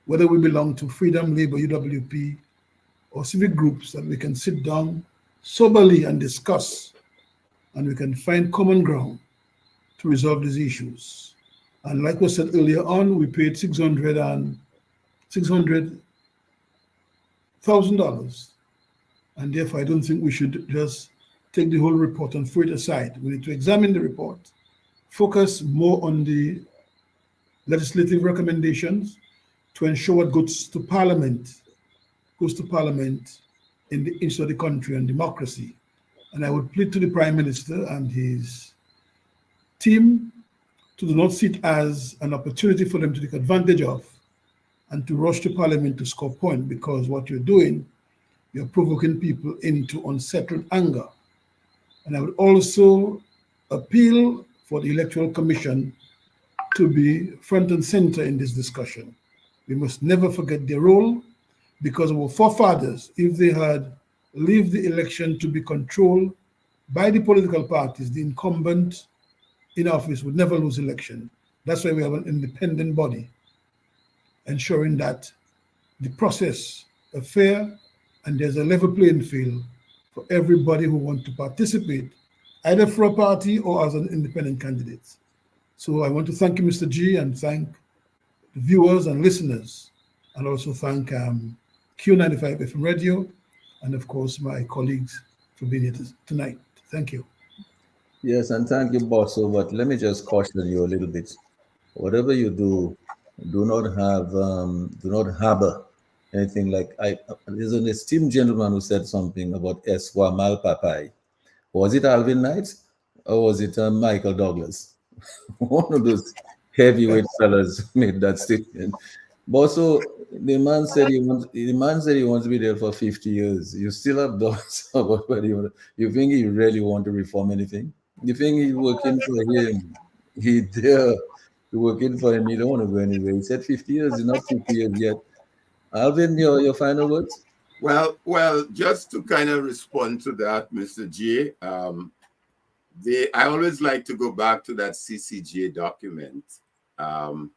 whether we belong to Freedom, Labour, UWP, or civic groups, that we can sit down soberly and discuss, and we can find common ground to resolve these issues. And like was said earlier on, we paid $600,000, and therefore I don't think we should just take the whole report and throw it aside. We need to examine the report, focus more on the legislative recommendations to ensure what goes to Parliament in the interest of the country and democracy. And I would plead to the Prime Minister and his team to do not see it as an opportunity for them to take advantage of and to rush to Parliament to score points, because what you're doing, you're provoking people into unsettled anger. And I would also appeal for the Electoral Commission to be front and center in this discussion. We must never forget their role, because our forefathers, if they had leave the election to be controlled by the political parties, the incumbent in office would never lose election. That's why we have an independent body, ensuring that the process is fair and there's a level playing field for everybody who wants to participate, either for a party or as an independent candidate. So I want to thank you, Mr. G, and thank the viewers and listeners, and also thank Q95 FM Radio, and of course my colleagues for being here tonight. Thank you. Yes, and thank you, Bosso. But let me just caution you a little bit. Whatever you do, do not harbor anything like I. There's an esteemed gentleman who said something about Eswa Malpapai. Was it Alvin Knight or was it Michael Douglas? One of those heavyweight fellas made that statement. But also, the man said he wants to be there for 50 years. You still have doubts about whether you think he really want to reform anything. You think he's working for him. He there working for him. He don't want to go anywhere. He said 50 years. It's not 50 years yet. Alvin, your final words? Well, just to kind of respond to that, Mr. J, I always like to go back to that CCJ document. Um,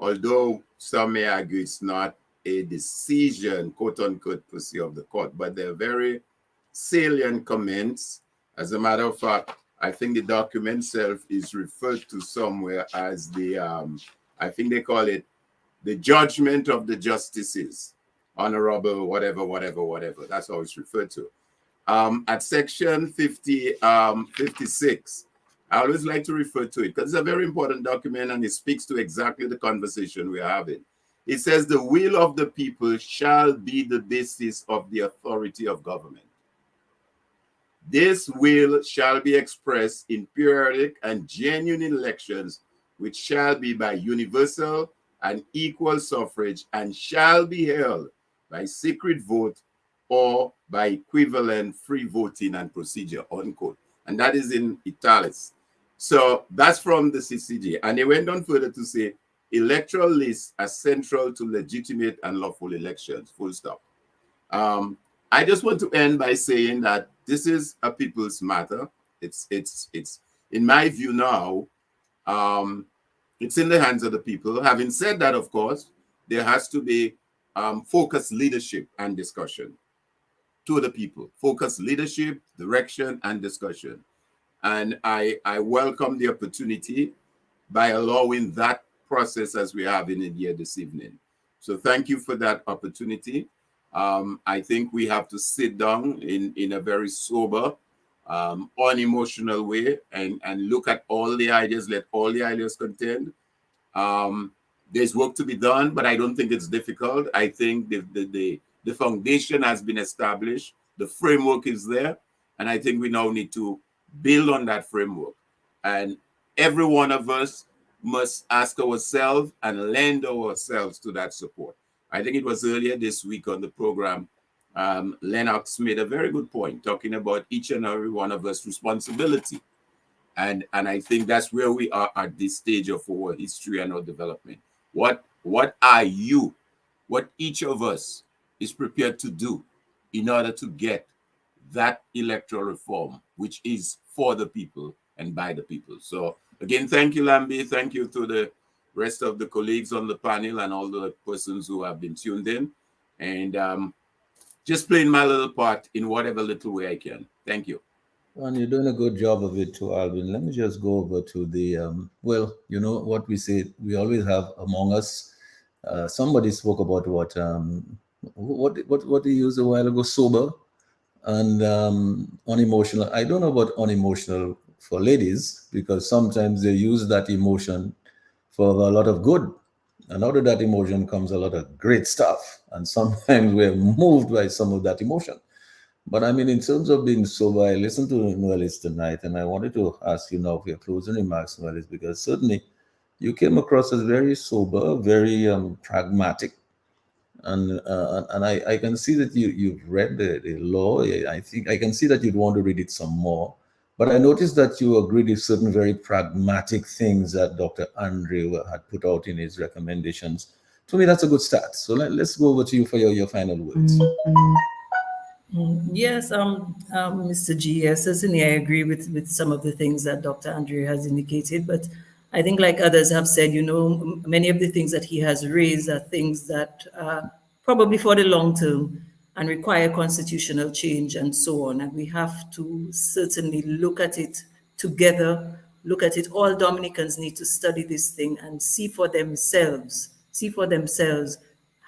Although some may argue it's not a decision, quote unquote, per se of the court, but they're very salient comments. As a matter of fact, I think the document itself is referred to somewhere as I think they call it the judgment of the justices, honorable, whatever, whatever, whatever. That's how it's referred to. At section 56, I always like to refer to it because it's a very important document and it speaks to exactly the conversation we're having. It says the will of the people shall be the basis of the authority of government. This will shall be expressed in periodic and genuine elections, which shall be by universal and equal suffrage and shall be held by secret vote or by equivalent free voting and procedure, unquote. And that is in italics. So that's from the CCJ. And they went on further to say, electoral lists are central to legitimate and lawful elections, full stop. I just want to end by saying that this is a people's matter. It's in my view now, it's in the hands of the people. Having said that, of course, there has to be focused leadership and discussion to the people. Focused leadership, direction, and discussion. And I welcome the opportunity by allowing that process as we're having it here this evening. So thank you for that opportunity. I think we have to sit down in a very sober, unemotional way and look at all the ideas, let all the ideas contend. There's work to be done, but I don't think it's difficult. I think the foundation has been established. The framework is there. And I think we now need to build on that framework. And every one of us must ask ourselves and lend ourselves to that support. I think it was earlier this week on the program, Lennox made a very good point, talking about each and every one of us responsibility. And I think that's where we are at this stage of our history and our development. What are you, what each of us is prepared to do in order to get that electoral reform, which is for the people and by the people. So again, thank you, Lambi. Thank you to the rest of the colleagues on the panel and all the persons who have been tuned in. And just playing my little part in whatever little way I can. Thank you. And you're doing a good job of it too, Alvin. Let me just go over to the well, you know what we say, we always have among us. Somebody spoke about what he used a while ago, sober and unemotional. I don't know about unemotional for ladies because sometimes they use that emotion for a lot of good. And out of that emotion comes a lot of great stuff. And sometimes we're moved by some of that emotion. But I mean, in terms of being sober, I listened to Noelize tonight, and I wanted to ask you now for your closing remarks, Noelize, because certainly you came across as very sober, very pragmatic, and I can see that you've read the law. I think I can see that you'd want to read it some more. But I noticed that you agreed with certain very pragmatic things that Dr. Andre had put out in his recommendations. To me, that's a good start. So let's go over to you for your final words. Yes, Mr. G, yes, certainly I agree with some of the things that Dr. Andre has indicated, but I think like others have said, many of the things that he has raised are things that probably for the long term and require constitutional change and so on. And we have to certainly look at it together, look at it. All Dominicans need to study this thing and see for themselves,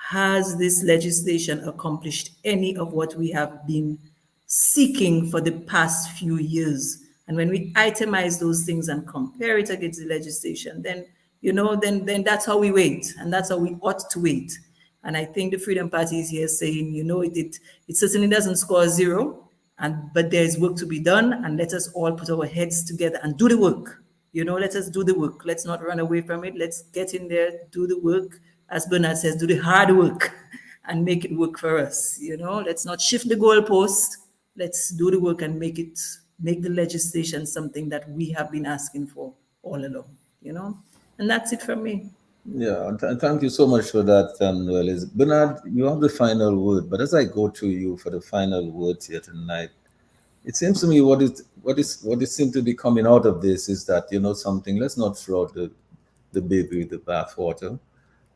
has this legislation accomplished any of what we have been seeking for the past few years? And when we itemize those things and compare it against the legislation, then, then that's how we wait, and that's how we ought to wait. And I think the Freedom Party is here saying, it certainly doesn't score zero, but there's work to be done, and let us all put our heads together and do the work. Let us do the work. Let's not run away from it. Let's get in there, do the work. As Bernard says, do the hard work and make it work for us. Let's not shift the goalpost. Let's do the work and make the legislation something that we have been asking for all along, and that's it from me. Yeah, and thank you so much for that, Noelize. Bernard, you have the final word, but as I go to you for the final words here tonight, it seems to me what is seems to be coming out of this is that, something, let's not throw out the baby with the bathwater.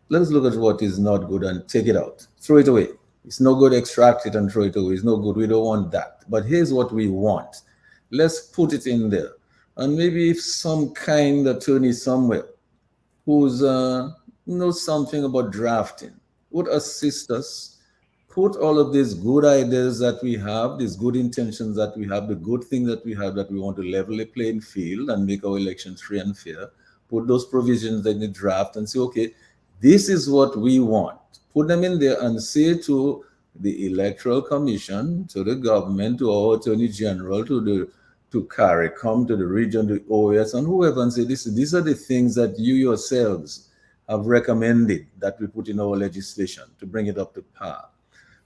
Let's look at what is not good and take it out, throw it away. It's no good, extract it and throw it away. It's no good. We don't want that. But here's what we want. Let's put it in there. And maybe if some kind attorney somewhere who's knows something about drafting would assist us, put all of these good ideas that we have, these good intentions that we have, the good thing that we have, that we want to level a playing field and make our elections free and fair, put those provisions in the draft and say, okay, this is what we want. Put them in there and say to the Electoral Commission, to the government, to our Attorney General, to CARICOM, to the region, to OAS, and whoever, and say, these are the things that you yourselves have recommended that we put in our legislation to bring it up to par.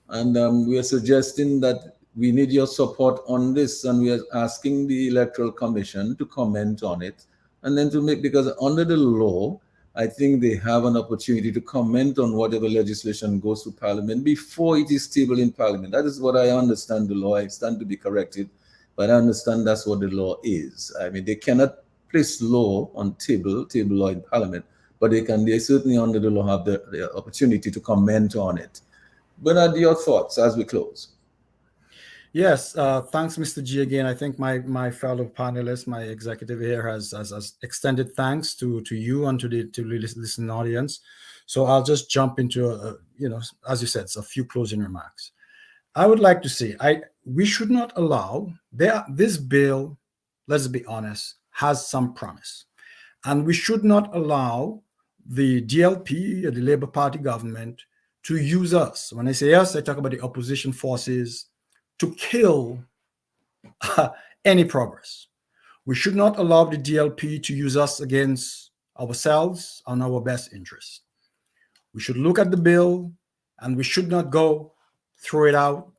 And we are suggesting that we need your support on this, and we are asking the Electoral Commission to comment on it, and then to make, because under the law, I think they have an opportunity to comment on whatever legislation goes to Parliament before it is tabled in Parliament. That is what I understand the law. I stand to be corrected, but I understand that's what the law is. I mean, they cannot place law on table law in Parliament, but they certainly under the law have the opportunity to comment on it. Bernard, your thoughts as we close? Yes, thanks, Mr. G. Again, I think my fellow panelists, my executive here has extended thanks to you and to the listening audience. So I'll just jump into, as you said, a few closing remarks. I would like to say, we should not allow, this bill, let's be honest, has some promise. And we should not allow the DLP, or the Labour Party government, to use us. When I say us, I talk about the opposition forces, to kill any progress. We should not allow the DLP to use us against ourselves and our best interests. We should look at the bill, and we should not go throw it out,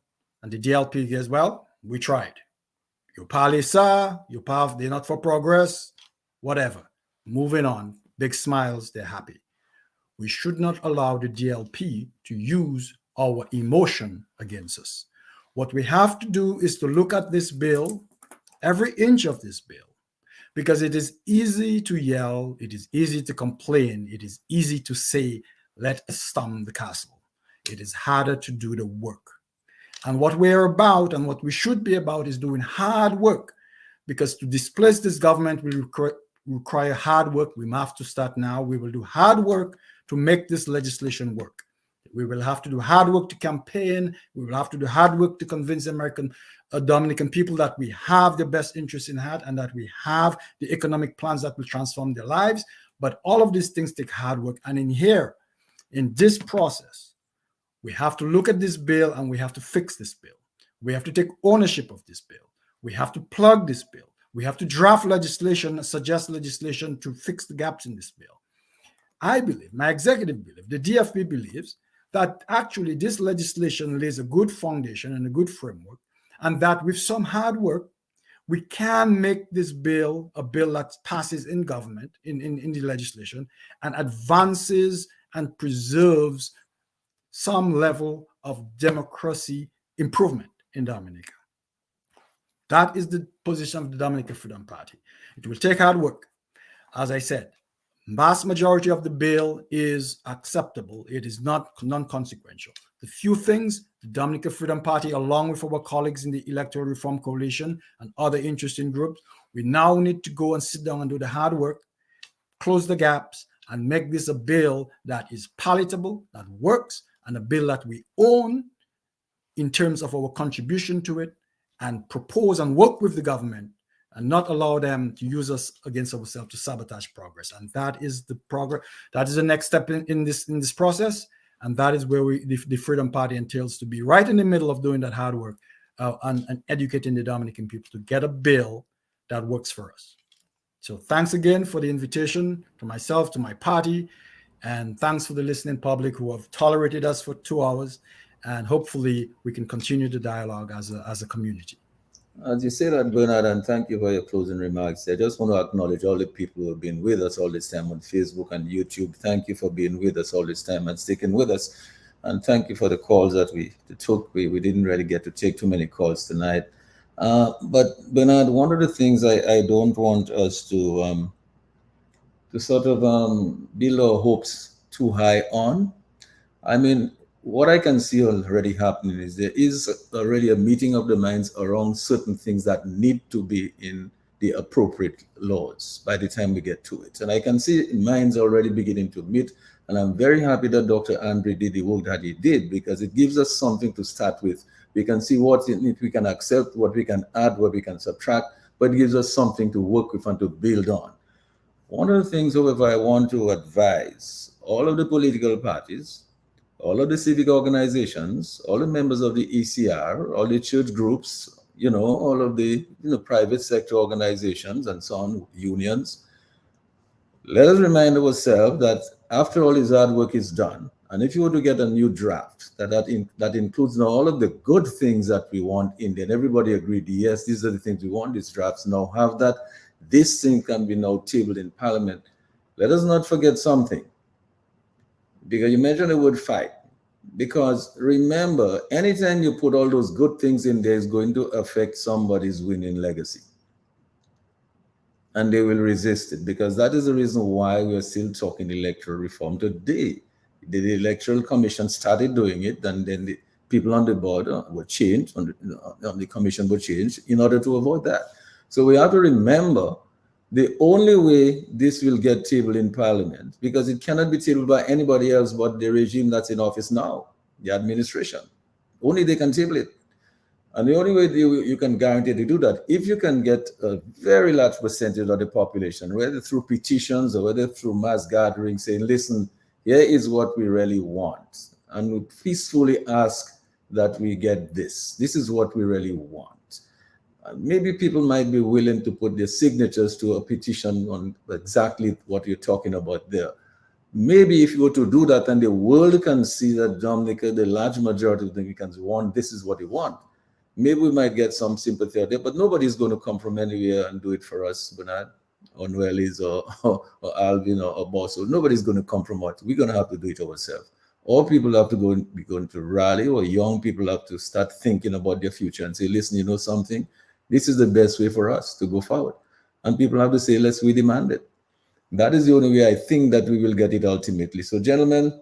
and the DLP says, well, we tried. You parley, sir, they're not for progress, whatever. Moving on, big smiles, they're happy. We should not allow the DLP to use our emotion against us. What we have to do is to look at this bill, every inch of this bill, because it is easy to yell, it is easy to complain, it is easy to say, let us storm the castle. It is harder to do the work. And what we're about and what we should be about is doing hard work, because to displace this government will require hard work. We have to start now. We will do hard work to make this legislation work. We will have to do hard work to campaign. We will have to do hard work to convince American Dominican people that we have their best interests in heart and that we have the economic plans that will transform their lives. But all of these things take hard work. And in this process, we have to look at this bill and we have to fix this bill. We have to take ownership of this bill. We have to plug this bill. We have to draft legislation, suggest legislation to fix the gaps in this bill. I believe, my executive belief, the DFP believes that actually this legislation lays a good foundation and a good framework, and that with some hard work, we can make this bill a bill that passes in government, in the legislation, and advances and preserves some level of democracy improvement in Dominica. That is the position of the Dominican Freedom Party. It will take hard work. As I said, vast majority of the bill is acceptable. It is not non-consequential. The few things the Dominican Freedom Party, along with our colleagues in the Electoral Reform Coalition and other interesting groups, we now need to go and sit down and do the hard work, close the gaps, and make this a bill that is palatable, that works, and a bill that we own in terms of our contribution to it, and propose and work with the government and not allow them to use us against ourselves to sabotage progress. And that is the progress. That is the next step in this process. And that is where the Freedom Party entails to be right in the middle of doing that hard work and educating the Dominican people to get a bill that works for us. So thanks again for the invitation to myself, to my party, and thanks for the listening public who have tolerated us for 2 hours. And hopefully we can continue the dialogue as a community. As you say that, Bernard, and thank you for your closing remarks. I just want to acknowledge all the people who have been with us all this time on Facebook and YouTube. Thank you for being with us all this time and sticking with us. And thank you for the calls that we took. We didn't really get to take too many calls tonight. But Bernard, one of the things I don't want us to sort of build our hopes too high on. I mean, what I can see already happening is there is already a meeting of the minds around certain things that need to be in the appropriate laws by the time we get to it. And I can see minds already beginning to meet. And I'm very happy that Dr. Andre did the work that he did, because it gives us something to start with. We can see what we can accept, what we can add, what we can subtract, but it gives us something to work with and to build on. One of the things, however, I want to advise all of the political parties, all of the civic organizations, all the members of the ECR, all the church groups, all of the private sector organizations and so on, unions. Let us remind ourselves that after all this hard work is done, and if you were to get a new draft that includes now all of the good things that we want in there, and everybody agreed, yes, these are the things we want, these drafts now have that, this thing can be now tabled in Parliament. Let us not forget something. Because you mentioned the word fight. Because remember, anytime you put all those good things in there, it's going to affect somebody's winning legacy. And they will resist it, because that is the reason why we are still talking electoral reform today. The Electoral Commission started doing it, and then the people on the board were changed, on the commission were changed in order to avoid that. So we have to remember the only way this will get tabled in Parliament, because it cannot be tabled by anybody else but the regime that's in office now, the administration. Only they can table it. And the only way you can guarantee to do that, if you can get a very large percentage of the population, whether through petitions or whether through mass gatherings, saying, listen, here is what we really want. And we peacefully ask that we get this. This is what we really want. Maybe people might be willing to put their signatures to a petition on exactly what you're talking about there. Maybe if you were to do that and the world can see that Dominica, the large majority of Dominicans want, this is what they want, maybe we might get some sympathy out there, but nobody's going to come from anywhere and do it for us, Bernard, or Noelize, or Alvin, or Bosso. Nobody's going to come from us. We're going to have to do it ourselves. Or people have to be going to rally, or young people have to start thinking about their future and say, listen, you know something? This is the best way for us to go forward. And people have to say, we demand it. That is the only way I think that we will get it ultimately. So, gentlemen,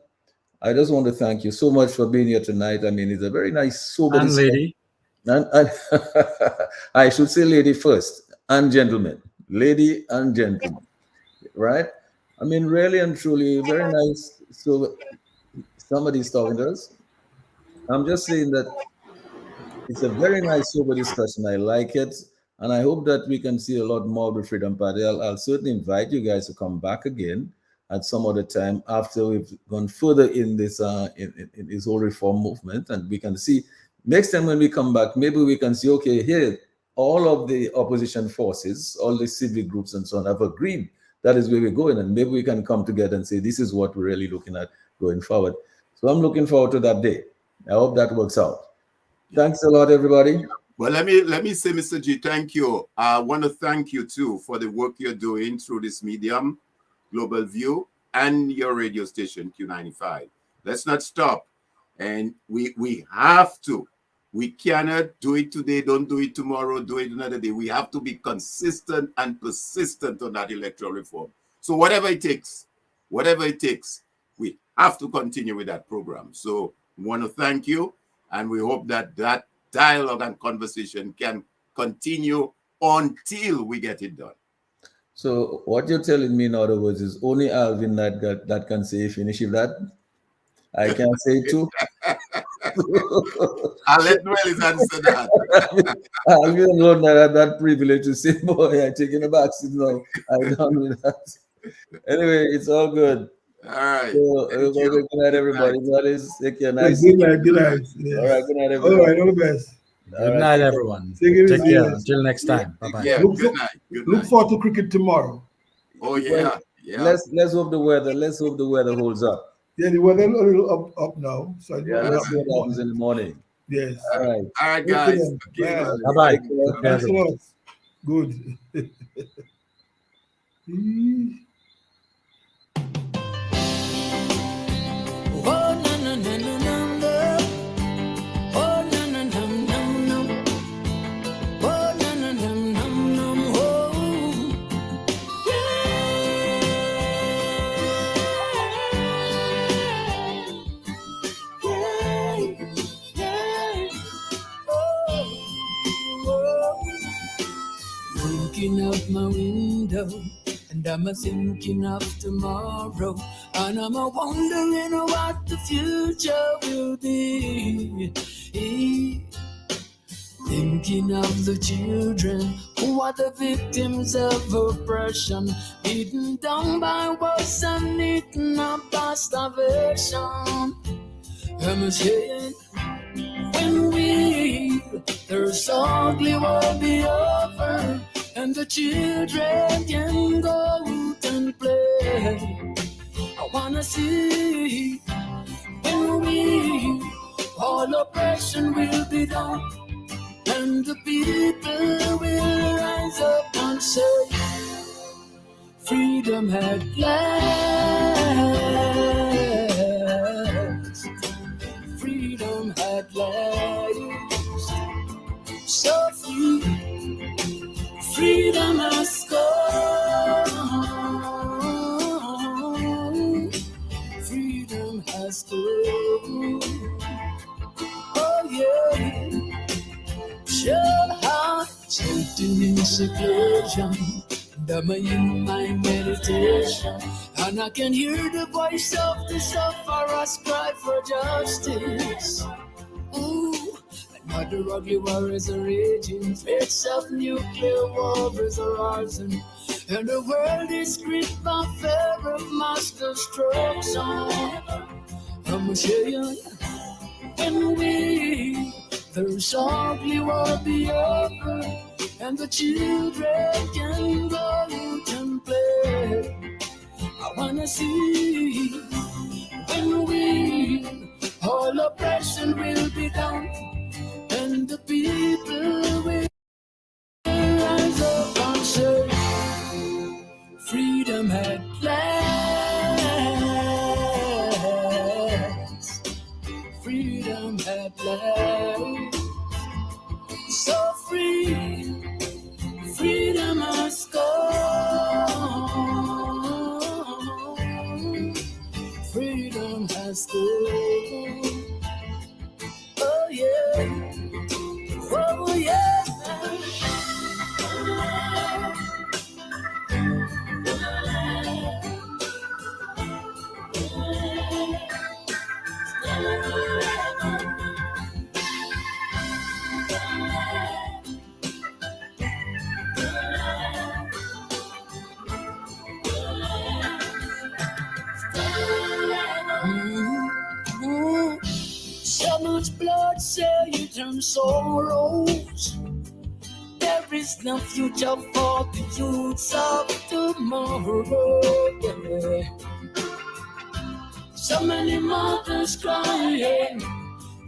I just want to thank you so much for being here tonight. I mean, it's a very nice, sober And lady. And I should say lady first, and gentlemen. Lady and gentlemen, right? I mean, really and truly, very nice. So somebody's talking to us. I'm just saying that it's a very nice, sober discussion. I like it. And I hope that we can see a lot more of the Freedom Party. I'll certainly invite you guys to come back again at some other time after we've gone further in this in this whole reform movement. And we can see next time when we come back, maybe we can see, okay, here, all of the opposition forces, all the civic groups and so on have agreed that is where we're going. And maybe we can come together and say, this is what we're really looking at going forward. So I'm looking forward to that day. I hope that works out. Thanks a lot, everybody. Well, let me say, Mr. G, thank you. I want to thank you, too, for the work you're doing through this medium, Global View, and your radio station, Q95. Let's not stop. And we have to. We cannot do it today, don't do it tomorrow, do it another day. We have to be consistent and persistent on that electoral reform. So whatever it takes, we have to continue with that program. So we want to thank you, and we hope that that dialogue and conversation can continue until we get it done. So what you're telling me, in other words, is only Alvin that can say finish with that. I can say it too. I'll let Noelize answer that. Alvin alone had that privilege to say, boy, I take in the back seat now. I done with that. Anyway, it's all good. All right. So, Thank you. good night, Good everybody. night. That is, take care. Good Nice. night. Good night. All right, Yes. good night, All everybody. right. All the best. All Good right, night, take care. everyone. Take it Take easy. care. Yes. Until next time. Bye bye. Yeah, Look good for- night. Good Look night. forward to cricket tomorrow. Oh yeah, yeah. Let's hope the weather holds up. Yeah, the weather a little up now. So I Yeah, know let's see what happens in the morning. Yes. All right. All right, Okay guys. then. Okay, Bye. man. Bye bye. Take care. Take care, Thanks a everyone. lot. Good. Oh, na na na na na na. Oh, na na na na na. Oh, na na na na na. Oh, yeah, yeah, yeah. Looking out my window, and I'm a thinking of tomorrow, and I'm a wondering what the future will be. Thinking of the children who are the victims of oppression, beaten down by wars and eaten up by starvation. I'm saying, when there's ugly will be over, and the children can go out and play. I wanna see when all oppression will be done, and the people will rise up and say, freedom at last, freedom at last, so free, freedom has come, freedom has come, oh yeah. Shall have sitting in seclusion, and I'm in my meditation, and I can hear the voice of the sufferers cry for justice. Ooh, another ugly war is raging, threats of nuclear war is rising, and the world is gripped by fear of mass destruction. I'm saying, when there's ugly will be over, and the children can go out and play. I wanna see when all oppression will be done, and the people will rise up and say, freedom at last, freedom at last, so free, freedom has come, freedom has come, oh yeah, oh yeah. So much blood, sage and sorrows. There is no future for the youths of tomorrow. Yeah. So many mothers crying,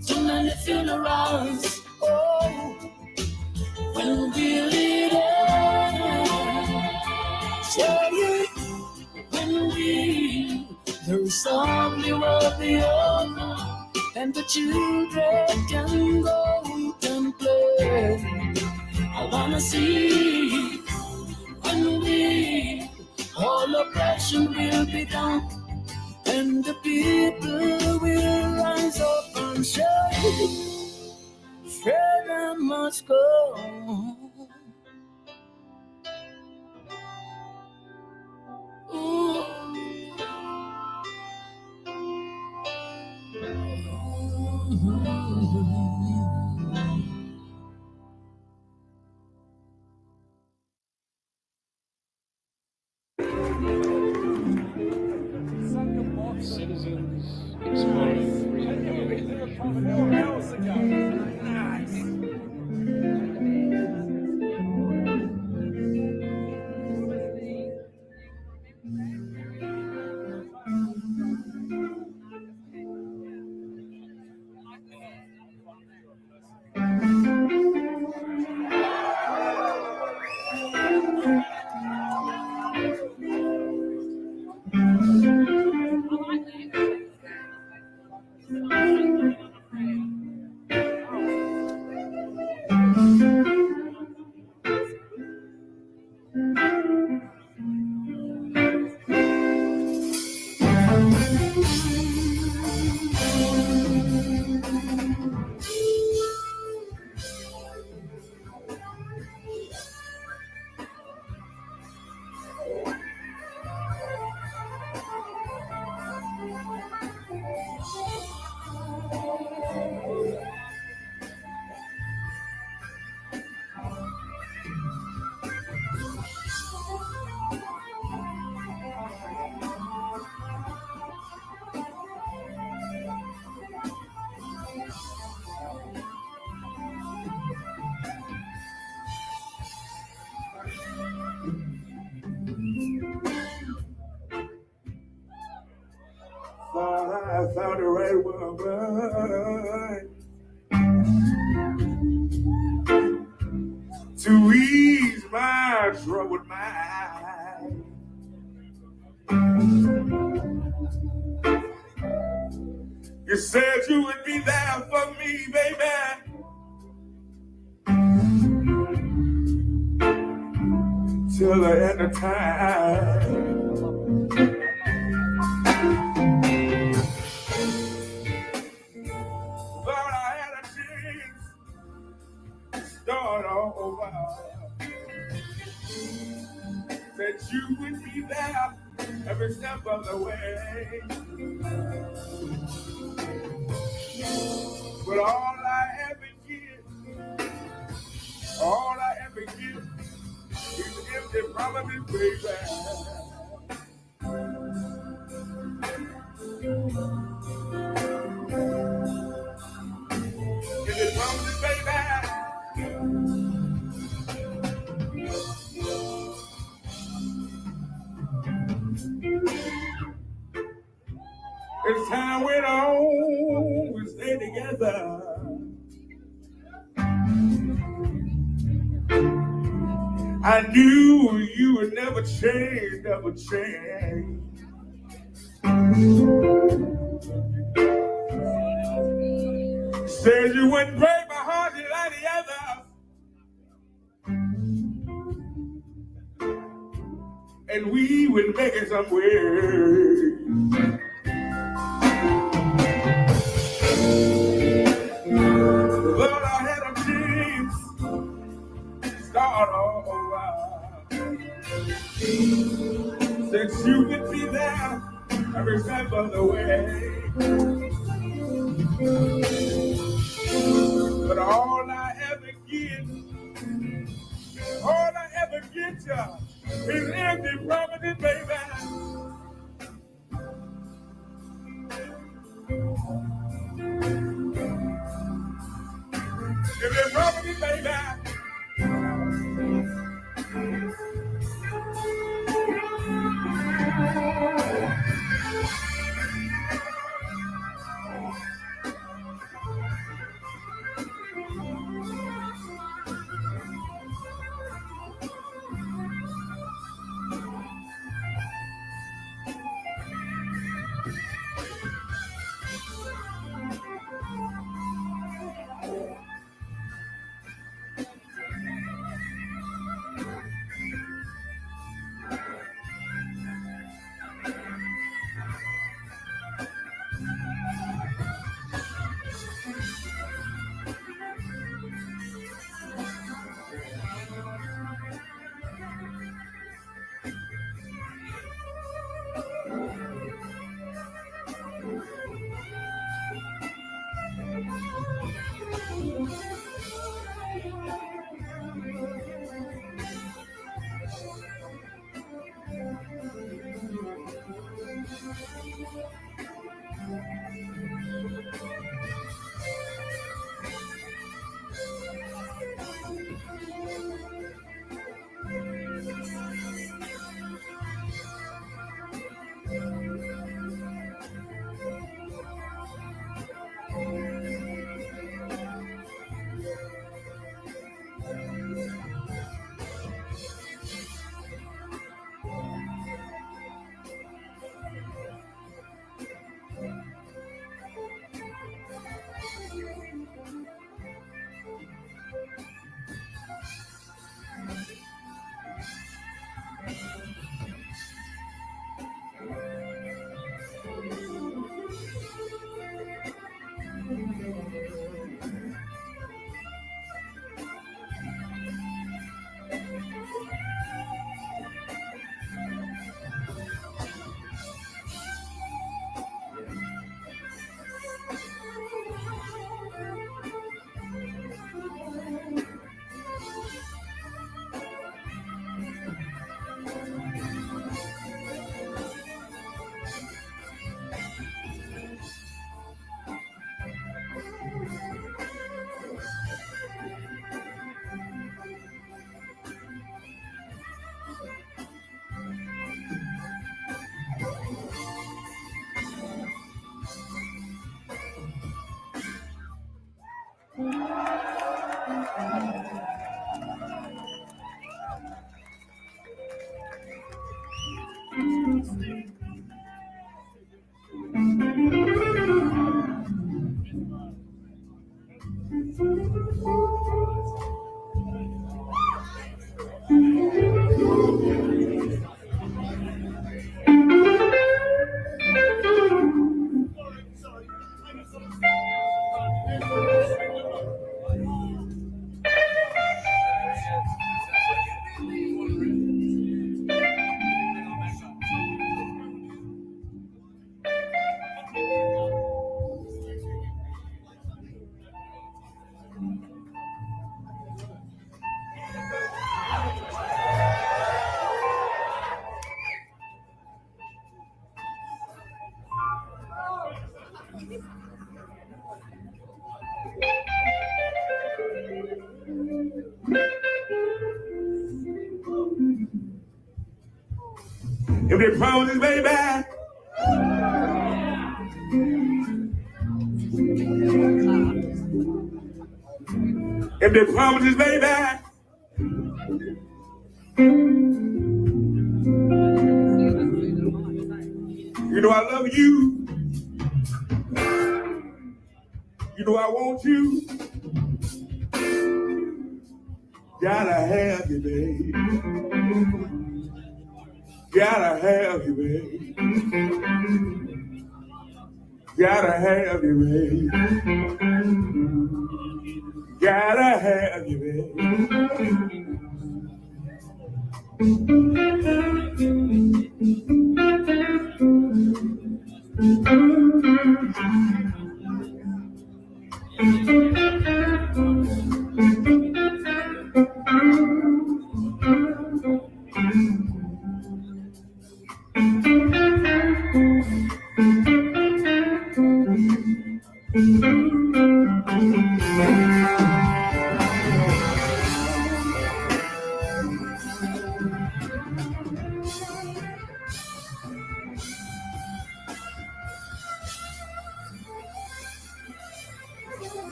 so many funerals. Oh, when will it end? Say it, when there's only will be over, and the children can go out and play. I wanna see when all oppression will be done, and the people will rise up and say, freedom must go. Ooh. Citizens exploring free and fair elections. I found the right woman to ease my troubled mind. You said you would be there for me, baby, till the end of time. Thought I had a chance to start all over. Said you would be there every step of the way. But all I ever get is empty promises, baby. Empty promises, baby. As time went on, we stayed together. I knew you would never change, never change. Said you wouldn't break my heart like the others, and we would make it somewhere. Lord, I had a chance to start all over. Since you could be there every step of the way. But all I ever get ya is empty promises, baby. Empty promises, baby. If they promise his way back, if they promise his way back, you know I love you, you know I want you, gotta have you, babe, gotta have you, babe, gotta have you, babe, gotta have you, babe.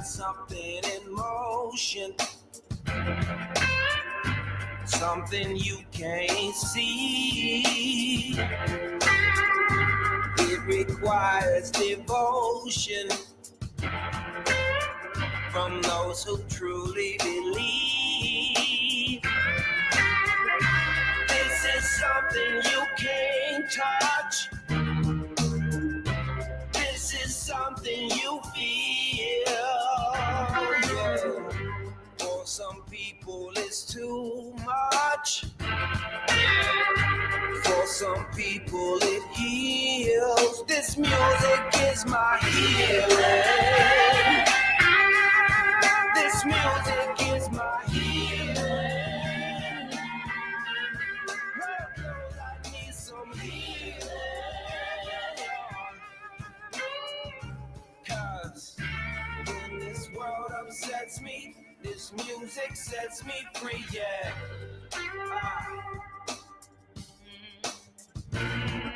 Something in motion, something you can't see. It requires devotion from those who truly believe. This is something you can't touch. This is something you feel. For some people it's too much. For For some people it heals. This music is my healing. This music is my healing. Lord knows I need some healing. 'Cause when this world upsets me, this music sets me free, yeah.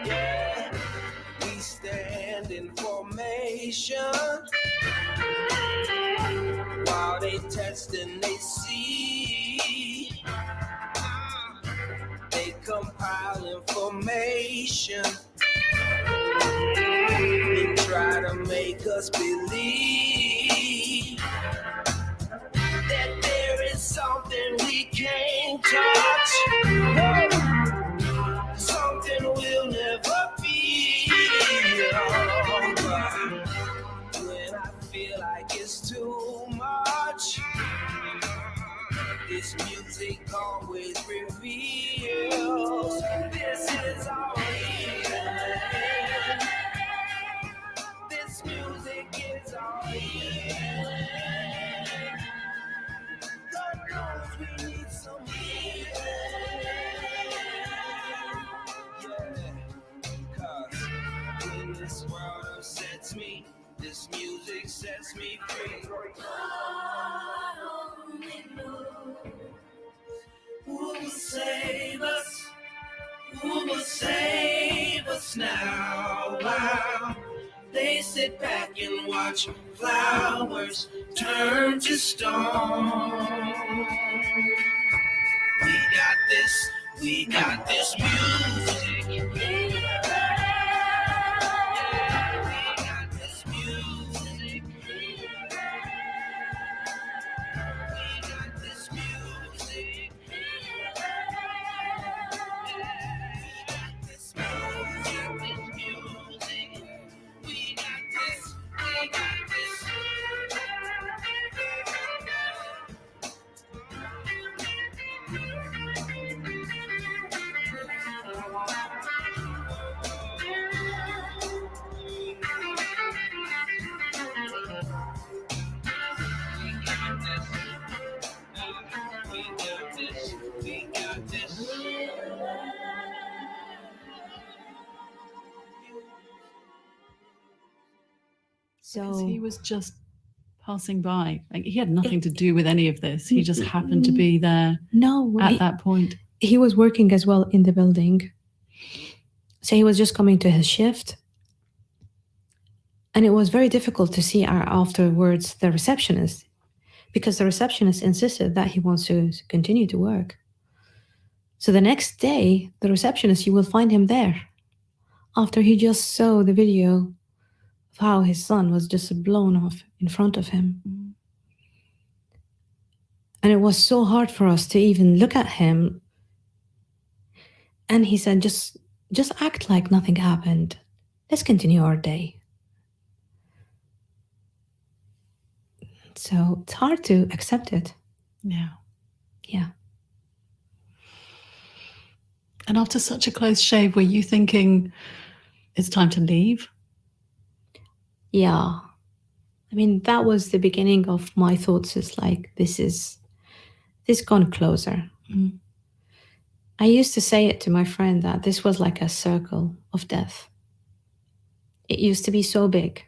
Yeah, we stand in formation while they test and they see. They compile information and try to make us believe that there is something we can't touch. Whoa. Something we'll never be. When I feel like it's too much, this music always reveals this is our healing. This music is our healing. God knows we need some healing. Cause when this world upsets me, this music sets me free. God only knows who will save us, who will save us now. While they sit back and watch flowers turn to stone. We got this music. We got this music. We got this music. This music. We got this. Because he was just passing by. Like, he had nothing to do with any of this. He just happened to be there at that point. He was working as well in the building. So he was just coming to his shift. And it was very difficult to see afterwards the receptionist, because the receptionist insisted that he wants to continue to work. So the next day, the receptionist, you will find him there after he just saw the video of how his son was just blown off in front of him. And it was so hard for us to even look at him. And he said, just act like nothing happened. Let's continue our day. So it's hard to accept it. Yeah. Yeah. And after such a close shave, were you thinking it's time to leave? Yeah. I mean, that was the beginning of my thoughts. Is like, this gone closer. Mm. I used to say it to my friend that this was like a circle of death. It used to be so big.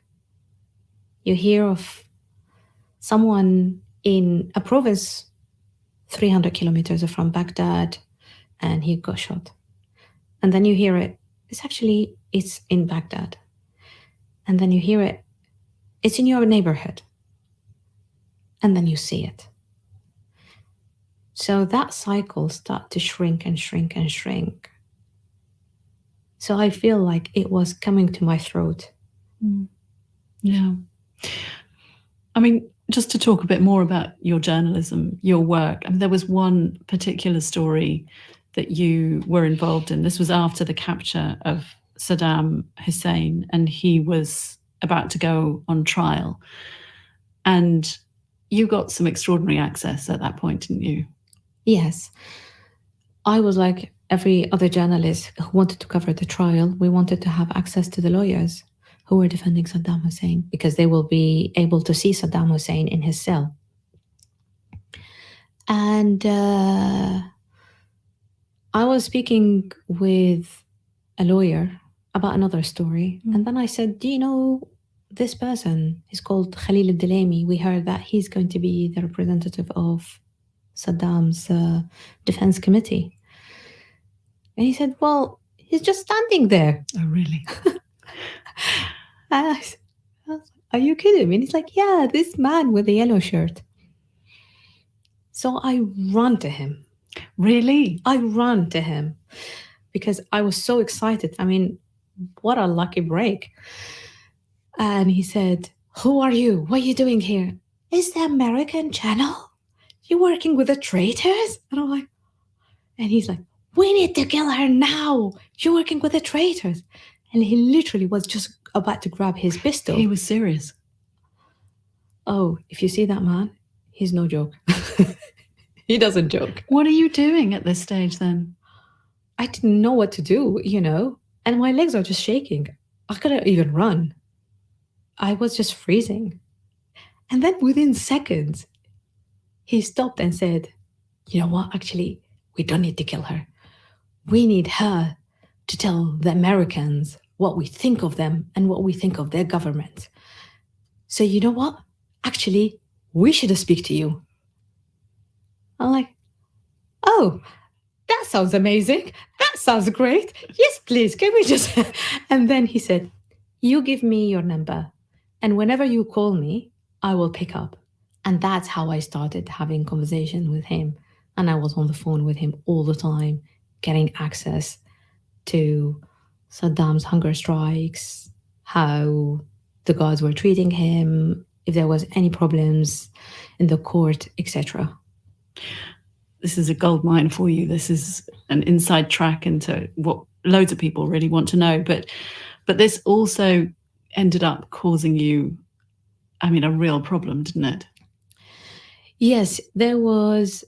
You hear of someone in a province 300 kilometers from Baghdad, and he got shot. And then you hear it's in Baghdad. And then you hear it's in your neighborhood. And then you see it. So that cycle starts to shrink and shrink and shrink. So I feel like it was coming to my throat. Mm. Yeah. I mean, just to talk a bit more about your journalism, your work, I mean, there was one particular story that you were involved in. This was after the capture of Saddam Hussein, and he was about to go on trial. And you got some extraordinary access at that point, didn't you? Yes. I was like every other journalist who wanted to cover the trial, we wanted to have access to the lawyers who were defending Saddam Hussein, because they will be able to see Saddam Hussein in his cell. And I was speaking with a lawyer about another story. And then I said, do you know this person? He's called Khalil al-Dalaimi. We heard that he's going to be the representative of Saddam's defense committee. And he said, well, he's just standing there. Oh, really? And I was like, are you kidding me? And he's like, yeah, this man with the yellow shirt. So I run to him. Really? I run to him because I was so excited. I mean, what a lucky break. And he said, who are you? What are you doing here? Is the American channel? You working with the traitors? And I'm like, and he's like, we need to kill her now. You're working with the traitors. And he literally was just about to grab his pistol. He was serious. Oh, if you see that man, he's no joke. He doesn't joke. What are you doing at this stage then? I didn't know what to do, you know, and my legs are just shaking. I couldn't even run. I was just freezing. And then within seconds, he stopped and said, you know what, actually, we don't need to kill her. We need her to tell the Americans what we think of them and what we think of their government. So you know what? Actually, we should speak to you. I'm like, oh, that sounds amazing. That sounds great. Yes, please, can we just... And then he said, you give me your number, and whenever you call me, I will pick up. And that's how I started having conversation with him. And I was on the phone with him all the time, getting access to Saddam's hunger strikes, how the guards were treating him, if there was any problems in the court, etc. This is a gold mine for you. This is an inside track into what loads of people really want to know. But this also ended up causing you, I mean, a real problem, didn't it? Yes, there was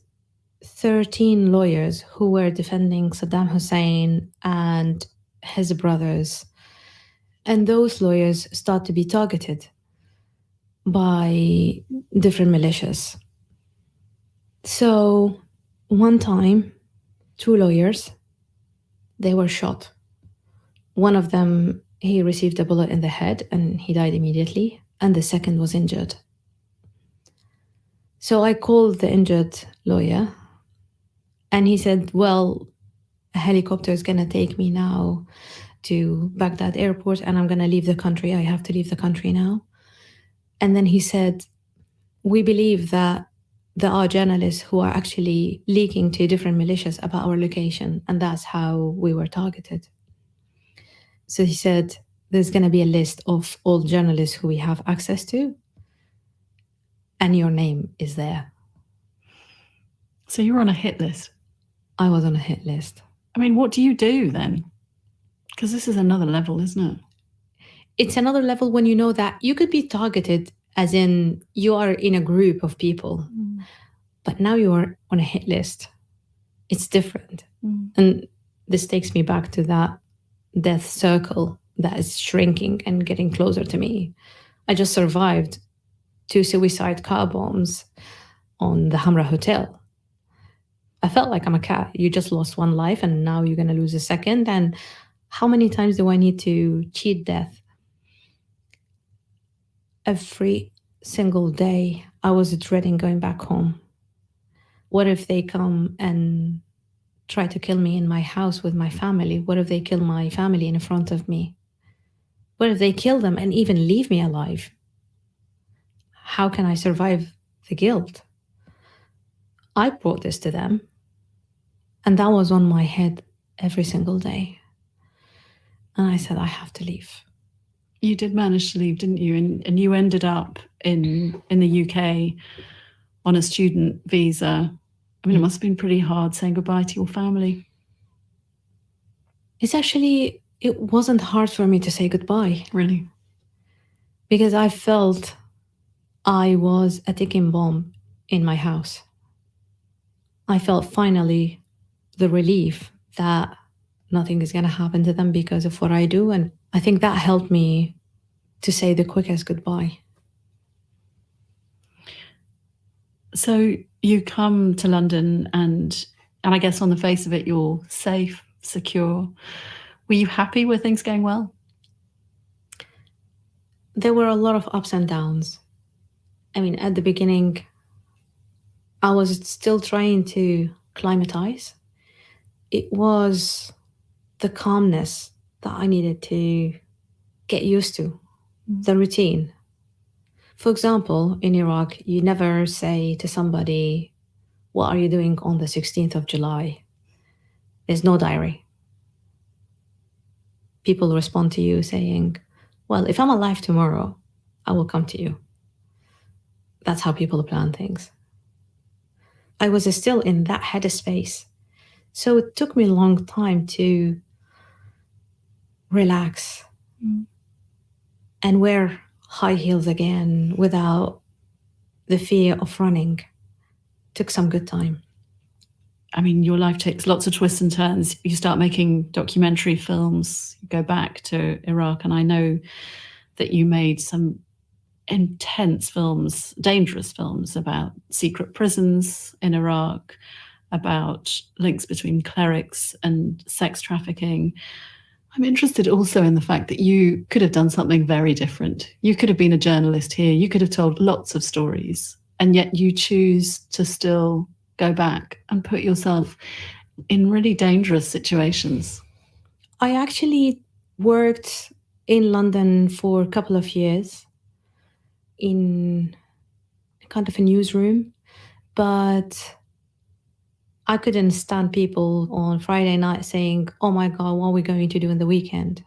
13 lawyers who were defending Saddam Hussein and his brothers. And those lawyers start to be targeted by different militias. So one time, 2 lawyers, they were shot. One of them, he received a bullet in the head and he died immediately. And the second was injured. So I called the injured lawyer and he said, well, a helicopter is going to take me now to Baghdad airport and I'm going to leave the country. I have to leave the country now. And then he said, we believe that there are journalists who are actually leaking to different militias about our location, and that's how we were targeted. So he said, there's going to be a list of all journalists who we have access to, and your name is there. So you're on a hit list. I was on a hit list. I mean, what do you do then? Because this is another level, isn't it? It's another level when you know that you could be targeted, as in you are in a group of people, but now you are on a hit list. It's different. And this takes me back to that death circle that is shrinking and getting closer to me. I just survived 2 suicide car bombs on the Hamra Hotel. I felt like I'm a cat. You just lost 1 life and now you're going to lose a second. And how many times do I need to cheat death? Every single day, I was dreading going back home. What if they come and try to kill me in my house with my family? What if they kill my family in front of me? What if they kill them and even leave me alive? How can I survive the guilt? I brought this to them, and that was on my head every single day. And I said, I have to leave. You did manage to leave, didn't you? And you ended up in the UK on a student visa. I mean, it must have been pretty hard saying goodbye to your family. It wasn't hard for me to say goodbye. Really? Because I felt I was a ticking bomb in my house. I felt finally the relief that nothing is going to happen to them because of what I do. And I think that helped me to say the quickest goodbye. So you come to London and I guess on the face of it, you're safe, secure. Were you happy with things going well? There were a lot of ups and downs. I mean, at the beginning, I was still trying to climatize. It was the calmness that I needed to get used to, the routine. For example, in Iraq, you never say to somebody, what are you doing on the 16th of July? There's no diary. People respond to you saying, well, if I'm alive tomorrow, I will come to you. That's how people plan things. I was still in that headspace. So it took me a long time to relax and wear high heels again without the fear of running. Took some good time. I mean, your life takes lots of twists and turns. You start making documentary films, you go back to Iraq, and I know that you made some intense films, dangerous films about secret prisons in Iraq, about links between clerics and sex trafficking. I'm interested also in the fact that you could have done something very different. You could have been a journalist here. You could have told lots of stories, and yet you choose to still go back and put yourself in really dangerous situations. I actually worked in London for a couple of years in kind of a newsroom, but I couldn't stand people on Friday night saying, oh my God, what are we going to do in the weekend?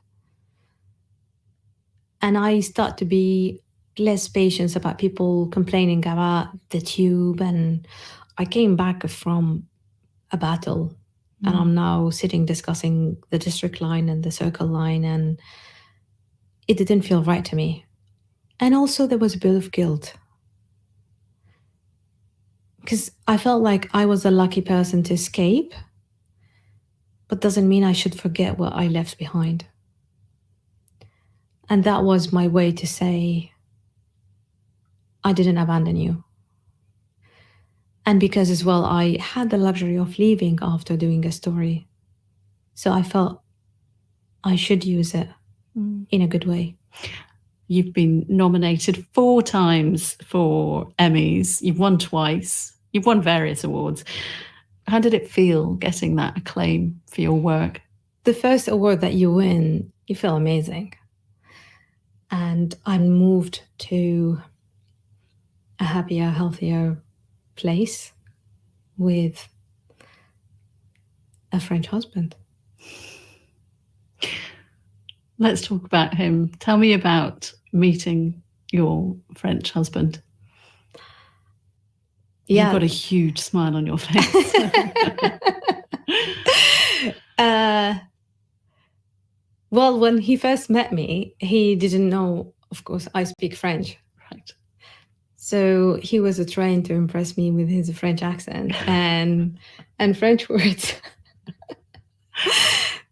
And I start to be less patient about people complaining about the tube. And I came back from a battle and I'm now sitting discussing the district line and the circle line, and it didn't feel right to me. And also there was a bit of guilt because I felt like I was a lucky person to escape, but doesn't mean I should forget what I left behind. And that was my way to say, I didn't abandon you. And because as well, I had the luxury of leaving after doing a story. So I felt I should use it in a good way. You've been nominated 4 times for Emmys. You've won twice. You've won various awards. How did it feel getting that acclaim for your work? The first award that you win, you feel amazing. And I moved to a happier, healthier place with a French husband. Let's talk about him. Tell me about meeting your French husband. Yeah. You've got a huge smile on your face. Well, when he first met me, he didn't know, of course, I speak French. Right. So he was trying to impress me with his French accent and French words.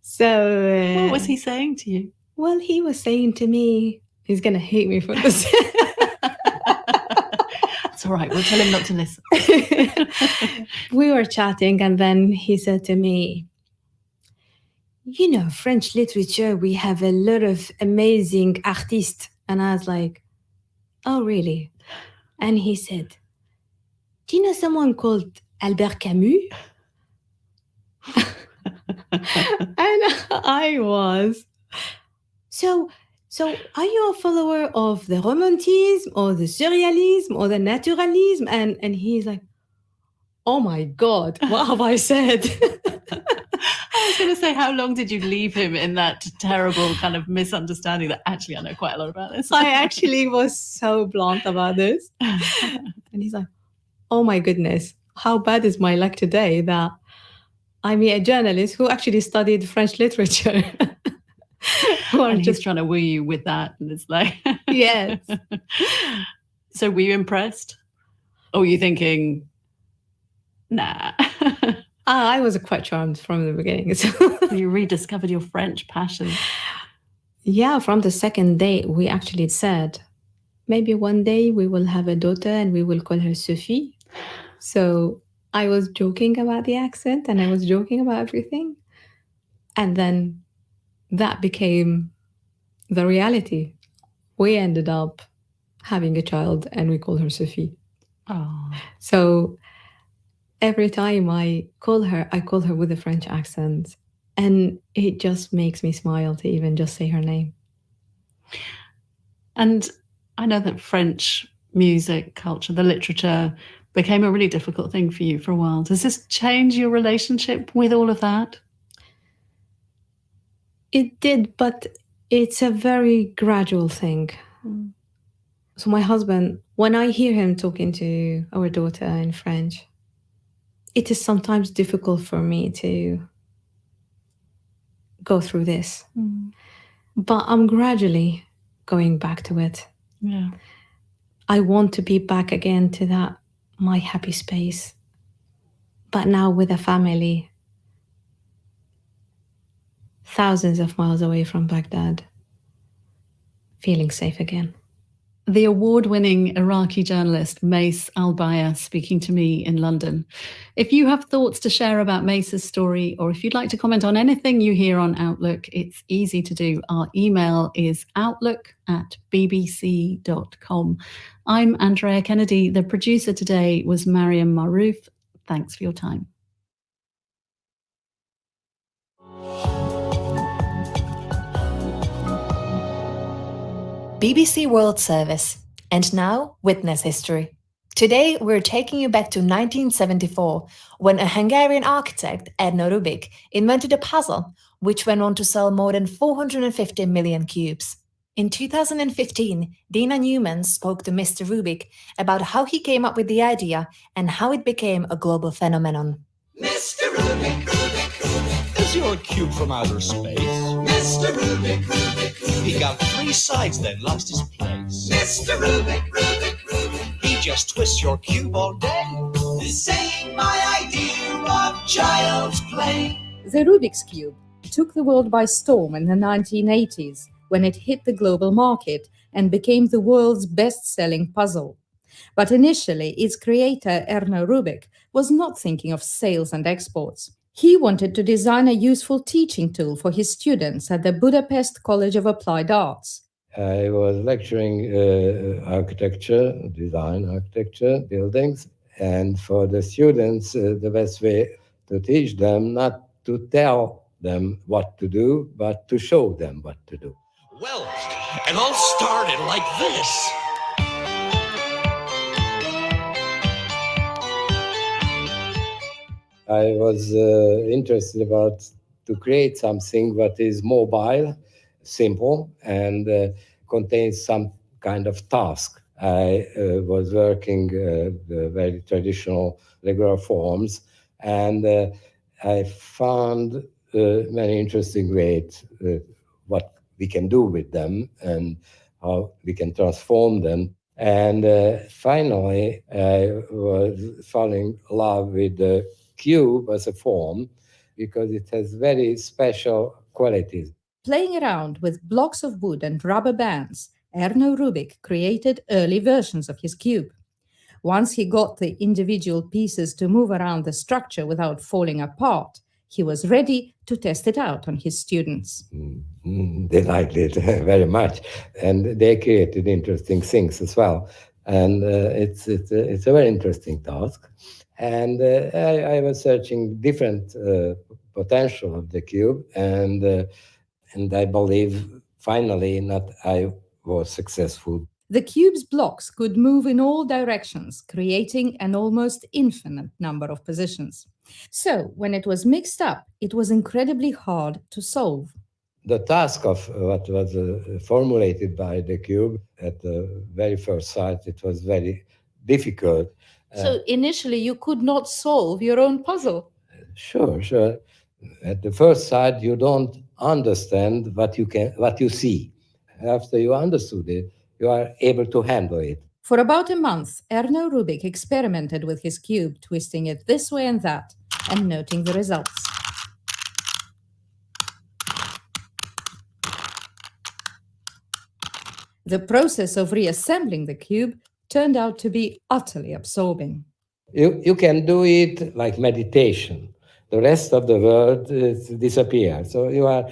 So what was he saying to you? Well, he was saying to me, he's going to hate me for this. It's all right. We'll tell him not to listen. We were chatting and then he said to me, you know, French literature, we have a lot of amazing artists. And I was like, oh, really? And he said, do you know someone called Albert Camus? And I was. So are you a follower of the romanticism or the surrealism or the naturalism? And he's like, oh my God, what have I said? I was going to say, how long did you leave him in that terrible kind of misunderstanding that actually I know quite a lot about this? I actually was so blunt about this. And he's like, oh my goodness, how bad is my luck today that I meet a journalist who actually studied French literature. And he's trying to woo you with that. And it's like, yes. So were you impressed? Or were you thinking, nah? I was quite charmed from the beginning. You rediscovered your French passion. Yeah, from the second date, we actually said, maybe one day we will have a daughter and we will call her Sophie. So I was joking about the accent and I was joking about everything. And then that became the reality. We ended up having a child and we call her Sophie. Oh. So every time I call her with a French accent. And it just makes me smile to even just say her name. And I know that French music, culture, the literature became a really difficult thing for you for a while. Does this change your relationship with all of that? It did, but it's a very gradual thing. Mm. So my husband, when I hear him talking to our daughter in French, it is sometimes difficult for me to go through this. Mm. But I'm gradually going back to it. Yeah. I want to be back again to that, my happy space. But now with a family, thousands of miles away from Baghdad, feeling safe again. The award-winning Iraqi journalist Mace Al-Baya speaking to me in London. If you have thoughts to share about Mace's story, or if you'd like to comment on anything you hear on Outlook, it's easy to do. Our email is outlook@bbc.com. I'm Andrea Kennedy. The producer today was Mariam Maroof. Thanks for your time. BBC World Service. And now, Witness History. Today, we're taking you back to 1974, when a Hungarian architect, Ernő Rubik, invented a puzzle, which went on to sell more than 450 million cubes. In 2015, Dina Newman spoke to Mr. Rubik about how he came up with the idea and how it became a global phenomenon. Mr. Rubik, Rubik, Rubik. Is your cube from outer space? Mr. Rubik, Rubik, Rubik. He got 3 sides, then lost his place. Mr. Rubik, Rubik, Rubik. He just twists your cube all day. This ain't my idea of child's play. The Rubik's Cube took the world by storm in the 1980s when it hit the global market and became the world's best-selling puzzle. But initially, its creator, Ernő Rubik, was not thinking of sales and exports. He wanted to design a useful teaching tool for his students at the Budapest College of Applied Arts. I was lecturing architecture, design architecture, buildings, and for the students, the best way to teach them, not to tell them what to do, but to show them what to do. Well, it all started like this. I was interested about to create something that is mobile, simple, and contains some kind of task. I was working the very traditional regular forms, and I found many interesting ways what we can do with them and how we can transform them. And finally, I was falling in love with the cube as a form because it has very special qualities. Playing around with blocks of wood and rubber bands, Ernő Rubik created early versions of his cube. Once he got the individual pieces to move around the structure without falling apart, he was ready to test it out on his students. They liked it very much, and they created interesting things as well. And it's a very interesting task. And I was searching different potential of the cube, and I believe finally that I was successful. The cube's blocks could move in all directions, creating an almost infinite number of positions. So, when it was mixed up, it was incredibly hard to solve. The task of what was formulated by the cube at the very first sight, it was very difficult. So initially you could not solve your own puzzle? Sure. At the first sight, you don't understand what you see. After you understood it, you are able to handle it. For about a month, Ernő Rubik experimented with his cube, twisting it this way and that. and noting the results. The process of reassembling the cube turned out to be utterly absorbing. You can do it like meditation. The rest of the world disappears. So you are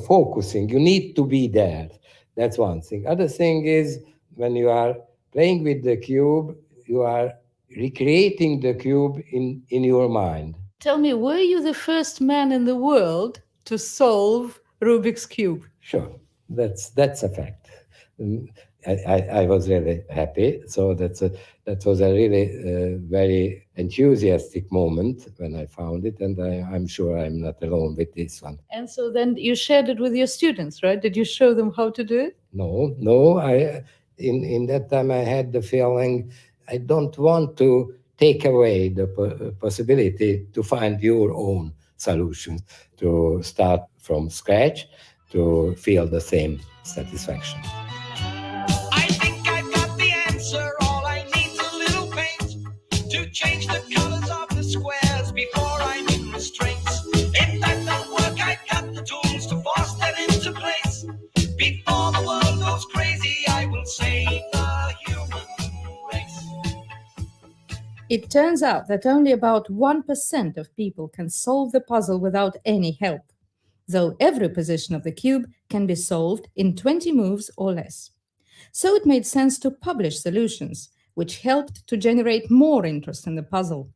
focusing. You need to be there. That's one thing. Other thing is when you are playing with the cube, you are recreating the cube in your mind. Tell me, were you the first man in the world to solve Rubik's Cube? Sure, that's a fact. I was really happy. So that was a really very enthusiastic moment when I found it, and I'm sure I'm not alone with this one. And so then you shared it with your students, right? Did you show them how to do it? No. In that time I had the feeling I don't want to take away the possibility to find your own solution, to start from scratch, to feel the same satisfaction. I think I've got the answer. All I need's a little paint to change the colors of the squares before I'm in restraints. If that don't work, I've got the tools to force that into place. Before the world goes crazy, I will save the human race. It turns out that only about 1% of people can solve the puzzle without any help, though every position of the cube can be solved in 20 moves or less. So it made sense to publish solutions, which helped to generate more interest in the puzzle.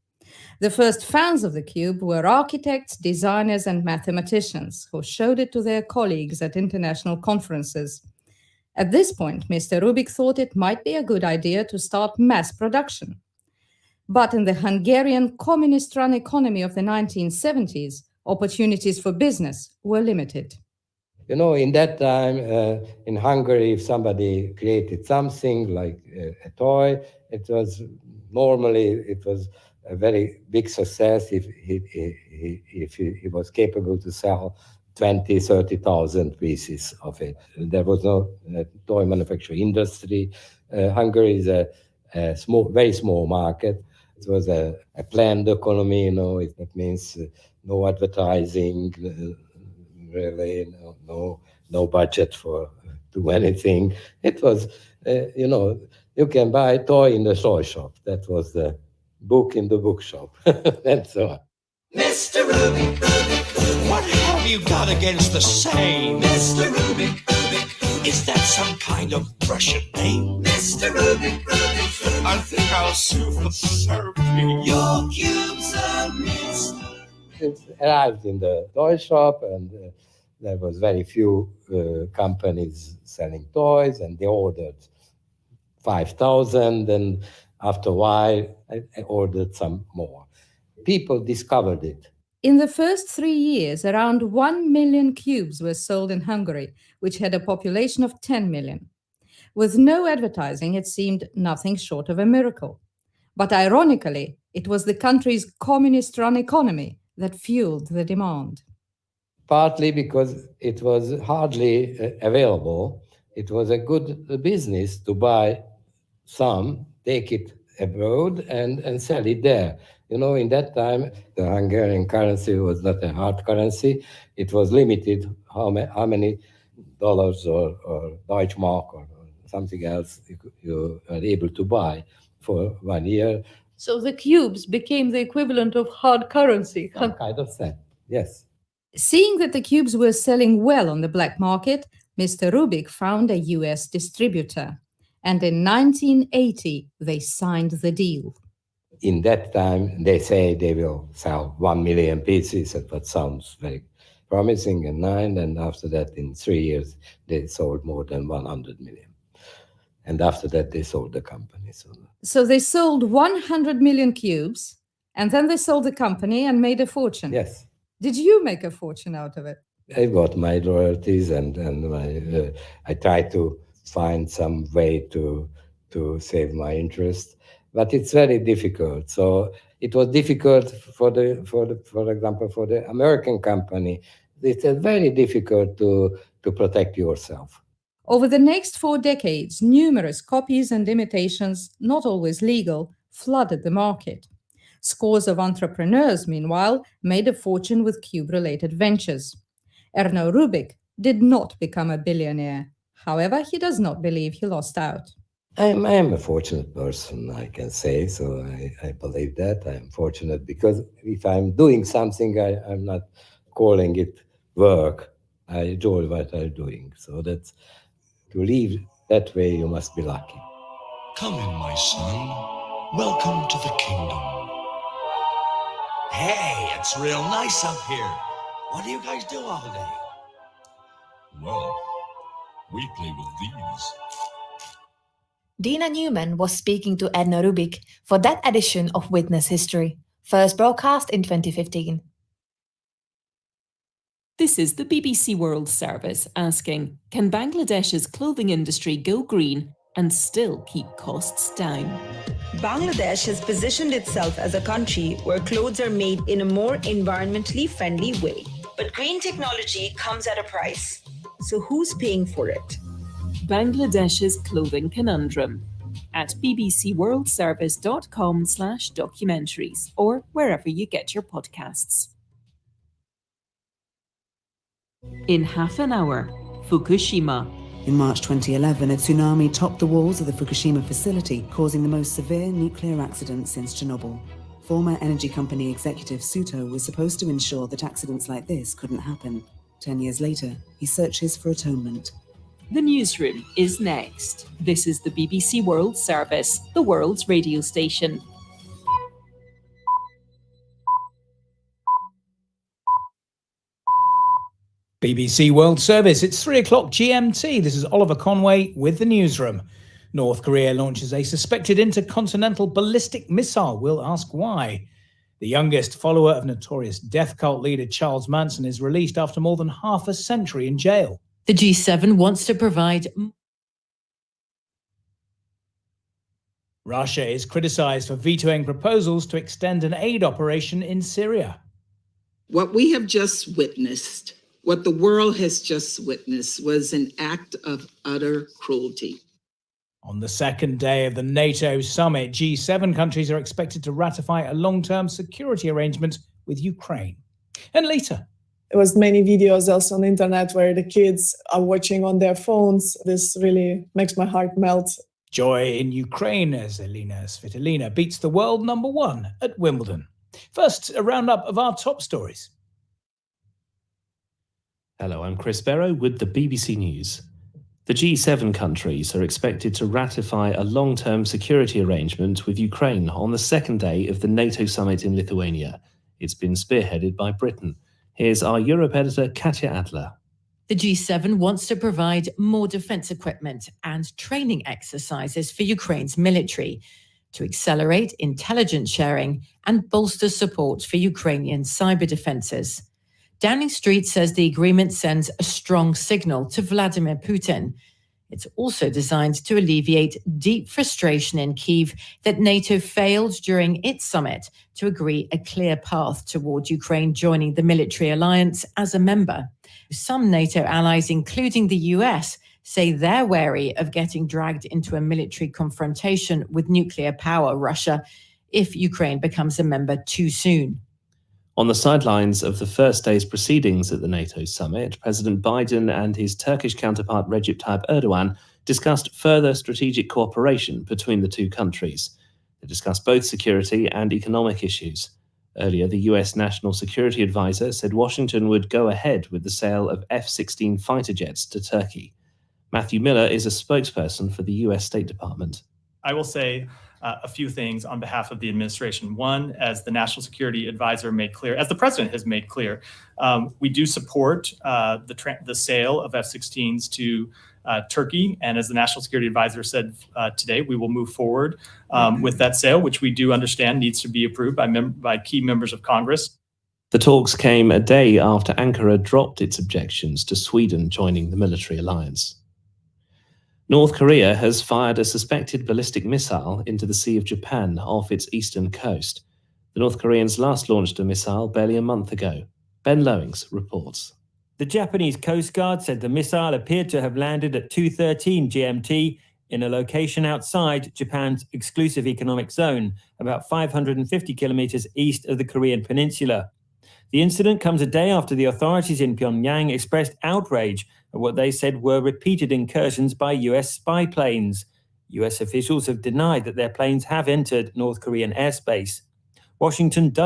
The first fans of the cube were architects, designers, and mathematicians who showed it to their colleagues at international conferences. At this point, Mr. Rubik thought it might be a good idea to start mass production. But in the Hungarian communist-run economy of the 1970s, opportunities for business were limited. You know, in that time in Hungary, if somebody created something like a toy, it was a very big success if he was capable to sell 20, 30,000 pieces of it. There was no toy manufacturing industry. Hungary is a very small market. It was a planned economy, you know, that means no advertising, really, no budget for do anything. It was, you can buy a toy in the toy shop. That was the book in the bookshop, and so on. Mr. Rubik, what have you got against the same? Mr. Rubik, is that some kind of Russian name? Mr. Rubik, I think I'll sue for therapy. Your cube's a mystery. It arrived in the toy shop, and there was very few companies selling toys, and they ordered 5,000, and after a while, I ordered some more. People discovered it. In the first 3 years, around 1 million cubes were sold in Hungary, which had a population of 10 million. With no advertising, it seemed nothing short of a miracle. But ironically, it was the country's communist-run economy that fueled the demand. Partly because it was hardly available. It was a good business to buy some, take it abroad, and sell it there. You know, in that time, the Hungarian currency was not a hard currency. It was limited how many dollars or Deutschmark or something else you are able to buy for 1 year. So the cubes became the equivalent of hard currency. Some kind of thing, yes. Seeing that the cubes were selling well on the black market, Mr. Rubik found a US distributor. And in 1980, they signed the deal. In that time, they say they will sell 1 million pieces, that sounds very promising and nice. And after that, in 3 years, they sold more than 100 million. And after that, they sold the company. So they sold 100 million cubes, and then they sold the company and made a fortune. Yes. Did you make a fortune out of it? I got my royalties, and I tried to find some way to save my interest, but it's very difficult. So it was difficult for example, for the American company. It's very difficult to protect yourself. Over the next 4 decades, numerous copies and imitations, not always legal, flooded the market. Scores of entrepreneurs, meanwhile, made a fortune with cube-related ventures. Erno Rubik did not become a billionaire. However, he does not believe he lost out. I am a fortunate person, I can say, so I believe that. I'm fortunate because if I'm doing something, I'm not calling it work. I enjoy what I'm doing. So that's, to live that way, you must be lucky. Come in, my son. Welcome to the kingdom. Hey, it's real nice up here. What do you guys do all day? Well, we play with these. Dina Newman was speaking to Edna Rubik for that edition of Witness History, first broadcast in 2015. This is the BBC World Service asking, can Bangladesh's clothing industry go green and still keep costs down? Bangladesh has positioned itself as a country where clothes are made in a more environmentally friendly way. But green technology comes at a price. So who's paying for it? Bangladesh's clothing conundrum at bbcworldservice.com/documentaries or wherever you get your podcasts. In half an hour, Fukushima. In March 2011, a tsunami topped the walls of the Fukushima facility, causing the most severe nuclear accident since Chernobyl. Former energy company executive Hurtault was supposed to ensure that accidents like this couldn't happen. 10 years later, he searches for atonement. The newsroom is next. This is the BBC World Service, the world's radio station. BBC World Service, it's 3 o'clock GMT. This is Oliver Conway with the newsroom. North Korea launches a suspected intercontinental ballistic missile. We'll ask why. The youngest follower of notorious death cult leader Charles Manson is released after more than half a century in jail. The G7 wants to provide... Russia is criticized for vetoing proposals to extend an aid operation in Syria. What we have just witnessed, what the world has just witnessed, was an act of utter cruelty. On the second day of the NATO summit, G7 countries are expected to ratify a long-term security arrangement with Ukraine. And later, there was many videos also on the internet where the kids are watching on their phones. This really makes my heart melt. joy in Ukraine as Elina Svitolina beats the world #1 at Wimbledon. First, a roundup of our top stories. Hello, I'm Chris Barrow with the BBC News. The G7 countries are expected to ratify a long-term security arrangement with Ukraine on the second day of the NATO summit in Lithuania. It's been spearheaded by Britain. Here's our Europe editor, Katya Adler. The G7 wants to provide more defense equipment and training exercises for Ukraine's military to accelerate intelligence sharing and bolster support for Ukrainian cyber defenses. Downing Street says the agreement sends a strong signal to Vladimir Putin. It's also designed to alleviate deep frustration in Kyiv that NATO failed during its summit to agree a clear path toward Ukraine joining the military alliance as a member. Some NATO allies, including the US, say they're wary of getting dragged into a military confrontation with nuclear power Russia if Ukraine becomes a member too soon. On the sidelines of the first day's proceedings at the NATO summit, President Biden and his Turkish counterpart Recep Tayyip Erdogan discussed further strategic cooperation between the two countries. They discussed both security and economic issues. Earlier, the US National Security Advisor said Washington would go ahead with the sale of F-16 fighter jets to Turkey. Matthew Miller is a spokesperson for the US State Department. I will say a few things on behalf of the administration. One, as the National Security Advisor made clear, as the President has made clear, we do support the sale of F-16s to Turkey. And as the National Security Advisor said today, we will move forward with that sale, which we do understand needs to be approved by key members of Congress. The talks came a day after Ankara dropped its objections to Sweden joining the military alliance. North Korea has fired a suspected ballistic missile into the Sea of Japan off its eastern coast. The North Koreans last launched a missile barely a month ago. Ben Lowings reports. The Japanese Coast Guard said the missile appeared to have landed at 2:13 GMT in a location outside Japan's exclusive economic zone, about 550 kilometers east of the Korean peninsula. The incident comes a day after the authorities in Pyongyang expressed outrage at what they said were repeated incursions by US spy planes. US officials have denied that their planes have entered North Korean airspace. Washington does